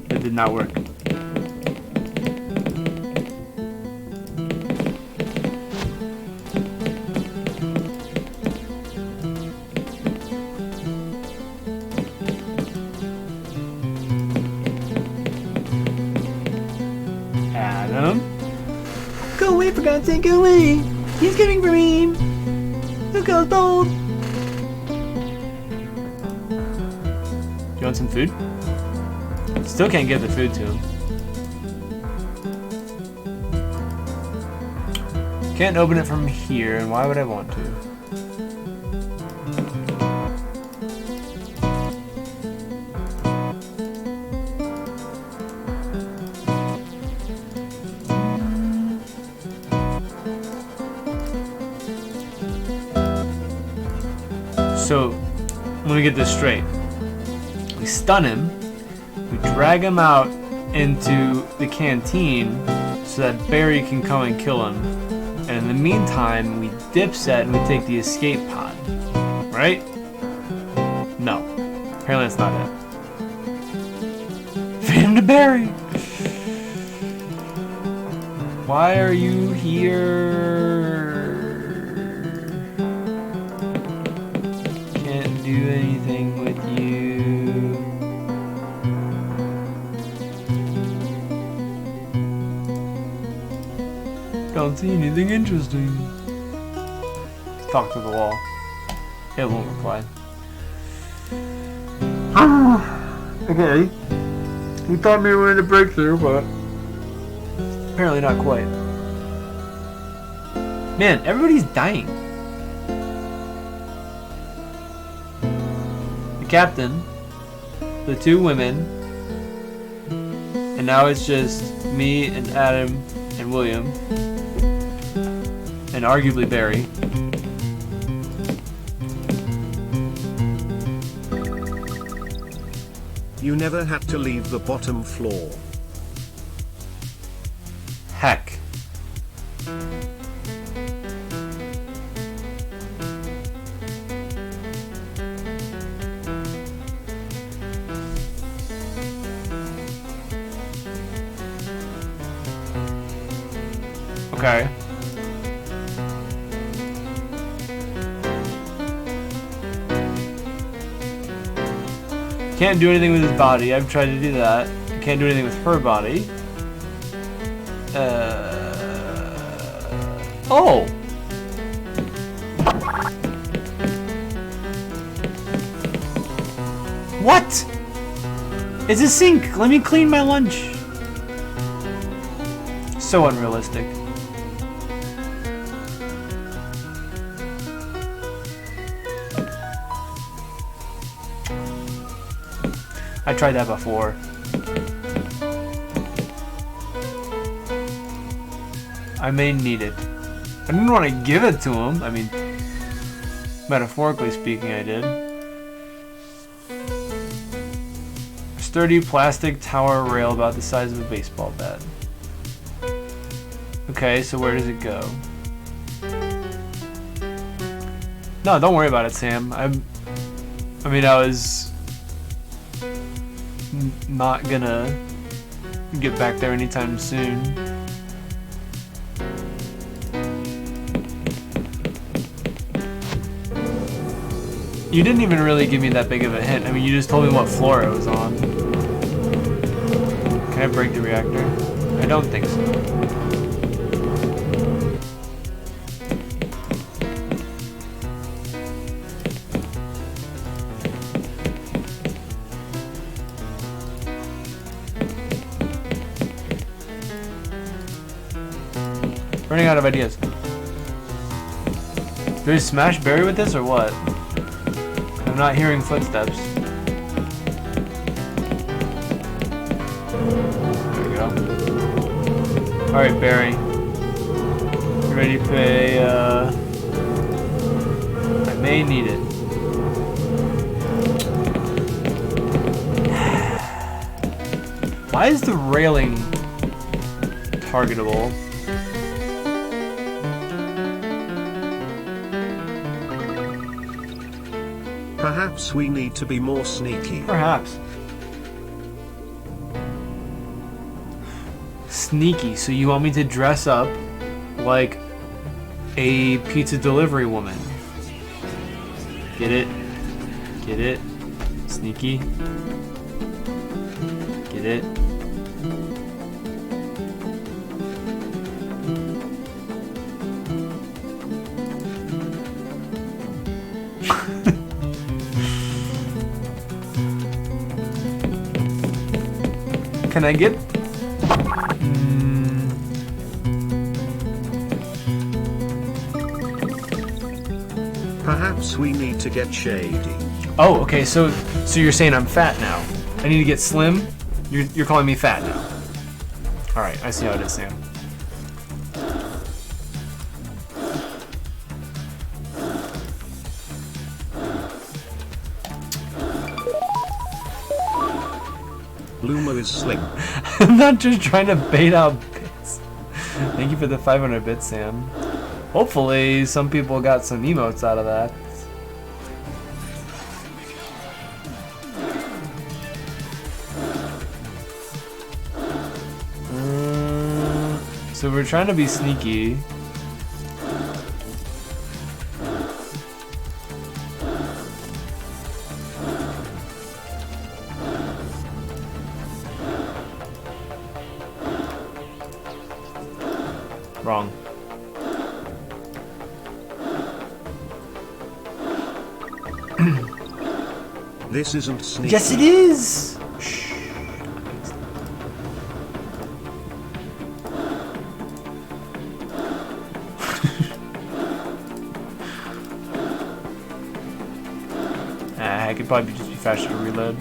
That did not work. Adam? Go away, for God's sake, go away! He's coming for me! Look how bold! Do you want some food? Still can't get the food to him. Can't open it from here, and why would I want to? So, let me get this straight. We stun him, we drag him out into the canteen so that Barry can come and kill him. And in the meantime, we dipset and we take the escape pod. Right? No. Apparently that's not it. Feed him to Barry! Why are you here? Can't do anything with you. don't see anything interesting. Talk to the wall. It won't reply. Okay. We thought maybe we were in a breakthrough, but apparently not quite. Man, everybody's dying. The captain, the 2 women, and now it's just me and Adam and William, and arguably Barry. You never had to leave the bottom floor. Heck. Okay. Can't do anything with his body. I've tried to do that. Can't do anything with her body. Oh! What? It's a sink! Let me clean my lunch! So unrealistic. I tried that before. I may need it. I didn't want to give it to him. I mean, metaphorically speaking, I did. A sturdy plastic tower rail about the size of a baseball bat. Okay, so where does it go? No, don't worry about it, Sam. I mean, I was not gonna get back there anytime soon. You didn't even really give me that big of a hint. I mean, you just told me what floor it was on. Can I break the reactor? I don't think so. Running out of ideas. Do we smash Barry with this or what? I'm not hearing footsteps. There we go. Alright, Barry. You ready to pay, I may need it. Why is the railing targetable? Perhaps we need to be more sneaky. Perhaps. Sneaky, so you want me to dress up like a pizza delivery woman? Get it? Get it? Sneaky? Get it? Can I get... Perhaps we need to get shady. Oh, okay, so you're saying I'm fat now. I need to get slim? You're calling me fat now. Alright, I see how it is, Sam. Luma is slim. I'm not just trying to bait out bits. Thank you for the 500 bits, Sam. Hopefully, some people got some emotes out of that. So we're trying to be sneaky. Wrong. This isn't sneaky. Yes, it is! Shh. I could probably just be faster to reload.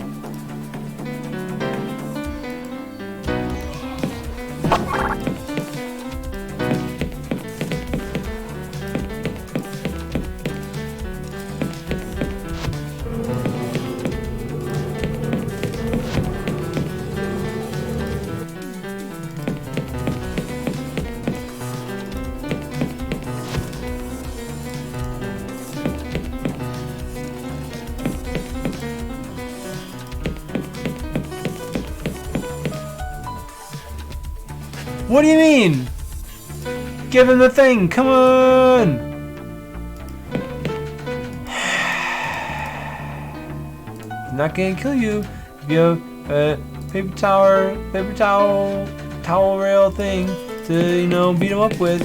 What do you mean? Give him the thing, come on! I'm not gonna kill you. If you have a paper towel rail thing to, you know, beat him up with.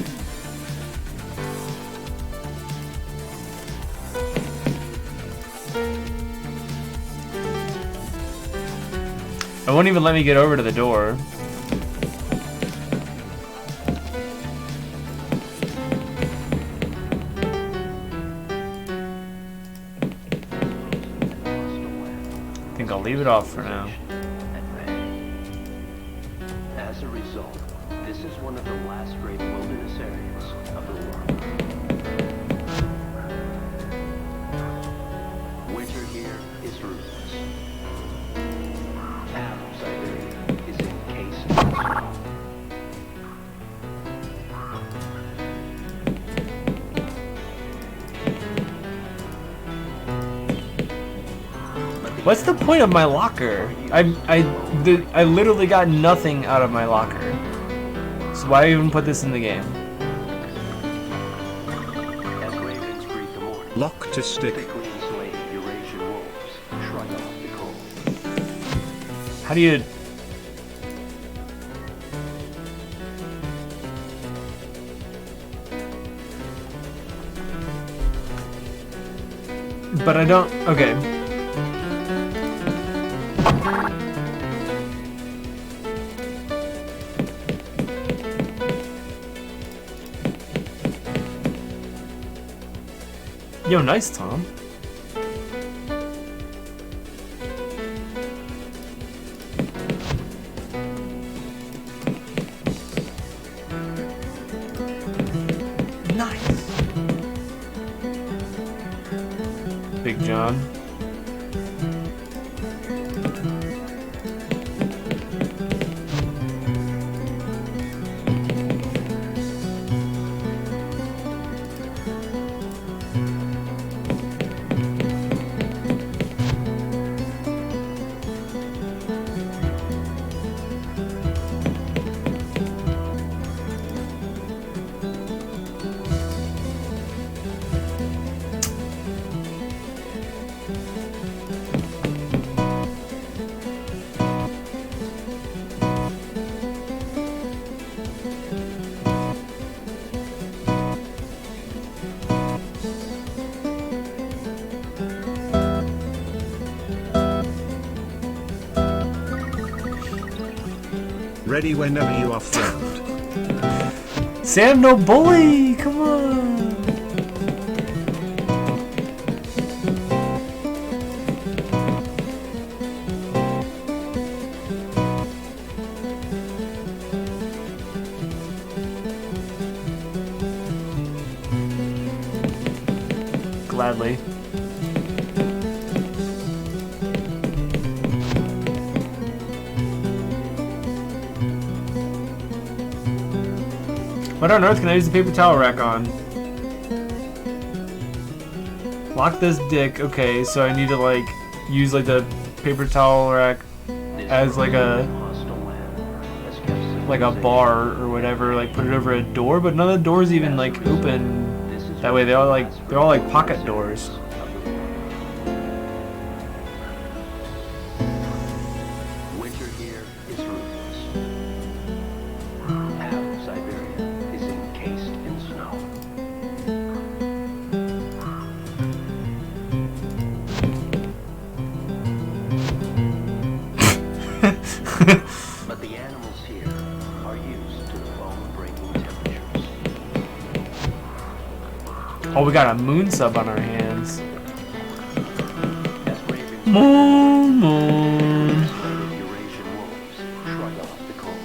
It won't even let me get over to the door. I think I'll leave it off for now. As a result, this is one of the last great wilderness areas of the world. Winter here is ruthless. Half of Siberia is encased in snow. What's the point of my locker? I literally got nothing out of my locker. So why even put this in the game? As ravens greet the morning, Lock to stick. thickly enslaved Eurasian wolves shrug off the cold. How do you... But I don't... Okay. Yo, nice, Tom. Nice. Big John. Ready whenever you are found. Sam, no bully! Come on! Gladly. What on earth can I use the paper towel rack on? Lock this dick. Okay, so I need to like use like the paper towel rack as like a bar or whatever. Like put it over a door, but none of the doors even like open that way. They're all like pocket doors. Winter here is ruthless. Half of Siberia is encased in snow. Oh, we got a moon sub on our hands. As Raven Moon. isolated Eurasian wolves shrug off the cold.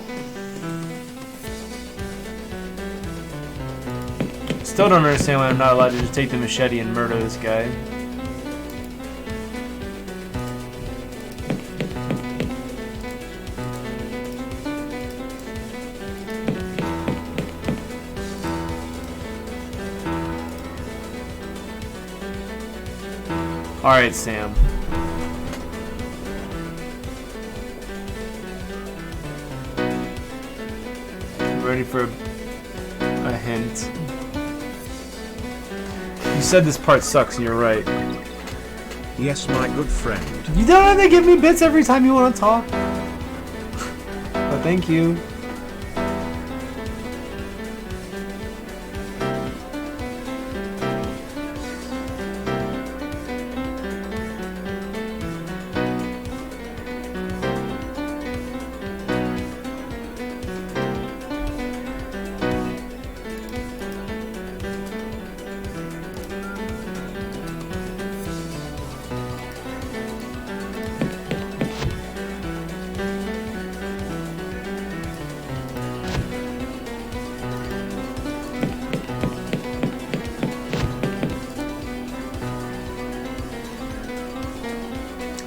Still don't understand why I'm not allowed to just take the machete and murder this guy. Alright, Sam. Ready for a hint. You said this part sucks, and you're right. Yes, my good friend. You don't have to give me bits every time you want to talk. But thank you.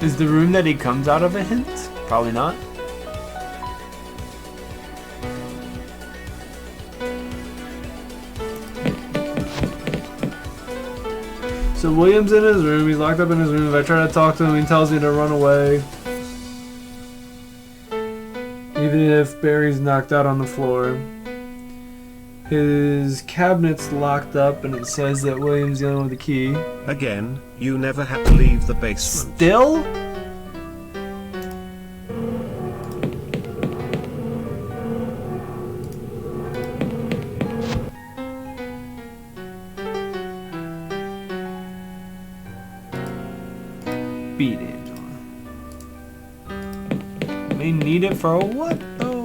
Is the room that he comes out of a hint? Probably not. So William's in his room, he's locked up in his room. If I try to talk to him, he tells me to run away. Even if Barry's knocked out on the floor. His cabinet's locked up and it says that William's the only one with the key. Again, you never had to leave the basement. Still? Beat Angela. They need it for a what though?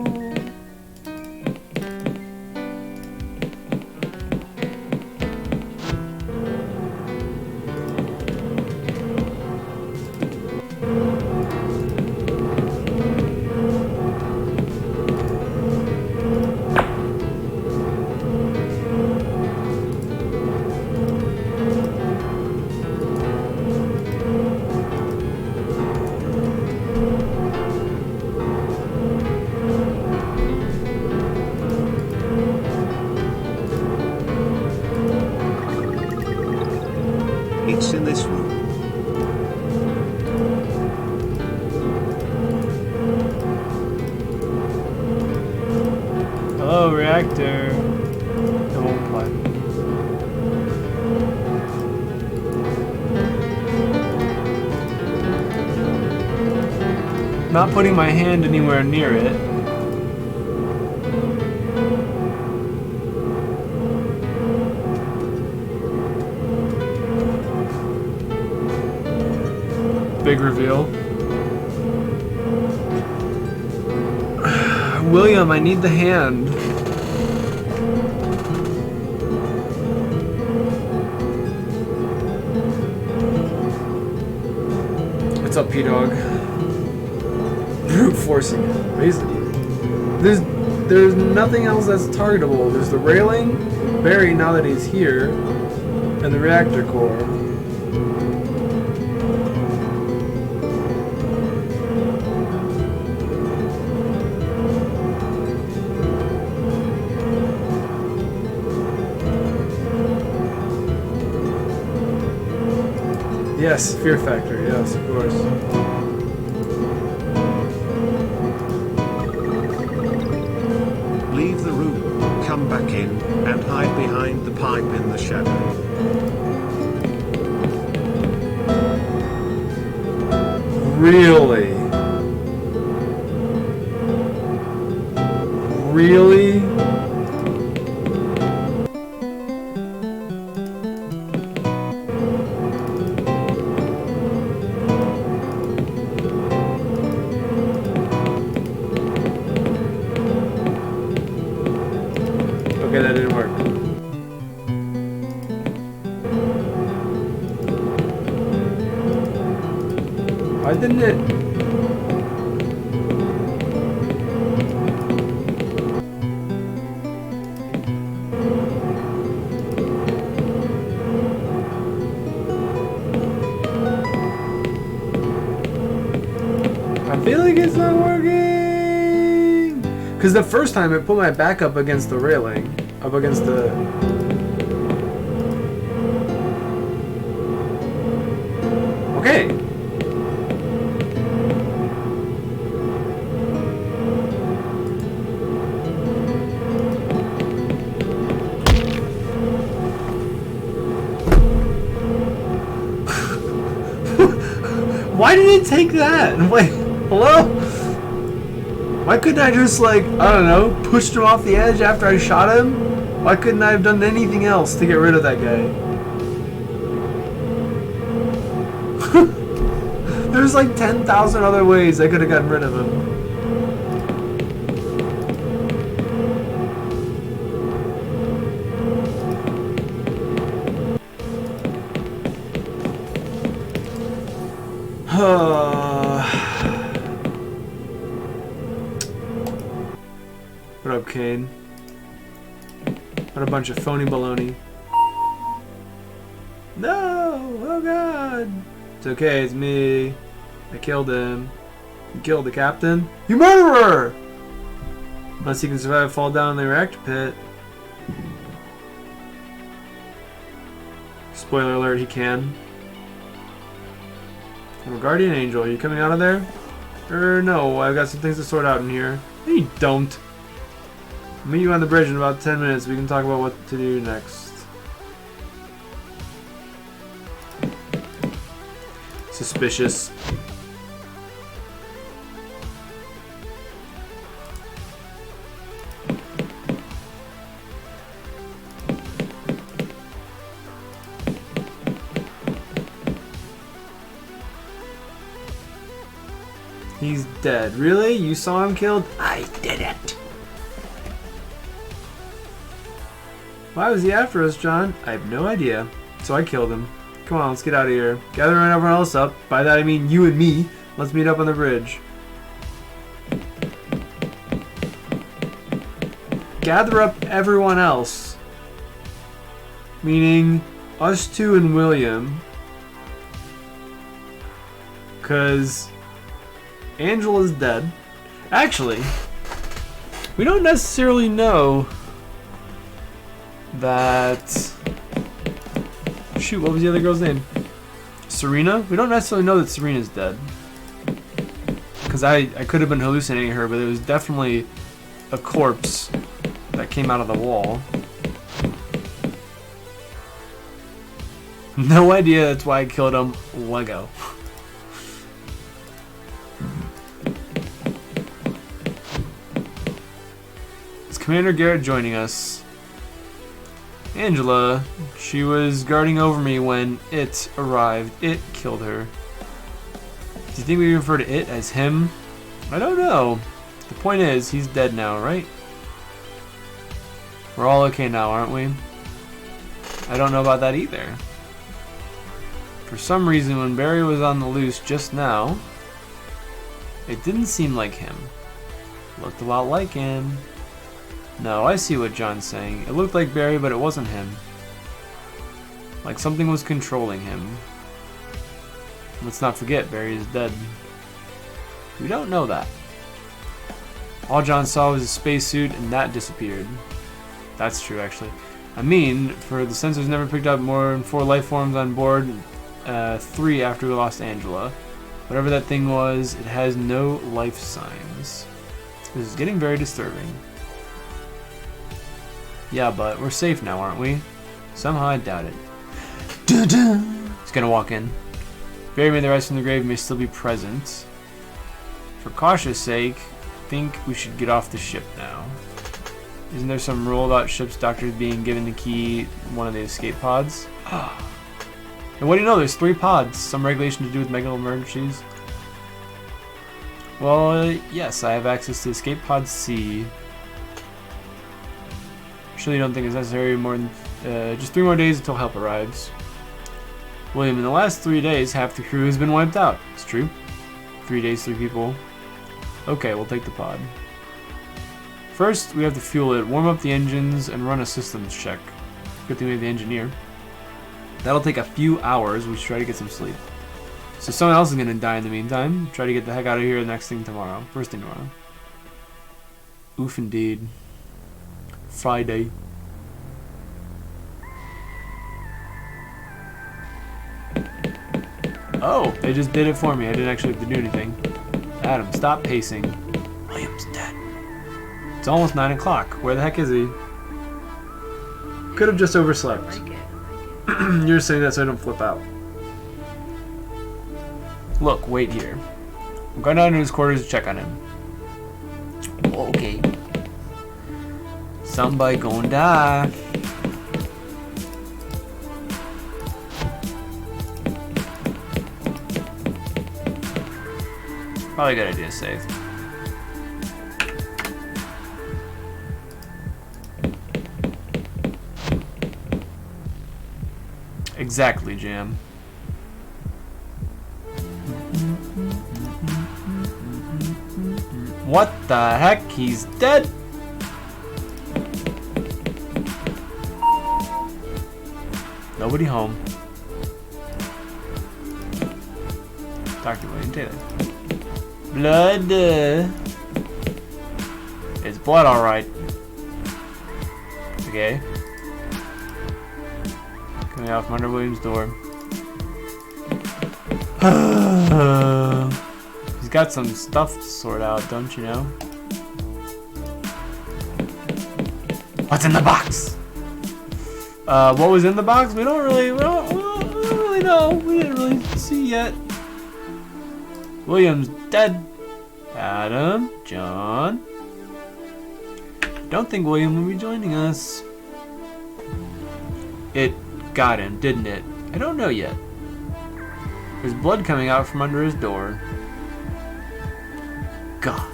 It's in this room. Hello, reactor. It won't play. Not putting my hand anywhere near it. Big reveal. William, I need the hand. What's up, P-Dog? Brute forcing it. Basically. There's nothing else that's targetable. There's the railing, Barry now that he's here, and the reactor core. Yes, fear factor, yes, of course. Leave the room, come back in, and hide behind the pipe in the shadow. Really? Really? Okay, that didn't work. Why didn't it? I feel like it's not working. Because the first time it put my back up against the railing. Up against the... Okay. Why did it take that? Wait, hello? Why couldn't I just, like, I don't know, pushed him off the edge after I shot him? Why couldn't I have done anything else to get rid of that guy? There's like 10,000 other ways I could have gotten rid of him. What up, Kane? What a bunch of phony baloney. No! Oh god! It's okay, it's me. I killed him. You killed the captain? You murderer! Unless he can survive fall down in the reactor pit. Spoiler alert, he can. I'm a guardian angel. Are you coming out of there? No, I've got some things to sort out in here. No, you don't. I'll meet you on the bridge in about 10 minutes. We can talk about what to do next. Suspicious. He's dead. Really? You saw him killed? I didn't. Why was he after us, John? I have no idea. So I killed him. Come on, let's get out of here. Gather everyone else up. By that I mean you and me. Let's meet up on the bridge. Gather up everyone else. Meaning us two and William. Because Angela's dead. Actually, we don't necessarily know that... Shoot, what was the other girl's name? Serena? We don't necessarily know that Serena's dead. Because I could have been hallucinating her, but it was definitely a corpse that came out of the wall. No idea, that's why I killed him. Lego. Is Commander Garrett joining us? Angela, she was guarding over me when it arrived. It killed her. Do you think we refer to it as him? I don't know. The point is, he's dead now, right? We're all okay now, aren't we? I don't know about that either. For some reason, when Barry was on the loose just now, it didn't seem like him. Looked a lot like him. No, I see what John's saying. It looked like Barry, but it wasn't him. Like something was controlling him. Let's not forget, Barry is dead. We don't know that. All John saw was a spacesuit, and that disappeared. That's true, actually. I mean, for the sensors never picked up more than 4 life forms on board, 3 after we lost Angela. Whatever that thing was, it has no life signs. This is getting very disturbing. Yeah, but we're safe now, aren't we? Somehow I doubt it. He's gonna walk in. Barry made the rise from the grave may still be present. For cautious sake, I think we should get off the ship now. Isn't there some rule about ship's doctors being given the key one of the escape pods? And what do you know? There's 3 pods. Some regulation to do with medical emergencies. Well, yes, I have access to escape pod C. Surely you don't think it's necessary more than just 3 more days until help arrives. William, in the last 3 days, half the crew has been wiped out. It's true. 3 days, 3 people. Okay, we'll take the pod. First, we have to fuel it, warm up the engines, and run a systems check. Good thing we have the engineer. That'll take a few hours. We should try to get some sleep. So someone else is going to die in the meantime. Try to get the heck out of here the next thing tomorrow. First thing tomorrow. Oof indeed. Friday. Oh, they just did it for me. I didn't actually have to do anything. Adam, stop pacing. William's dead. It's almost 9 o'clock. Where the heck is he? Could have just overslept. You're saying that so I don't flip out. Look, wait here. I'm going down to his quarters to check on him. Okay. Somebody gonna die. Probably a good idea to save. Exactly, Jam. What the heck? He's dead? Nobody home. Dr. William Taylor. Blood. It's blood, alright. Okay. Coming out from under William's door. He's got some stuff to sort out, don't you know? What's in the box? What was in the box? We don't really know. We didn't really see yet. William's dead. Adam, John. Don't think William will be joining us. It got him, didn't it? I don't know yet. There's blood coming out from under his door. God.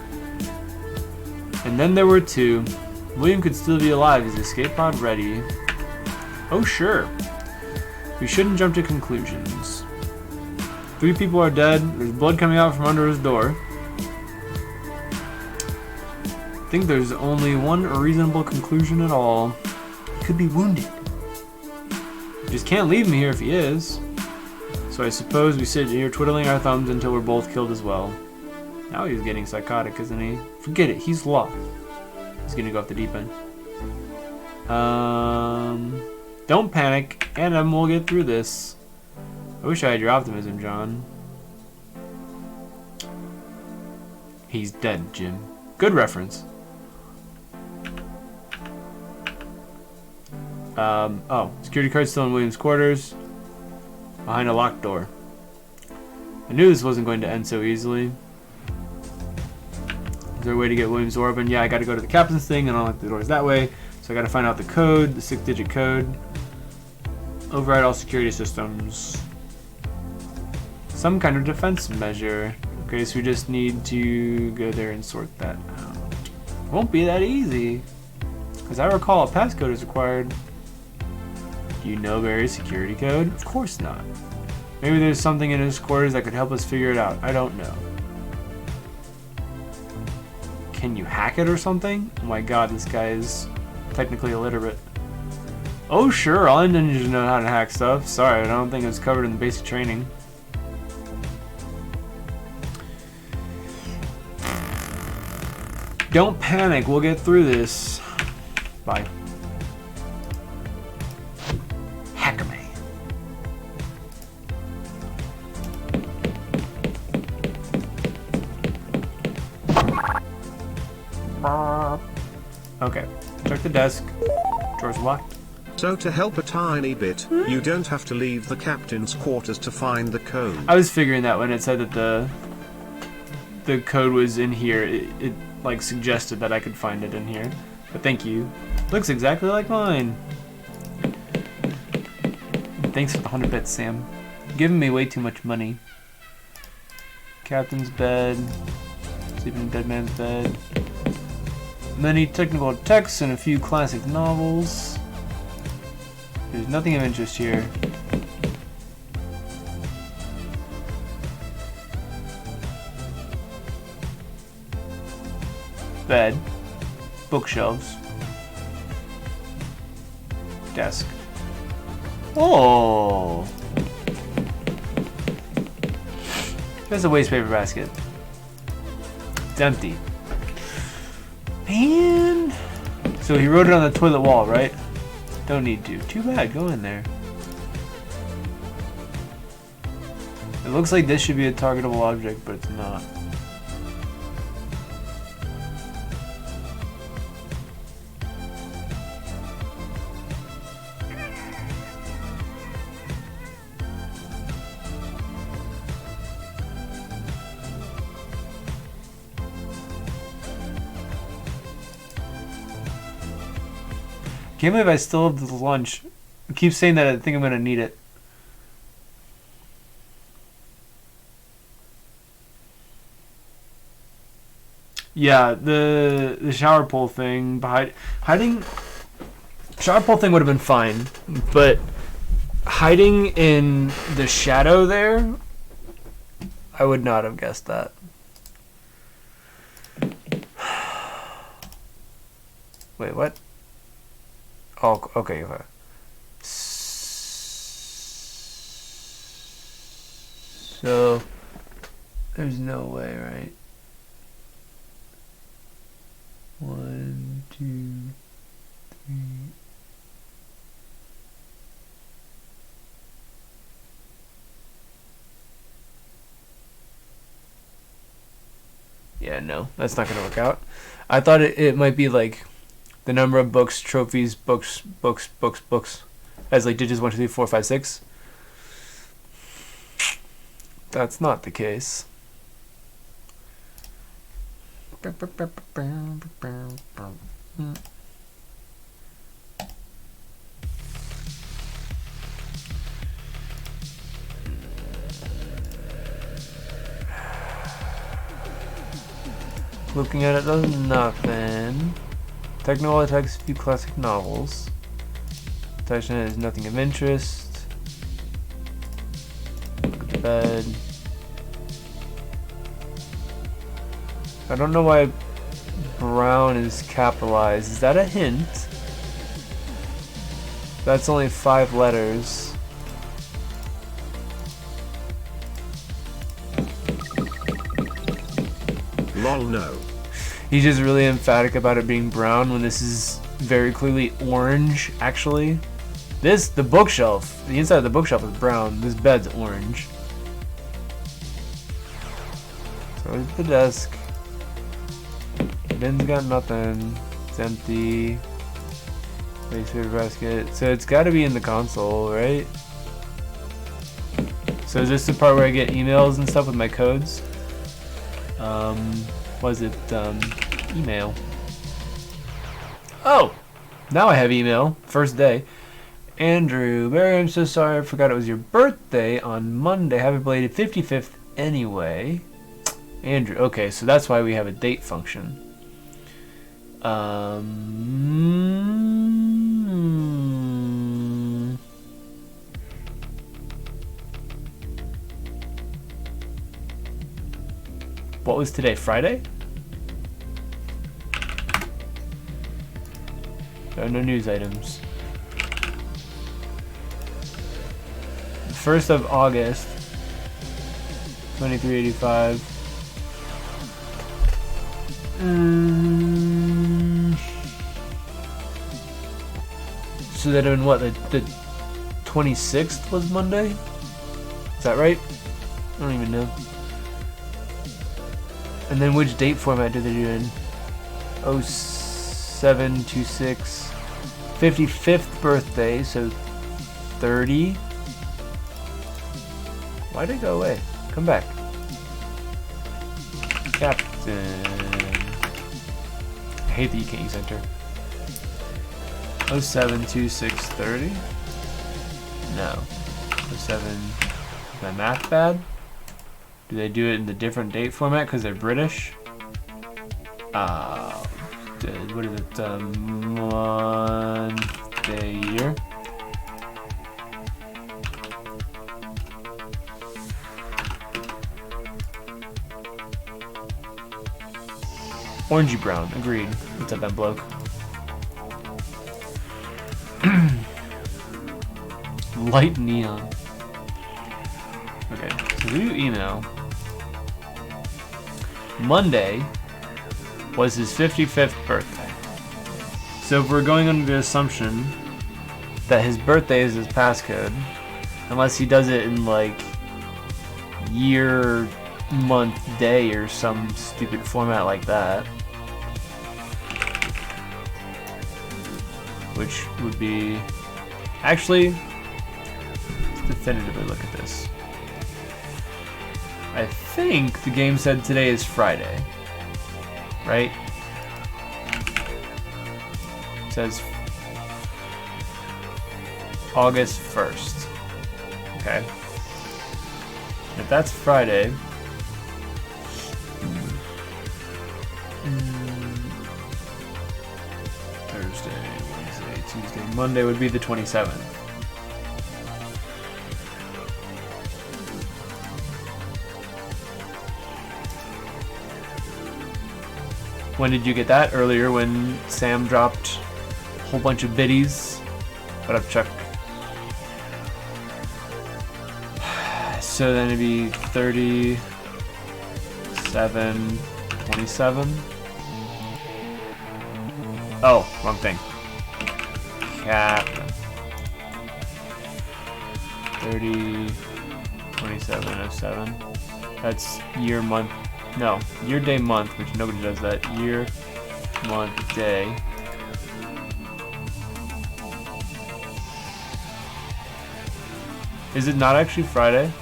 And then there were 2. William could still be alive. Is the escape pod ready? Oh, sure. We shouldn't jump to conclusions. 3 people are dead. There's blood coming out from under his door. I think there's only one reasonable conclusion at all. He could be wounded. We just can't leave him here if he is. So I suppose we sit here twiddling our thumbs until we're both killed as well. Now he's getting psychotic, isn't he? Forget it. He's lost. He's gonna go off the deep end. Don't panic, and we'll get through this. I wish I had your optimism, John. He's dead, Jim. Good reference. Oh, security card's still in William's quarters. Behind a locked door. I knew this wasn't going to end so easily. Is there a way to get William's door open? Yeah, I gotta go to the captain's thing and unlock the doors that way. So I gotta find out the code, the 6-digit code. Override all security systems. Some kind of defense measure. Okay, so we just need to go there and sort that out. Won't be that easy. As I recall, a passcode is required. Do you know Barry's security code? Of course not. Maybe there's something in his quarters that could help us figure it out. I don't know. Can you hack it or something? Oh my god, this guy is technically illiterate. Oh sure, all ninjas know how to hack stuff. Sorry, I don't think it was covered in the basic training. Don't panic, we'll get through this. Bye. Hacker me. Okay, check the desk. Door's locked. So to help a tiny bit, you don't have to leave the captain's quarters to find the code. I was figuring that when it said that the code was in here, it like suggested that I could find it in here. But thank you. Looks exactly like mine. Thanks for the 100 bits, Sam. You're giving me way too much money. Captain's bed. Sleeping in dead man's bed. Many technical texts and a few classic novels. There's nothing of interest here. bed, bookshelves, desk. Oh! There's a waste paper basket. It's empty. Man! So he wrote it on the toilet wall, right? Don't need to. Too bad, go in there. It looks like this should be a targetable object, but it's not. Can't believe I still have the lunch. I keep saying that I think I'm gonna need it. Yeah, the shower pole thing, hiding. Shower pole thing would have been fine, but hiding in the shadow there, I would not have guessed that. Wait, what? Oh, okay. So, there's no way, right? 1, 2, 3. Yeah, no, that's not gonna work out. I thought it might be like the number of books, trophies, books, as like digits 1, 2, 3, 4, 5, 6. That's not the case. Looking at it does nothing. Technical attacks a few classic novels. Touching it is nothing of interest. Look at the bed. I don't know why brown is capitalized. Is that a hint? That's only 5 letters. Lol, no. He's just really emphatic about it being brown when this is very clearly orange, actually. The bookshelf, the inside of the bookshelf is brown. This bed's orange. So is the desk. Bin's got nothing. It's empty. Waste paper basket. So it's got to be in the console, right? So is this the part where I get emails and stuff with my codes? Was it email? Oh, now I have email. First day. Andrew, Barry, I'm so sorry. I forgot it was your birthday on Monday. Happy belated 55th anyway. Andrew, okay, so that's why we have a date function. What was today? Friday? There are no news items. The 1st of August, 2385. So that in what, the 26th was Monday? Is that right? I don't even know. And then which date format did they do in? 0726. 55th birthday, so 30. Why'd it go away? Come back. Captain. I hate that you can't use enter. 072630? No. 07. Is my math bad? Do they do it in the different date format because they're British? What is it? Month, day, year? Orangey brown. Agreed. What's up, that bloke? Light neon. Okay, so we do email. Monday was his 55th birthday. So if we're going under the assumption that his birthday is his passcode, unless he does it in like year, month, day, or some stupid format like that, which would be... Actually, let's definitively look at this. I think the game said today is Friday, right? It says August 1st. Okay. If that's Friday, Thursday, Wednesday, Tuesday, Monday would be the 27th. When did you get that? Earlier when Sam dropped a whole bunch of biddies. What up, Chuck? So then it'd be 37, 27. Oh, wrong thing. Captain. 30, 27, 07. That's year, month. No, year, day, month, which nobody does that. Year, month, day. Is it not actually Friday?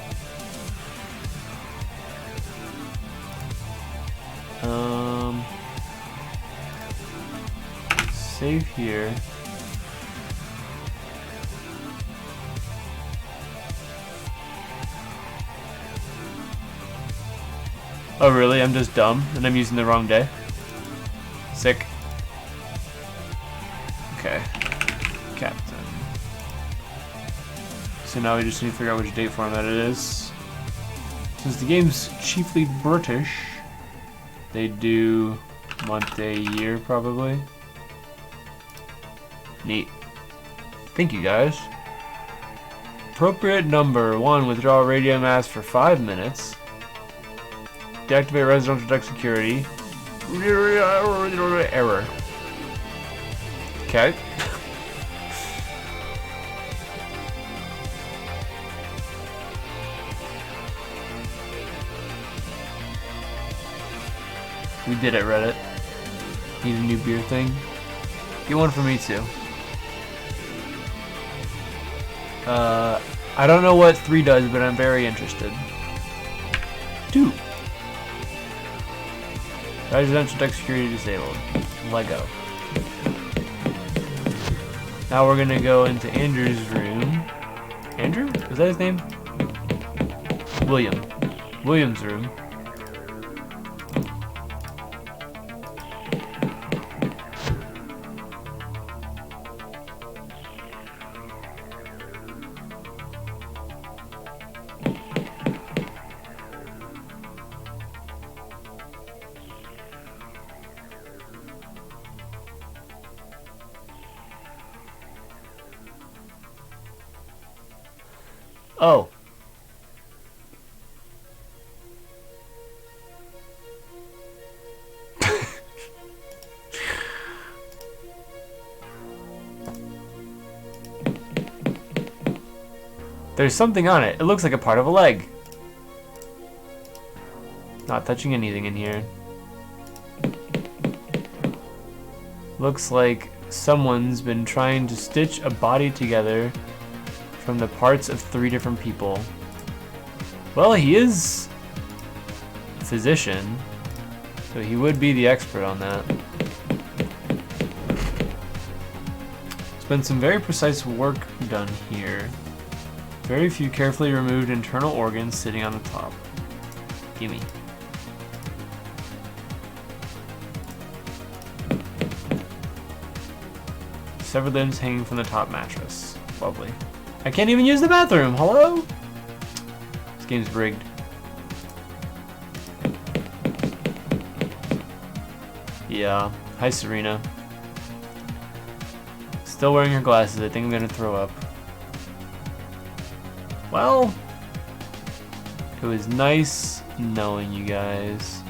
Save here. Oh really? I'm just dumb and I'm using the wrong day? Sick. Okay. Captain. So now we just need to figure out which date format it is. Since the game's chiefly British, they do month, day, year probably. Neat. Thank you guys. Appropriate number 1. Withdraw radio mass for 5 minutes. Deactivate residential deck security. Error. Okay. We did it, Reddit. Need a new beer thing? Get one for me too. I don't know what 3 does, but I'm very interested. 2. Residential deck security disabled. Lego. Now we're gonna go into Andrew's room. Andrew? Is that his name? William. William's room. Oh. There's something on it. It looks like a part of a leg. Not touching anything in here. Looks like someone's been trying to stitch a body together from the parts of 3 different people. Well, he is a physician, so he would be the expert on that. There's been some very precise work done here. Very few carefully removed internal organs sitting on the top. Gimme. Severed limbs hanging from the top mattress. Lovely. I can't even use the bathroom. Hello? This game's rigged. Yeah. Hi, Serena. Still wearing her glasses. I think I'm gonna throw up. Well, it was nice knowing you guys.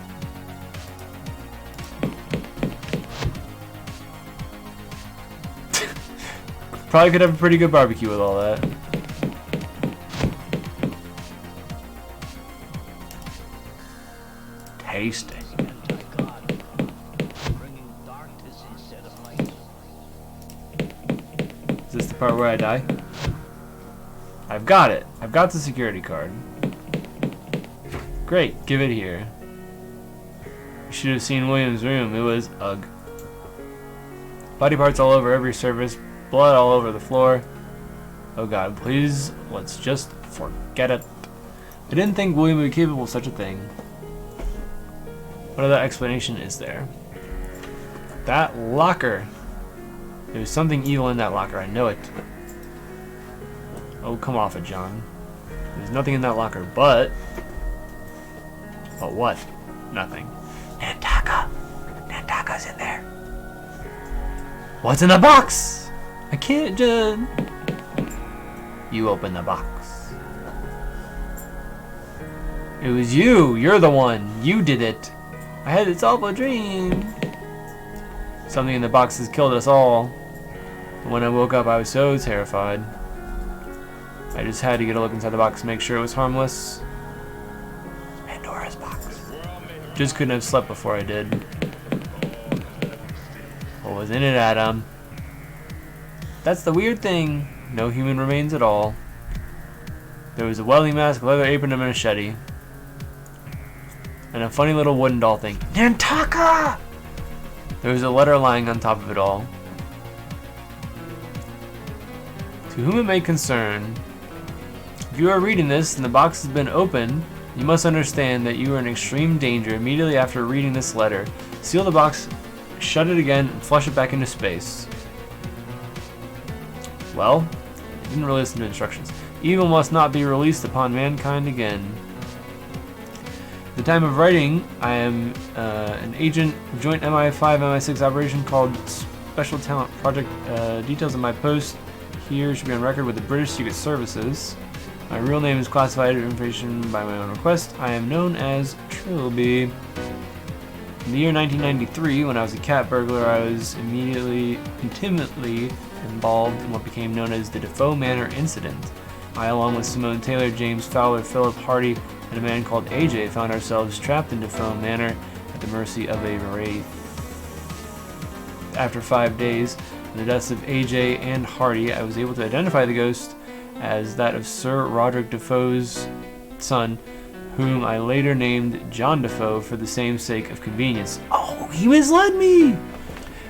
Probably could have a pretty good barbecue with all that. Tasty. Is this the part where I die? I've got it. I've got the security card. Great, give it here. You should have seen William's room. It was ugh. Body parts all over every surface, blood all over the floor. Oh god, please, let's just forget it. I didn't think William would be capable of such a thing. What other explanation is there? That locker. There's something evil in that locker, I know it. Oh, come off it, John. There's nothing in that locker, but... But what? Nothing. Nantaka! Nantaka's in there. What's in the box? I can't just... You open the box. It was you! You're the one! You did it! I had this awful dream! Something in the box has killed us all. And when I woke up, I was so terrified. I just had to get a look inside the box to make sure it was harmless. Pandora's box. Just couldn't have slept before I did. What was in it, Adam? That's the weird thing. No human remains at all. There was a welding mask, a leather apron, and a machete. And a funny little wooden doll thing. Nantaka! There was a letter lying on top of it all. To whom it may concern, if you are reading this and the box has been opened, you must understand that you are in extreme danger immediately after reading this letter. Seal the box, shut it again, and flush it back into space. Well, I didn't really listen to instructions. Evil must not be released upon mankind again. At the time of writing, I am an agent of joint MI5 MI6 operation called Special Talent Project. Details of my post here should be on record with the British Secret Services. My real name is classified information by my own request. I am known as Trilby. In the year 1993, when I was a cat burglar, I was intimately involved in what became known as the Defoe Manor incident. I, along with Simone Taylor, James Fowler, Philip Hardy, and a man called AJ, found ourselves trapped in Defoe Manor at the mercy of a wraith. After 5 days, and the deaths of AJ and Hardy, I was able to identify the ghost as that of Sir Roderick Defoe's son, whom I later named John Defoe for the same sake of convenience. Oh, he misled me!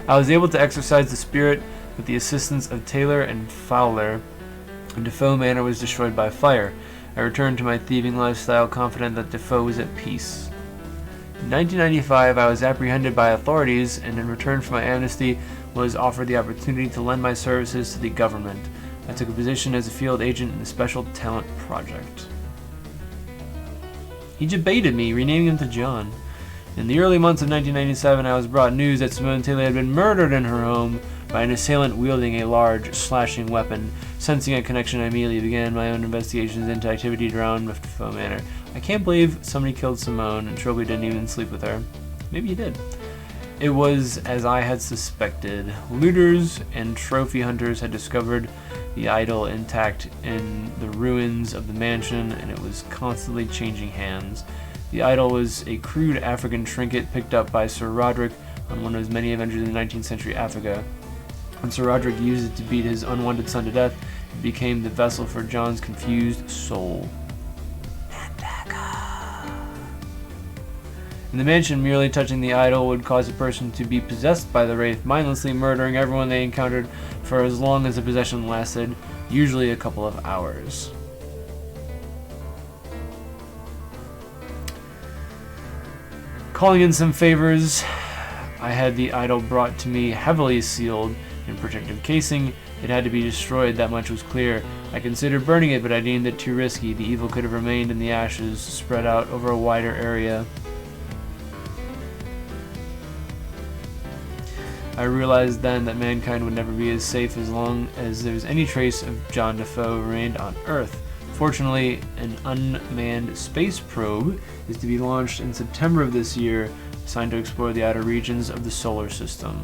I was able to exorcise the spirit with the assistance of Taylor and Fowler, and Defoe Manor was destroyed by fire. I returned to my thieving lifestyle, confident that Defoe was at peace. In 1995, I was apprehended by authorities, and in return for my amnesty, was offered the opportunity to lend my services to the government. I took a position as a field agent in the Special Talent Project. He debated me, renaming him to John. In the early months of 1997, I was brought news that Simone Taylor had been murdered in her home by an assailant wielding a large, slashing weapon. Sensing a connection, I immediately began my own investigations into activity around Defoe Manor. I can't believe somebody killed Simone and Trilby didn't even sleep with her. Maybe he did. It was as I had suspected. Looters and trophy hunters had discovered the idol intact in the ruins of the mansion, and it was constantly changing hands. The idol was a crude African trinket picked up by Sir Roderick on one of his many adventures in 19th century Africa. When Sir Roderick used it to beat his unwanted son to death, it became the vessel for John's confused soul. In the mansion, merely touching the idol would cause a person to be possessed by the wraith, mindlessly murdering everyone they encountered for as long as the possession lasted, usually a couple of hours. Calling in some favors, I had the idol brought to me heavily sealed in protective casing. It had to be destroyed, that much was clear. I considered burning it, but I deemed it too risky. The evil could have remained in the ashes, spread out over a wider area. I realized then that mankind would never be as safe as long as there's any trace of John Defoe remained on Earth. Fortunately, an unmanned space probe is to be launched in September of this year, assigned to explore the outer regions of the solar system.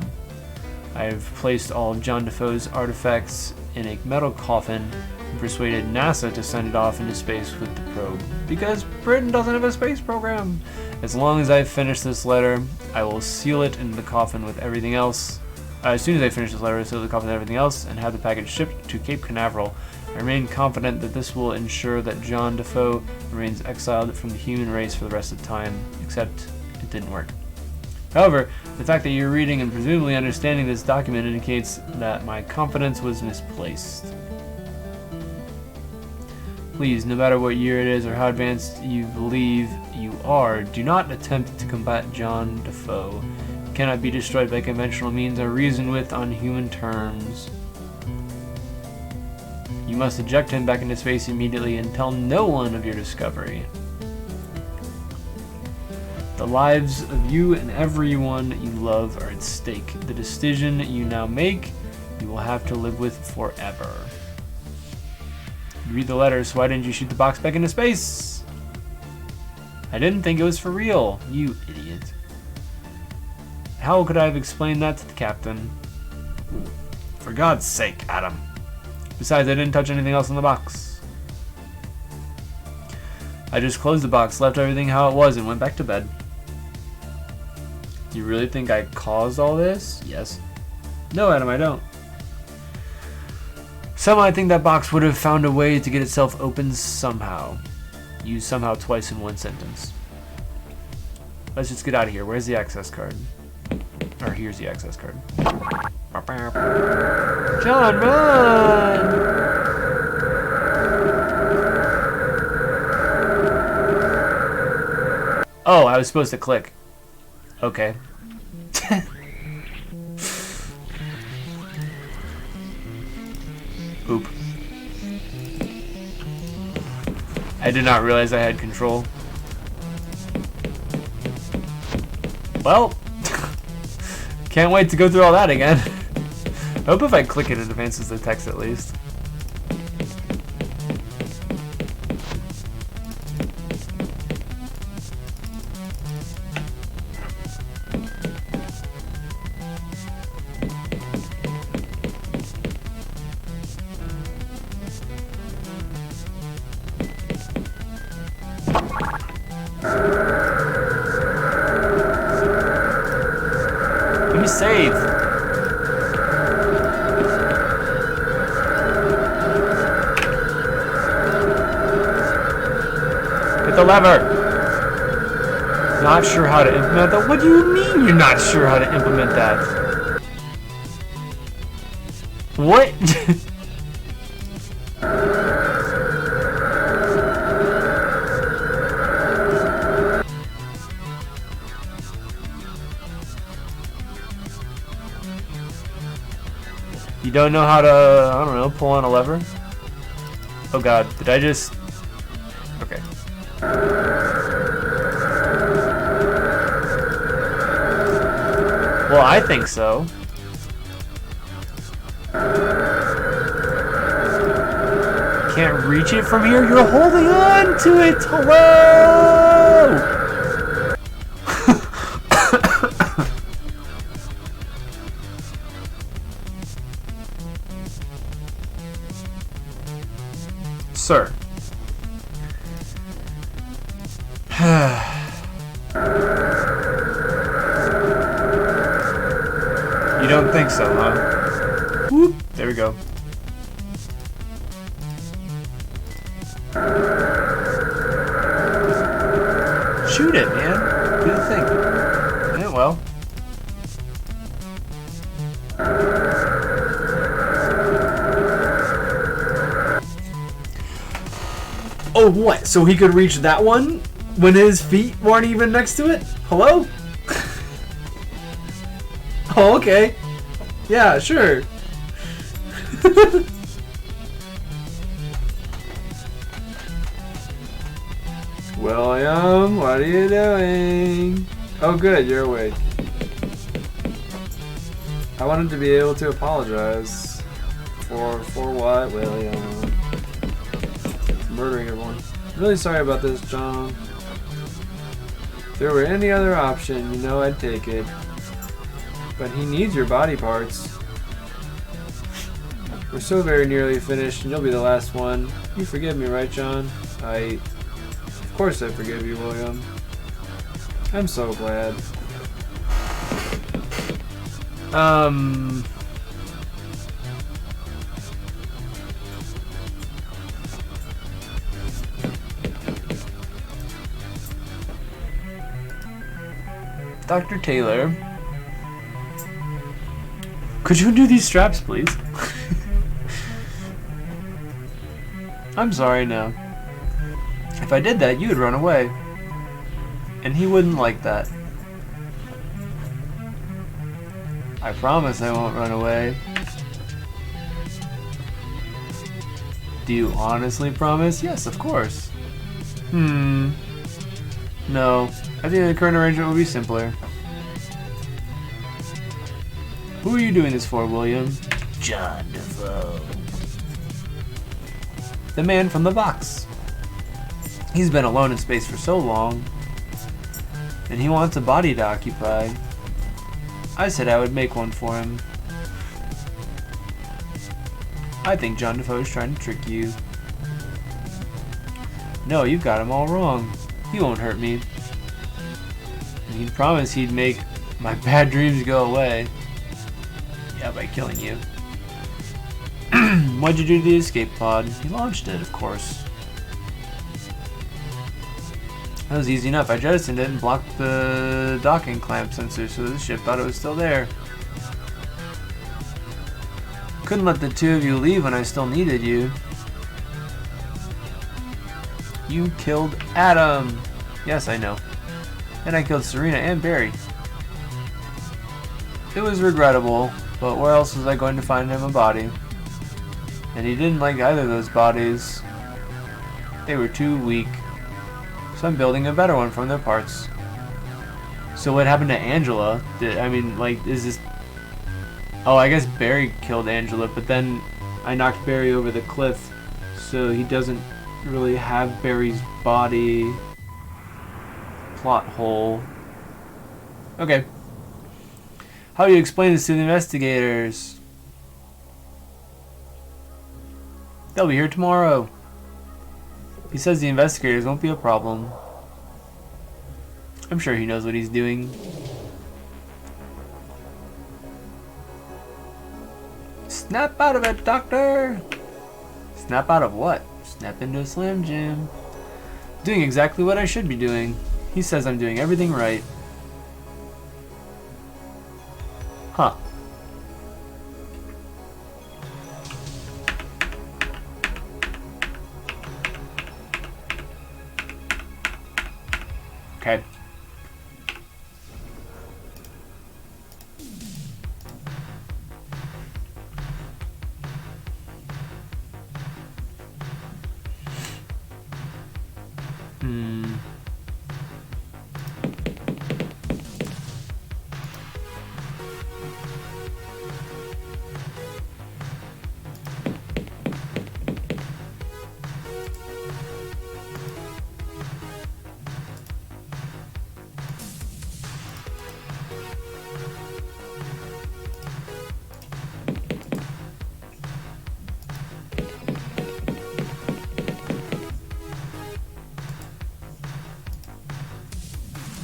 I have placed all of John Defoe's artifacts in a metal coffin and persuaded NASA to send it off into space with the probe, because Britain doesn't have a space program. As long as I finish this letter, I will seal it in the coffin with everything else. As soon as I finish this letter, I will seal the coffin with everything else and have the package shipped to Cape Canaveral. I remain confident that this will ensure that John Defoe remains exiled from the human race for the rest of the time, except it didn't work. However, the fact that you're reading and presumably understanding this document indicates that my confidence was misplaced. Please, no matter what year it is or how advanced you believe you are, do not attempt to combat John Defoe. He cannot be destroyed by conventional means or reasoned with on human terms. You must eject him back into space immediately and tell no one of your discovery. The lives of you and everyone you love are at stake. The decision you now make, you will have to live with forever. You read the letter, so why didn't you shoot the box back into space? I didn't think it was for real, you idiot. How could I have explained that to the captain? For God's sake, Adam. Besides, I didn't touch anything else in the box. I just closed the box, left everything how it was, and went back to bed. You really think I caused all this? Yes. No, Adam, I don't. Somehow I think that box would have found a way to get itself open somehow. Use somehow twice in one sentence. Let's just get out of here. Where's the access card? Or here's the access card. John, run! Oh, I was supposed to click. Okay. Oop. I did not realize I had control. Well, can't wait to go through all that again. I hope if I click it, it advances the text at least. Let me save. Hit the lever. Not sure how to implement that. What do you mean you're not sure how to implement that? What? You don't know how to, I don't know, pull on a lever? Oh god, did I just... Okay. Well, I think so. Can't reach it from here? You're holding on to it! Hello! Sir. You don't think so, huh? Whoop. There we go. Shoot it, man. Do the thing. Yeah, well. Oh, what? So he could reach that one when his feet weren't even next to it? Hello? Oh, okay. Yeah, sure. William, what are you doing? Oh, good, you're awake. I wanted to be able to apologize. For what, William? Murdering everyone. Really sorry about this, John. If there were any other option, you know I'd take it. But he needs your body parts. We're so very nearly finished, and you'll be the last one. You forgive me, right, John? Of course I forgive you, William. I'm so glad. Dr. Taylor, could you undo these straps, please? I'm sorry, no. If I did that, you would run away. And he wouldn't like that. I promise I won't run away. Do you honestly promise? Yes, of course. No. I think the current arrangement will be simpler. Who are you doing this for, William? John Defoe. The man from the box. He's been alone in space for so long, and he wants a body to occupy. I said I would make one for him. I think John Defoe is trying to trick you. No, you've got him all wrong. He won't hurt me. And he'd promise he'd make my bad dreams go away. Yeah, by killing you. What'd you do to the escape pod? He launched it, of course. That was easy enough. I jettisoned it and blocked the docking clamp sensor so the ship thought it was still there. Couldn't let the two of you leave when I still needed you. You killed Adam. Yes, I know. And I killed Serena and Barry. It was regrettable, but where else was I going to find him a body? And he didn't like either of those bodies. They were too weak. So I'm building a better one from their parts. So what happened to Angela? Is this... Oh, I guess Barry killed Angela, but then I knocked Barry over the cliff, so he doesn't really have Barry's body. Plot hole. Okay. How do you explain this to the investigators? They'll be here tomorrow. He says the investigators won't be a problem. I'm sure he knows what he's doing. Snap out of it, Doctor! Snap out of what? Snap into a Slam Jam. Doing exactly what I should be doing. He says I'm doing everything right. Huh. Okay.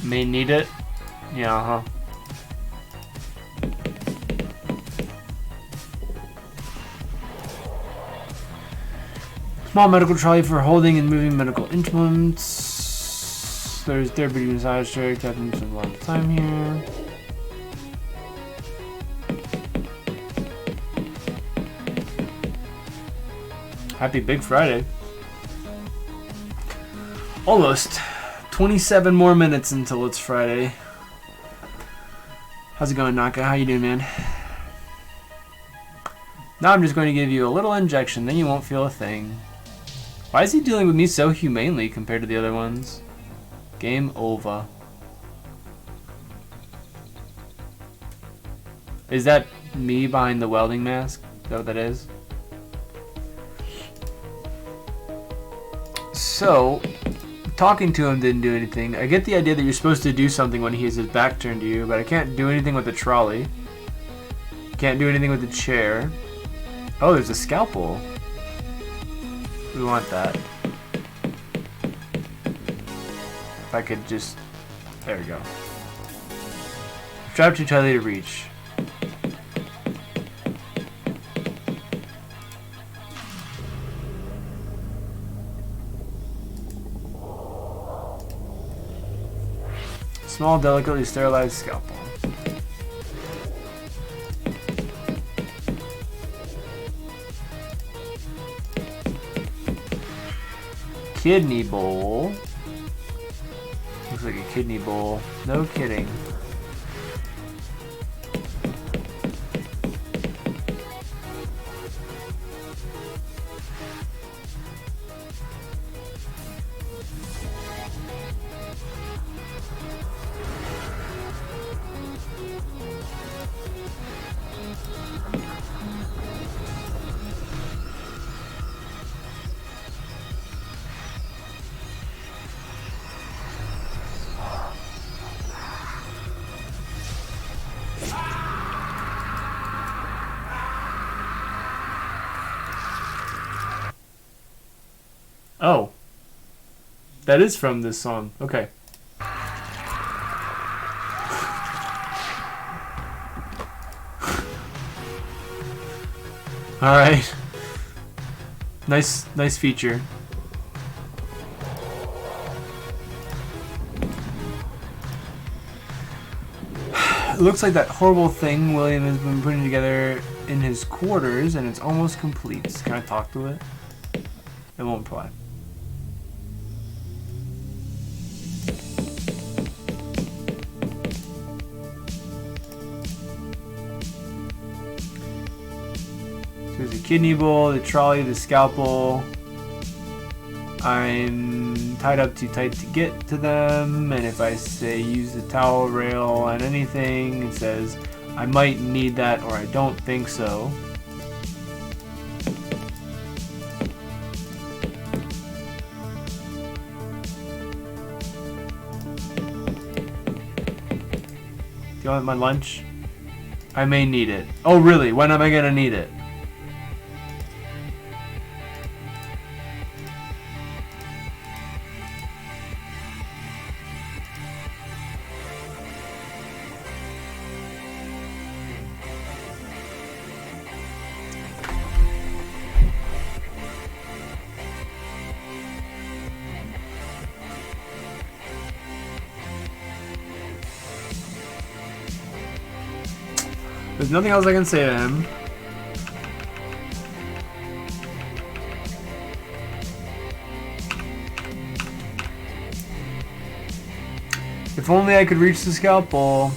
May need it. Yeah, Small medical trolley for holding and moving medical implements. There's therapy massage chair. Taking some long time here. Happy Big Friday. Almost. 27 more minutes until it's Friday. How's it going, Naka? How you doing, man? Now I'm just going to give you a little injection, then you won't feel a thing. Why is he dealing with me so humanely compared to the other ones? Game over. Is that me behind the welding mask. Is that what that is? So, talking to him didn't do anything. I get the idea that you're supposed to do something when he has his back turned to you, but I can't do anything with the trolley. Can't do anything with the chair. Oh, there's a scalpel. We want that. If I could just... There we go. Strap too tightly to reach. Small, delicately sterilized scalpel. Kidney bowl. Looks like a kidney bowl. No kidding. Oh. That is from this song. Okay. Alright. Nice feature. It looks like that horrible thing William has been putting together in his quarters, and it's almost complete. Can I talk to it? It won't reply. There's a kidney bowl, the trolley, the scalpel. I'm tied up too tight to get to them, and if I say use the towel rail on anything, it says I might need that or I don't think so. Do you want my lunch? I may need it. Oh really? When am I gonna need it? There's nothing else I can say to him. If only I could reach the scalpel.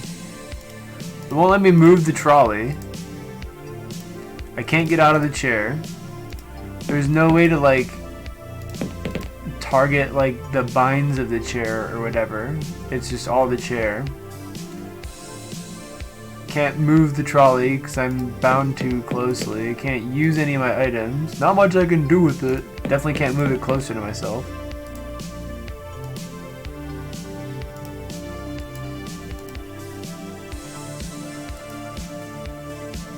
It won't let me move the trolley. I can't get out of the chair. There's no way to like target like the binds of the chair or whatever. It's just all the chair. Can't move the trolley because I'm bound too closely. I can't use any of my items. Not much I can do with it. Definitely can't move it closer to myself.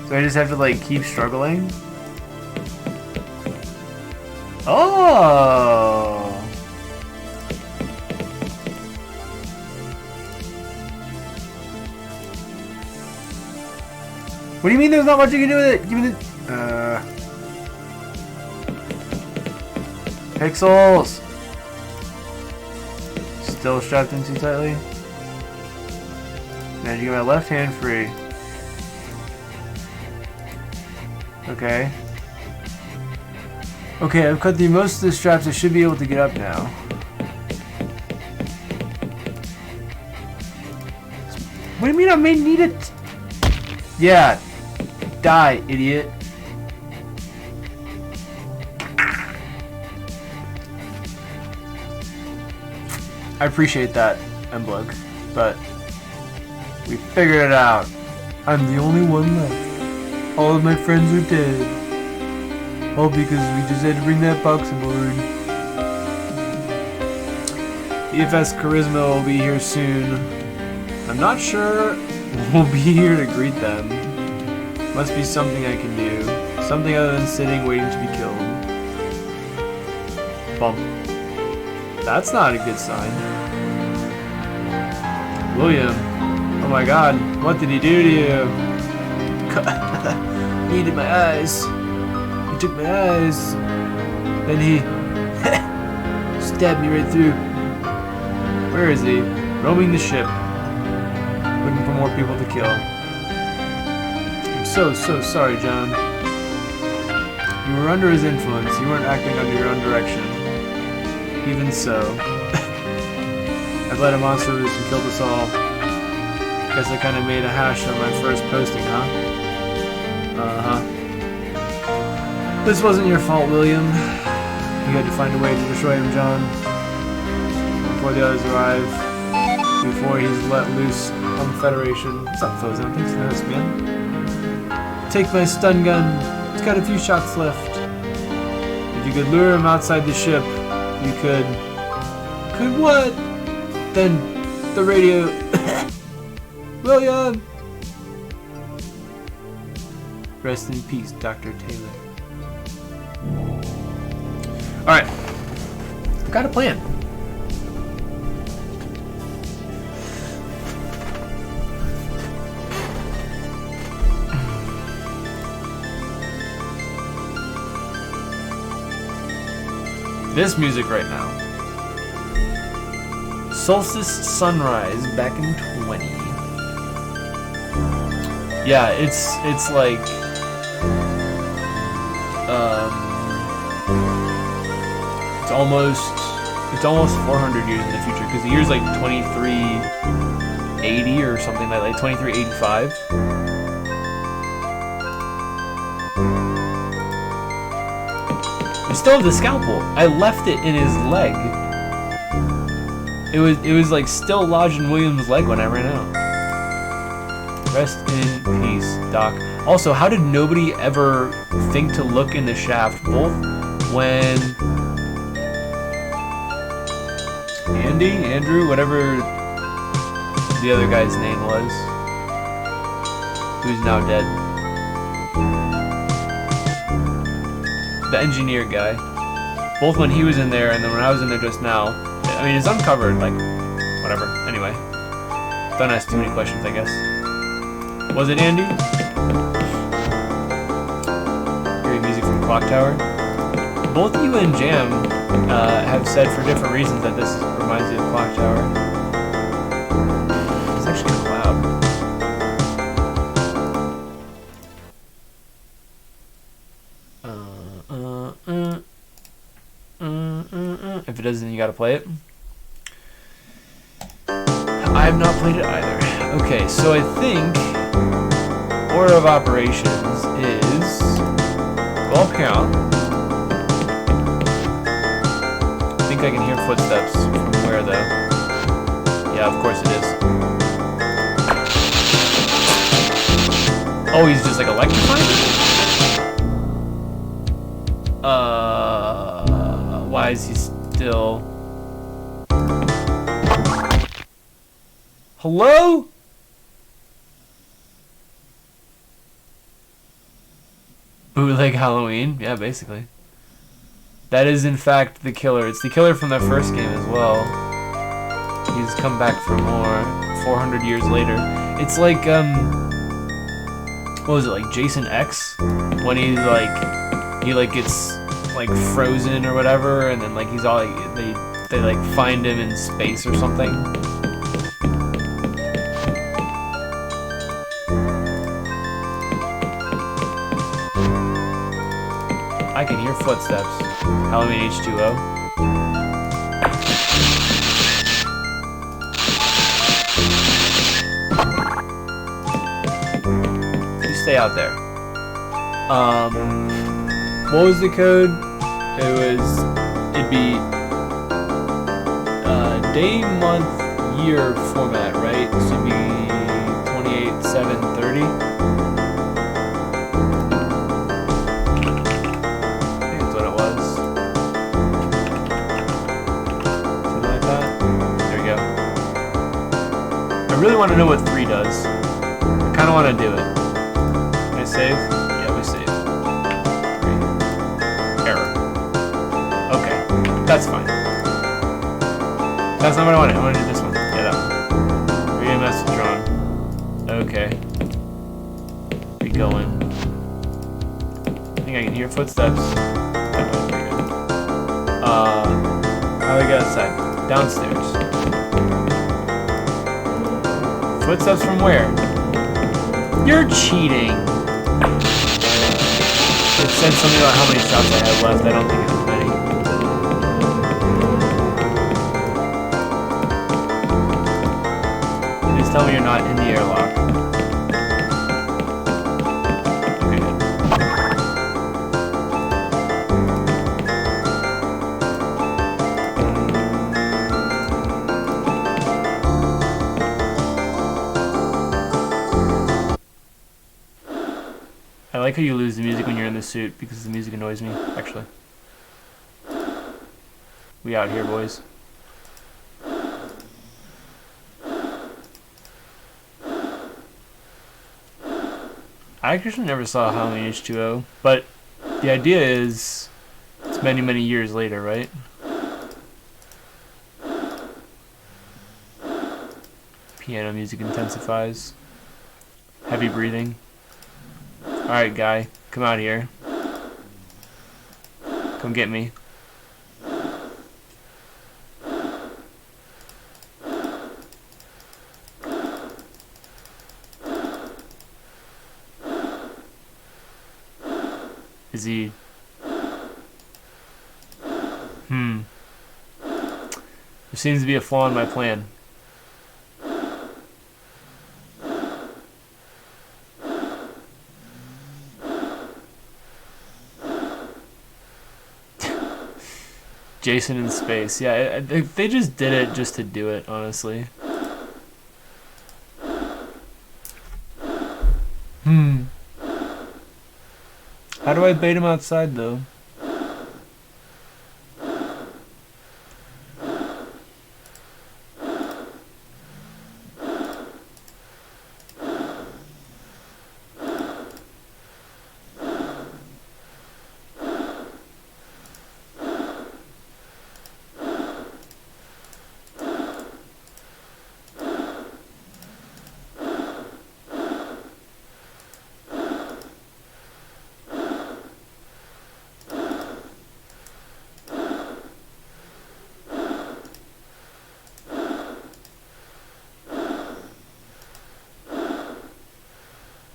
So I just have to like keep struggling? Oh! What do you mean there's not much you can do with it? Give me the... Pixels! Still strapped in too tightly? Man, you get my left hand free. Okay. Okay, I've cut through most of the straps. I should be able to get up now. What do you mean I may need it? Yeah. Die, idiot. I appreciate that, Emblug, but we figured it out. I'm the only one left. All of my friends are dead. All because we just had to bring that boxing board. EFS Charisma will be here soon. I'm not sure we'll be here to greet them. Must be something I can do. Something other than sitting waiting to be killed. Bump. That's not a good sign. William. Oh my god. What did he do to you? He needed my eyes. He took my eyes. Then he stabbed me right through. Where is he? Roaming the ship. Looking for more people to kill. I'm so sorry, John. You were under his influence. You weren't acting under your own direction. Even so. I've let a monster loose and killed us all. Guess I kinda made a hash on my first posting, huh? Uh-huh. This wasn't your fault, William. You had to find a way to destroy him, John. Before the others arrive. Before he's let loose on the Federation. What's up, Fozan? Thanks for this, man. Take my stun gun. It's got a few shots left. If you could lure him outside the ship, you could... Could what? Then the radio... William! Rest in peace, Dr. Taylor. Alright. I've got a plan. This music right now. Solstice Sunrise back in 20. Yeah, it's like it's almost 400 years in the future because the year's like 2380 or something like 2385. I still have the scalpel. I left it in his leg. It was like still lodged in William's leg when I ran out. Rest in peace, Doc. Also, how did nobody ever think to look in the shaft, both when Andrew, whatever the other guy's name was, who's now dead. The engineer guy. Both when he was in there and then when I was in there just now. I mean, it's uncovered, like, whatever. Anyway. Don't ask too many questions, I guess. Was it Andy? Hearing music from Clock Tower. Both you and Jam have said for different reasons that this reminds you of Clock Tower. It's actually kind of loud. If it doesn't, then you gotta play it. I have not played it either. Okay, so I think order of operations is well count. I think I can hear footsteps from where though? Yeah, of course it is. Oh, he's just like electrifying? Why is he still... Hello? Bootleg Halloween? Yeah, basically. That is in fact the killer. It's the killer from the first game as well. He's come back for more 400 years later. It's like, what was it, like Jason X? When he gets like frozen or whatever, and then like he's all like, they like find him in space or something. I can hear footsteps. Halloween H2O. You stay out there. What was the code? It'd be day, month, year format, right? This would be 28/7/30. I really want to know what 3 does. I kind of want to do it. Can I save? Yeah, we save. 3. Error. Okay, that's fine. That's not what I wanted. I wanted to do this one. Yeah, that one. Read a message drawn. Okay. We going. I think I can hear footsteps. That might be good. How do we get outside? Downstairs. Footsteps from where? You're cheating. It said something about how many shots I had left. I don't think it was many. Please tell me you're not in the airlock. Okay, good. I like how you lose the music when you're in the suit because the music annoys me, actually. We out here, boys. I actually never saw Halloween H2O, but the idea is it's many, many years later, right? Piano music intensifies. Heavy breathing. Alright, guy, come out here. Come get me. Is he... There seems to be a flaw in my plan. Jason in space. Yeah, they just did it just to do it, honestly. How do I bait him outside, though?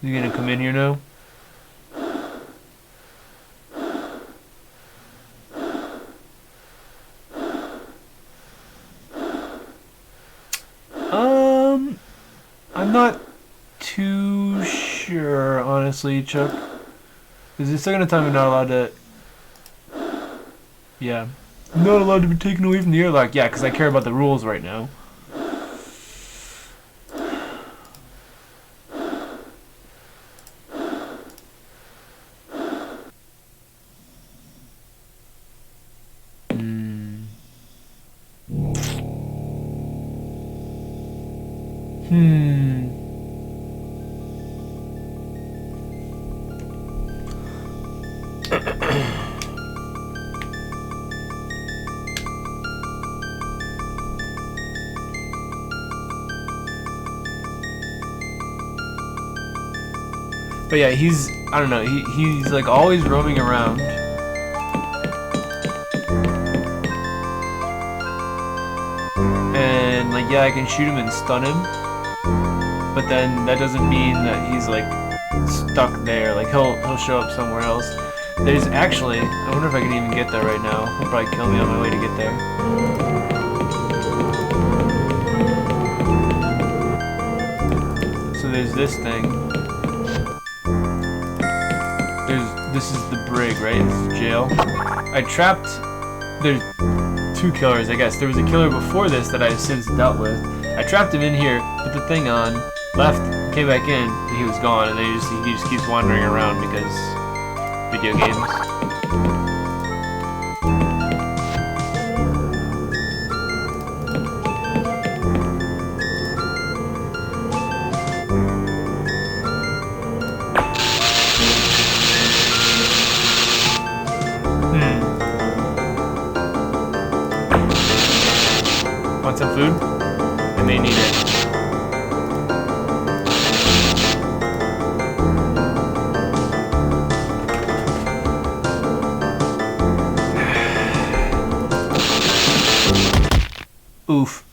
You gonna come in here now? I'm not too sure, honestly, Chuck. Because the second time I'm not allowed to... Yeah. I'm not allowed to be taken away from the airlock. Yeah, because I care about the rules right now. But yeah, he's, I don't know, he's like always roaming around. And like, yeah, I can shoot him and stun him. But then that doesn't mean that he's like stuck there. Like he'll show up somewhere else. There's actually, I wonder if I can even get there right now. He'll probably kill me on my way to get there. So there's this thing. This is the brig, right? This is jail. I trapped... There's 2 killers, I guess. There was a killer before this that I've since dealt with. I trapped him in here, put the thing on, left, came back in, and he was gone. And then he just keeps wandering around because video games. some food? I may need it. Oof.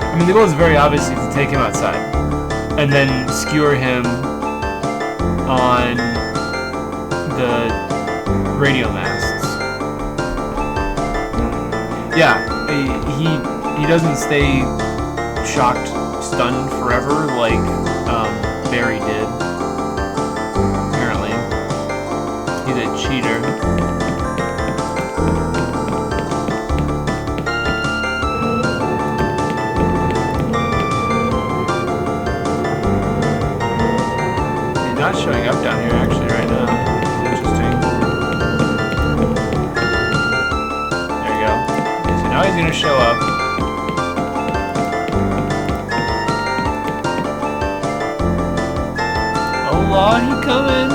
I mean, the goal is very obviously to take him outside and then skewer him on the radio masts. Yeah, he doesn't stay shocked, stunned forever like Barry did. Apparently, he's a cheater. Not showing up down here actually right now. Interesting. There you go. Okay, so now he's gonna show up. Oh Lord, he coming.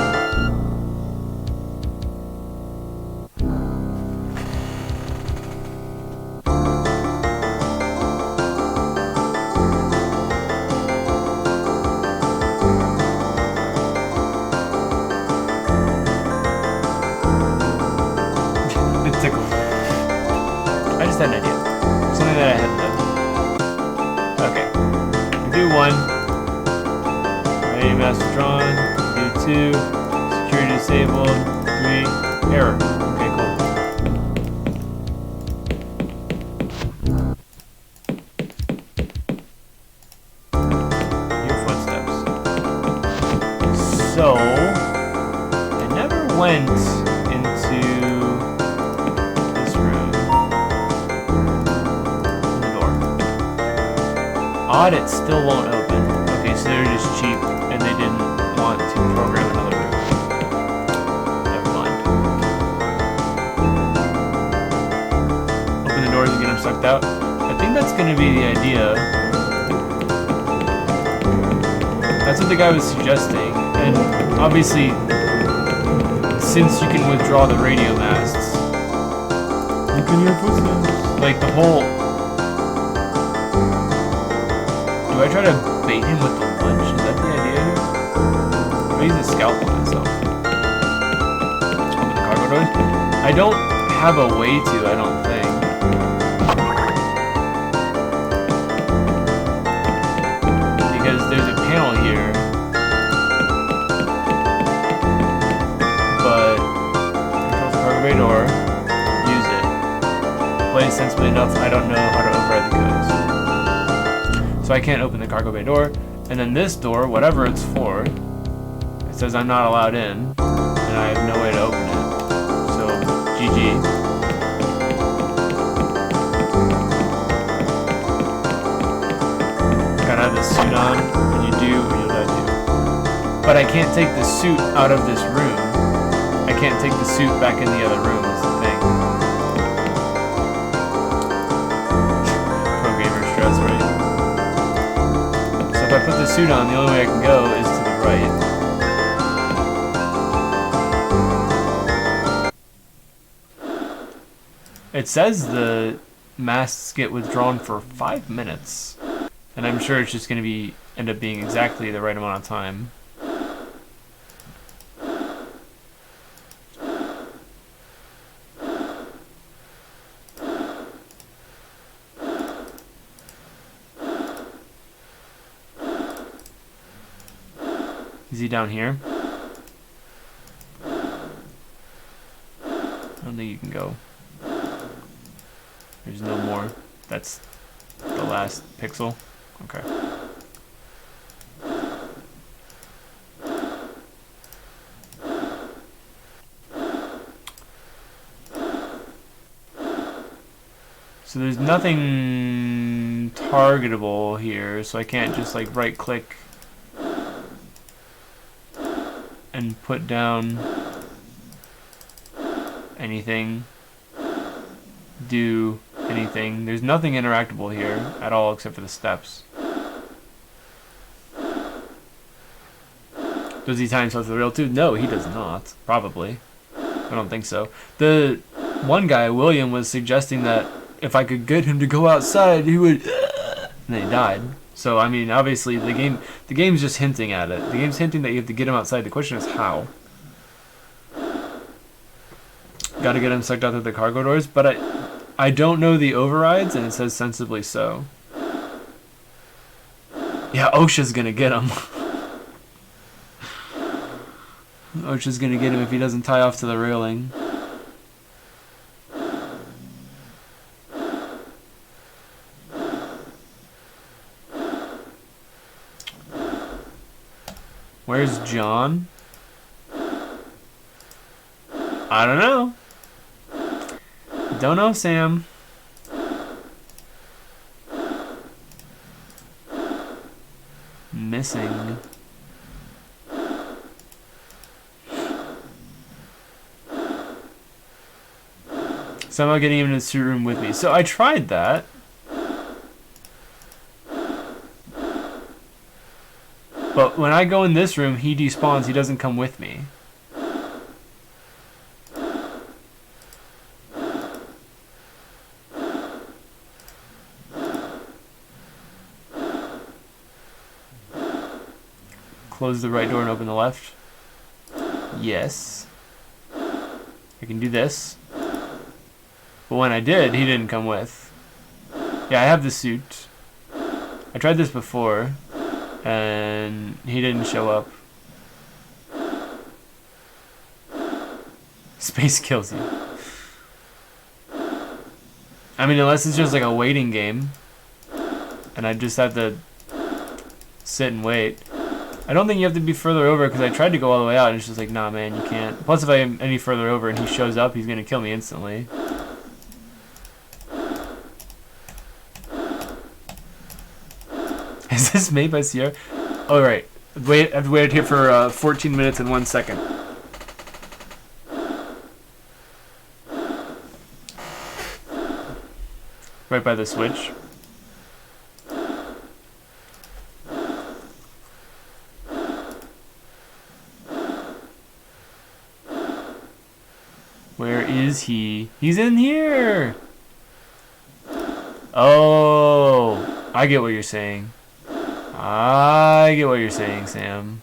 Tickle. I just had an idea. Something that I hadn't done. Okay. Do 1. Radio mask withdrawn. Do 2. Security disabled. 3. Error. Okay, cool. Your footsteps. So, I never went into odd, it still won't open. Okay, so they're just cheap and they didn't want to program another room. Never mind. Open the doors and get them sucked out. I think that's going to be the idea. That's what the guy was suggesting. And obviously, since you can withdraw the radio masts, you can hear footsteps. Like the whole... Do I try to bait him with the lunch? Is that the idea here? I'll use a scalpel on myself. Open the cargo doors. I don't have a way to, I don't think. Because there's a panel here. But controls the cargo bay door. Use it. Plays sensibly enough, I don't know how to override the codes. So I can't open the cargo bay door. And then this door, whatever it's for, it says I'm not allowed in, and I have no way to open it. So, GG. Gotta have the suit on. When you do, you'll die too. But I can't take the suit out of this room. I can't take the suit back in the other room, is the thing. Pro gamer stress, right? If I put the suit on, the only way I can go is to the right. It says the masks get withdrawn for 5 minutes, and I'm sure it's just going to end up being exactly the right amount of time. Is he down here? I don't think you can go. There's no more. That's the last pixel. Okay. So there's nothing targetable here, so I can't just like right click and put down anything, do anything. There's nothing interactable here at all except for the steps. Does he tie himself to the rail too? No, he does not. Probably. I don't think so. The one guy, William, was suggesting that if I could get him to go outside, he would... And then he died. So, I mean, obviously, the game's just hinting at it. The game's hinting that you have to get him outside. The question is how. Gotta get him sucked out through the cargo doors, but I don't know the overrides, and it says sensibly so. Yeah, OSHA's gonna get him. OSHA's gonna get him if he doesn't tie off to the railing. Where's John? I don't know. Don't know, Sam. Missing. Somehow getting him in the suit room with me. So I tried that. But when I go in this room, he despawns. He doesn't come with me. Close the right door and open the left. Yes. I can do this. But when I did, he didn't come with. Yeah, I have the suit. I tried this before, and he didn't show up. Space kills you. I mean, unless it's just like a waiting game, and I just have to sit and wait. I don't think you have to be further over, because I tried to go all the way out, and it's just like, nah, man, you can't. Plus, if I am any further over and he shows up, he's going to kill me instantly. Is this made by Sierra? Oh, right. Wait, I have to wait here for 14 minutes and 1 second. Right by the switch. Where is he? He's in here! Oh, I get what you're saying. I get what you're saying, Sam.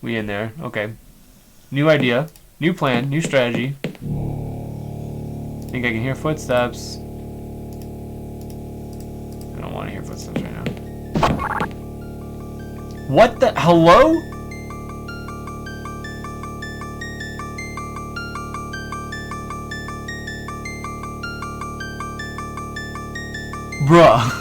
We in there. Okay. New idea. New plan. New strategy. Think I can hear footsteps. I don't want to hear footsteps right now. What the? Hello? Bruh.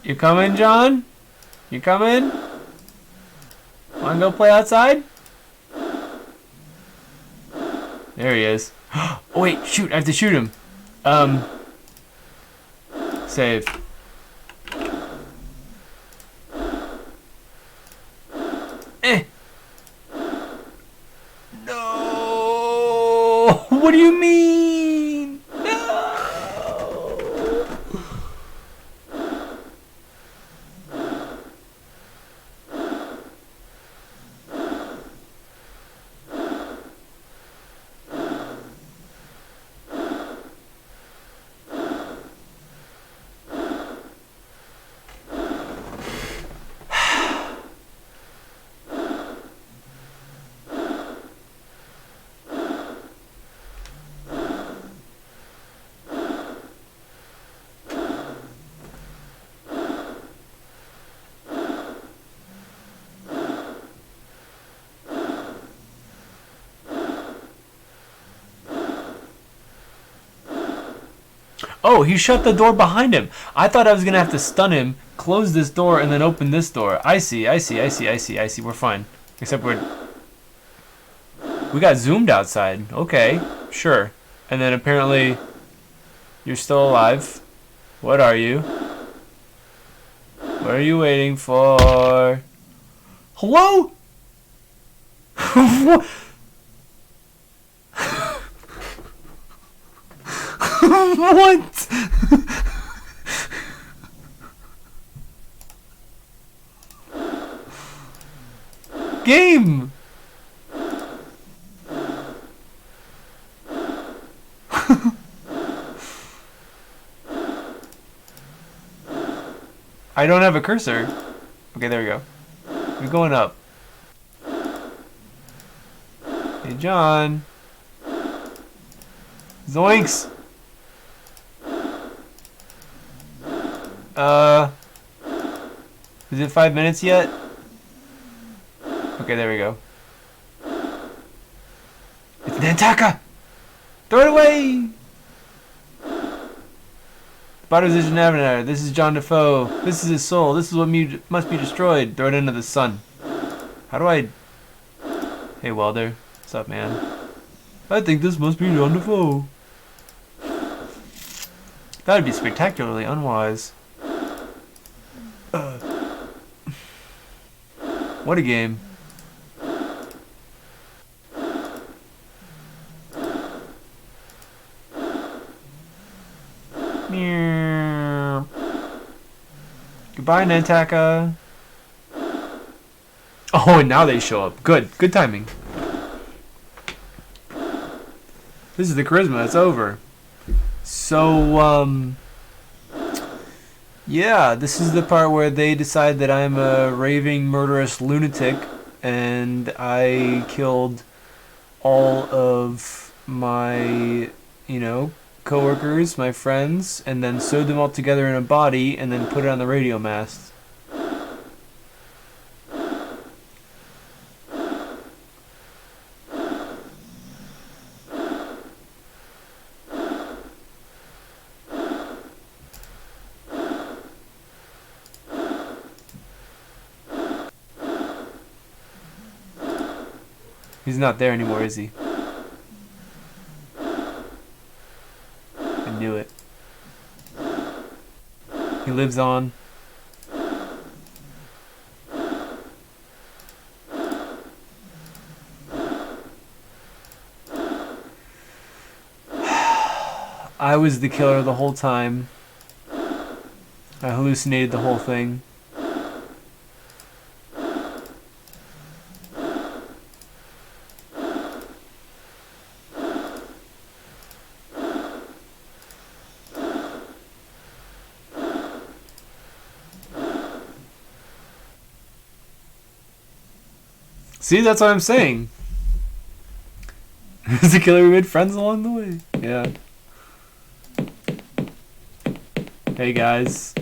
You coming, John? You coming? Wanna go play outside? There he is. Oh wait, shoot, I have to shoot him. Save. No! What do you mean? No! Oh, he shut the door behind him. I thought I was gonna have to stun him, close this door, and then open this door. I see. We're fine. Except we got zoomed outside. Okay, sure. And then apparently you're still alive. What are you? What are you waiting for? Hello? What? What? Game. I don't have a cursor. Okay, there we go. We're going up. Hey, John. Zoinks! Is it 5 minutes yet? Okay, there we go. It's Nantaka! Throw it away! Bottomposition Navigator. This is John Defoe. This is his soul. This is what must be destroyed. Throw it into the sun. How do I... Hey, Welder. What's up, man? I think this must be John Defoe. That would be spectacularly unwise. What a game. Goodbye, Nantaka. Oh, and now they show up. Good timing. This is the charisma. It's over. So, yeah, this is the part where they decide that I'm a raving, murderous lunatic, and I killed all of my, coworkers, my friends, and then sewed them all together in a body, and then put it on the radio mast. He's not there anymore, is he? I knew it. He lives on. I was the killer the whole time. I hallucinated the whole thing. See, that's what I'm saying. As a killer, we made friends along the way. Yeah. Hey guys,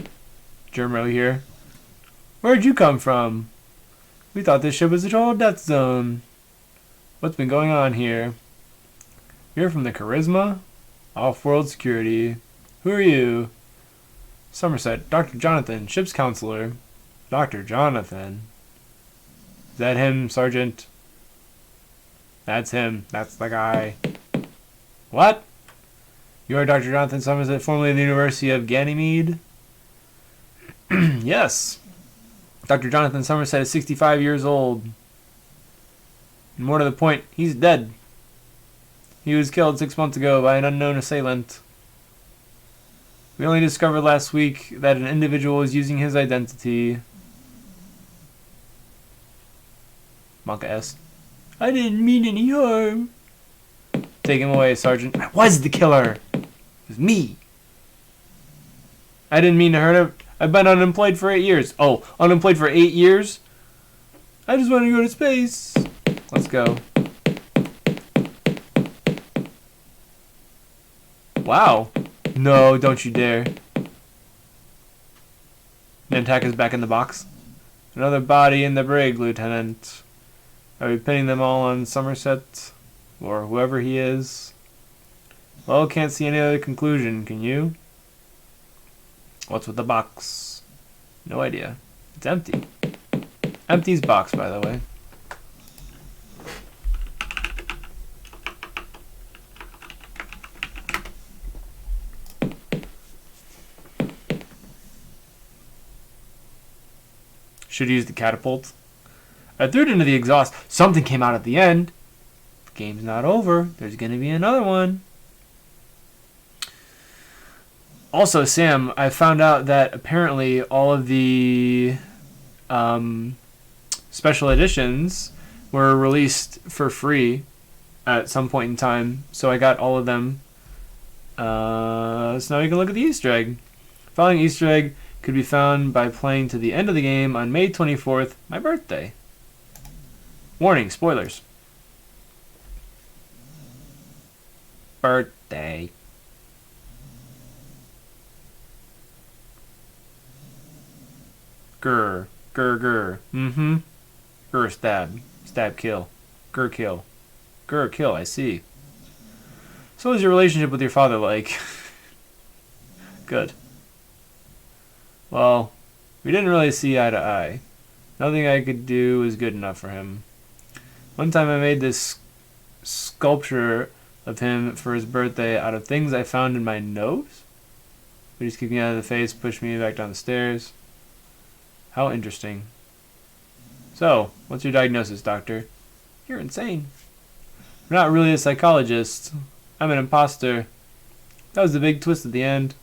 Germo here. Where'd you come from? We thought this ship was a total death zone. What's been going on here? You're from the Charisma? Off-world security. Who are you? Somerset, Dr. Jonathan, ship's counselor. Dr. Jonathan? Is that him, Sergeant? That's him. That's the guy. What? You are Dr. Jonathan Somerset, formerly of the University of Ganymede? Yes. Dr. Jonathan Somerset is 65 years old. And more to the point, he's dead. He was killed 6 months ago by an unknown assailant. We only discovered last week that an individual was using his identity. Monka S. I didn't mean any harm. Take him away, Sergeant. I was the killer. It was me. I didn't mean to hurt him. I've been unemployed for 8 years. Oh, unemployed for 8 years? I just want to go to space. Let's go. Wow. No, don't you dare. Nantaka's back in the box. Another body in the brig, Lieutenant. Are we pinning them all on Somerset? Or whoever he is? Well, can't see any other conclusion, can you? What's with the box? No idea. It's empty. Empty's box, by the way. Should use the catapult. I threw it into the exhaust. Something came out at the end. The game's not over. There's going to be another one. Also, Sam, I found out that apparently all of the special editions were released for free at some point in time. So I got all of them. So now you can look at the Easter egg. Following Easter egg could be found by playing to the end of the game on May 24th, my birthday. Warning, spoilers. Birthday. Grr. Grr, grr. Mm-hmm. Grr, stab. Stab, kill. Grr, kill. Grr, kill, I see. So what was your relationship with your father like? Good. Well, we didn't really see eye to eye. Nothing I could do was good enough for him. One time I made this sculpture of him for his birthday out of things I found in my nose. He just kicked me out of the face, pushed me back down the stairs. How interesting. So, what's your diagnosis, doctor? You're insane. I'm not really a psychologist. I'm an imposter. That was the big twist at the end.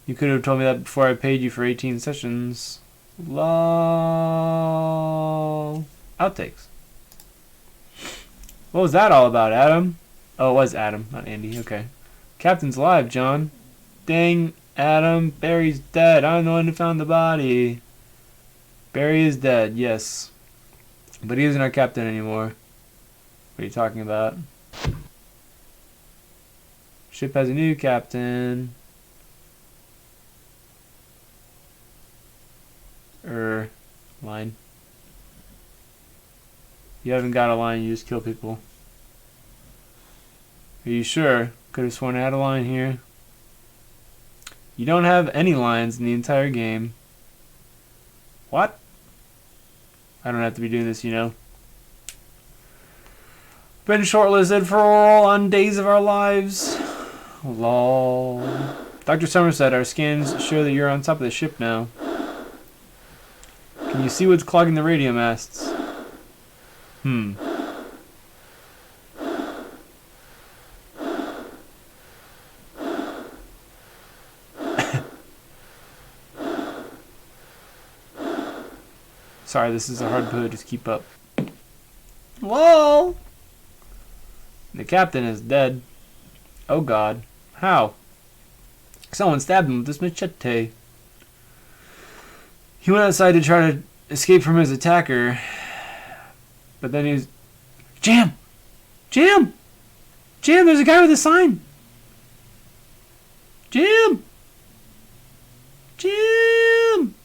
You could have told me that before I paid you for 18 sessions. Lol. Outtakes. What was that all about, Adam? Oh, it was Adam, not Andy. Okay. Captain's alive, John. Dang, Adam. Barry's dead. I'm the one who found the body. Barry is dead, yes. But he isn't our captain anymore. What are you talking about? Ship has a new captain. Line. You haven't got a line, you just kill people. Are you sure? Could have sworn I had a line here. You don't have any lines in the entire game. What? I don't have to be doing this, you know. Been shortlisted for oral on Days of Our Lives. Lol. Dr. Somerset, our scans show that you're on top of the ship now. Can you see what's clogging the radio masts? Sorry, this is a hard pill to keep up. Whoa! The captain is dead. Oh god. How? Someone stabbed him with this machete. He went outside to try to escape from his attacker. But then he was... Jam! Jam! Jam, there's a guy with a sign! Jam! Jam!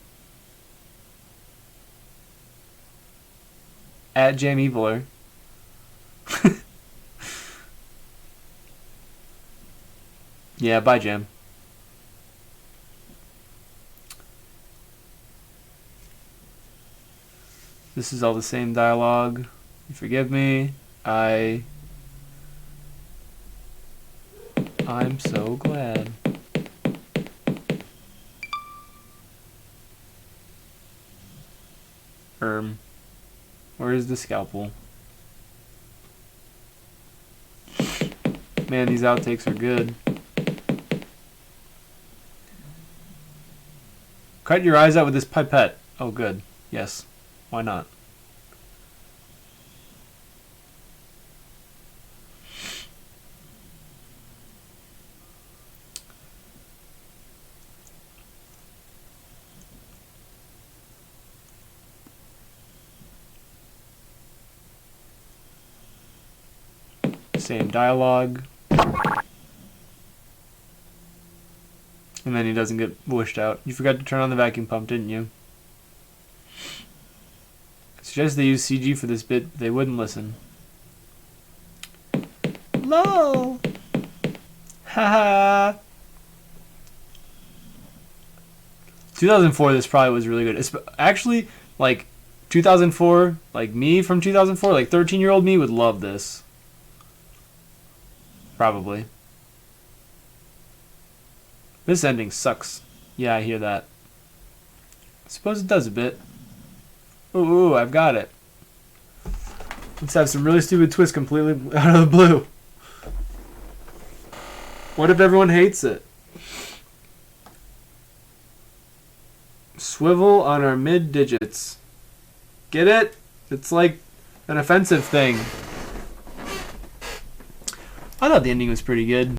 At Jam Eviler. Yeah, bye, Jam. This is all the same dialogue. You forgive me. I'm so glad. Where is the scalpel? Man, these outtakes are good. Cut your eyes out with this pipette. Oh, good. Yes. Why not? Same dialogue. And then he doesn't get wished out. You forgot to turn on the vacuum pump, didn't you? I suggest they use CG for this bit, but they wouldn't listen. LOL! Haha! 2004, this probably was really good. Actually, like 2004, like me from 2004, like 13-year-old me would love this. Probably. This ending sucks. Yeah, I hear that. I suppose it does a bit. Ooh, I've got it. Let's have some really stupid twists completely out of the blue. What if everyone hates it? Swivel on our mid digits. Get it? It's like an offensive thing. I thought the ending was pretty good.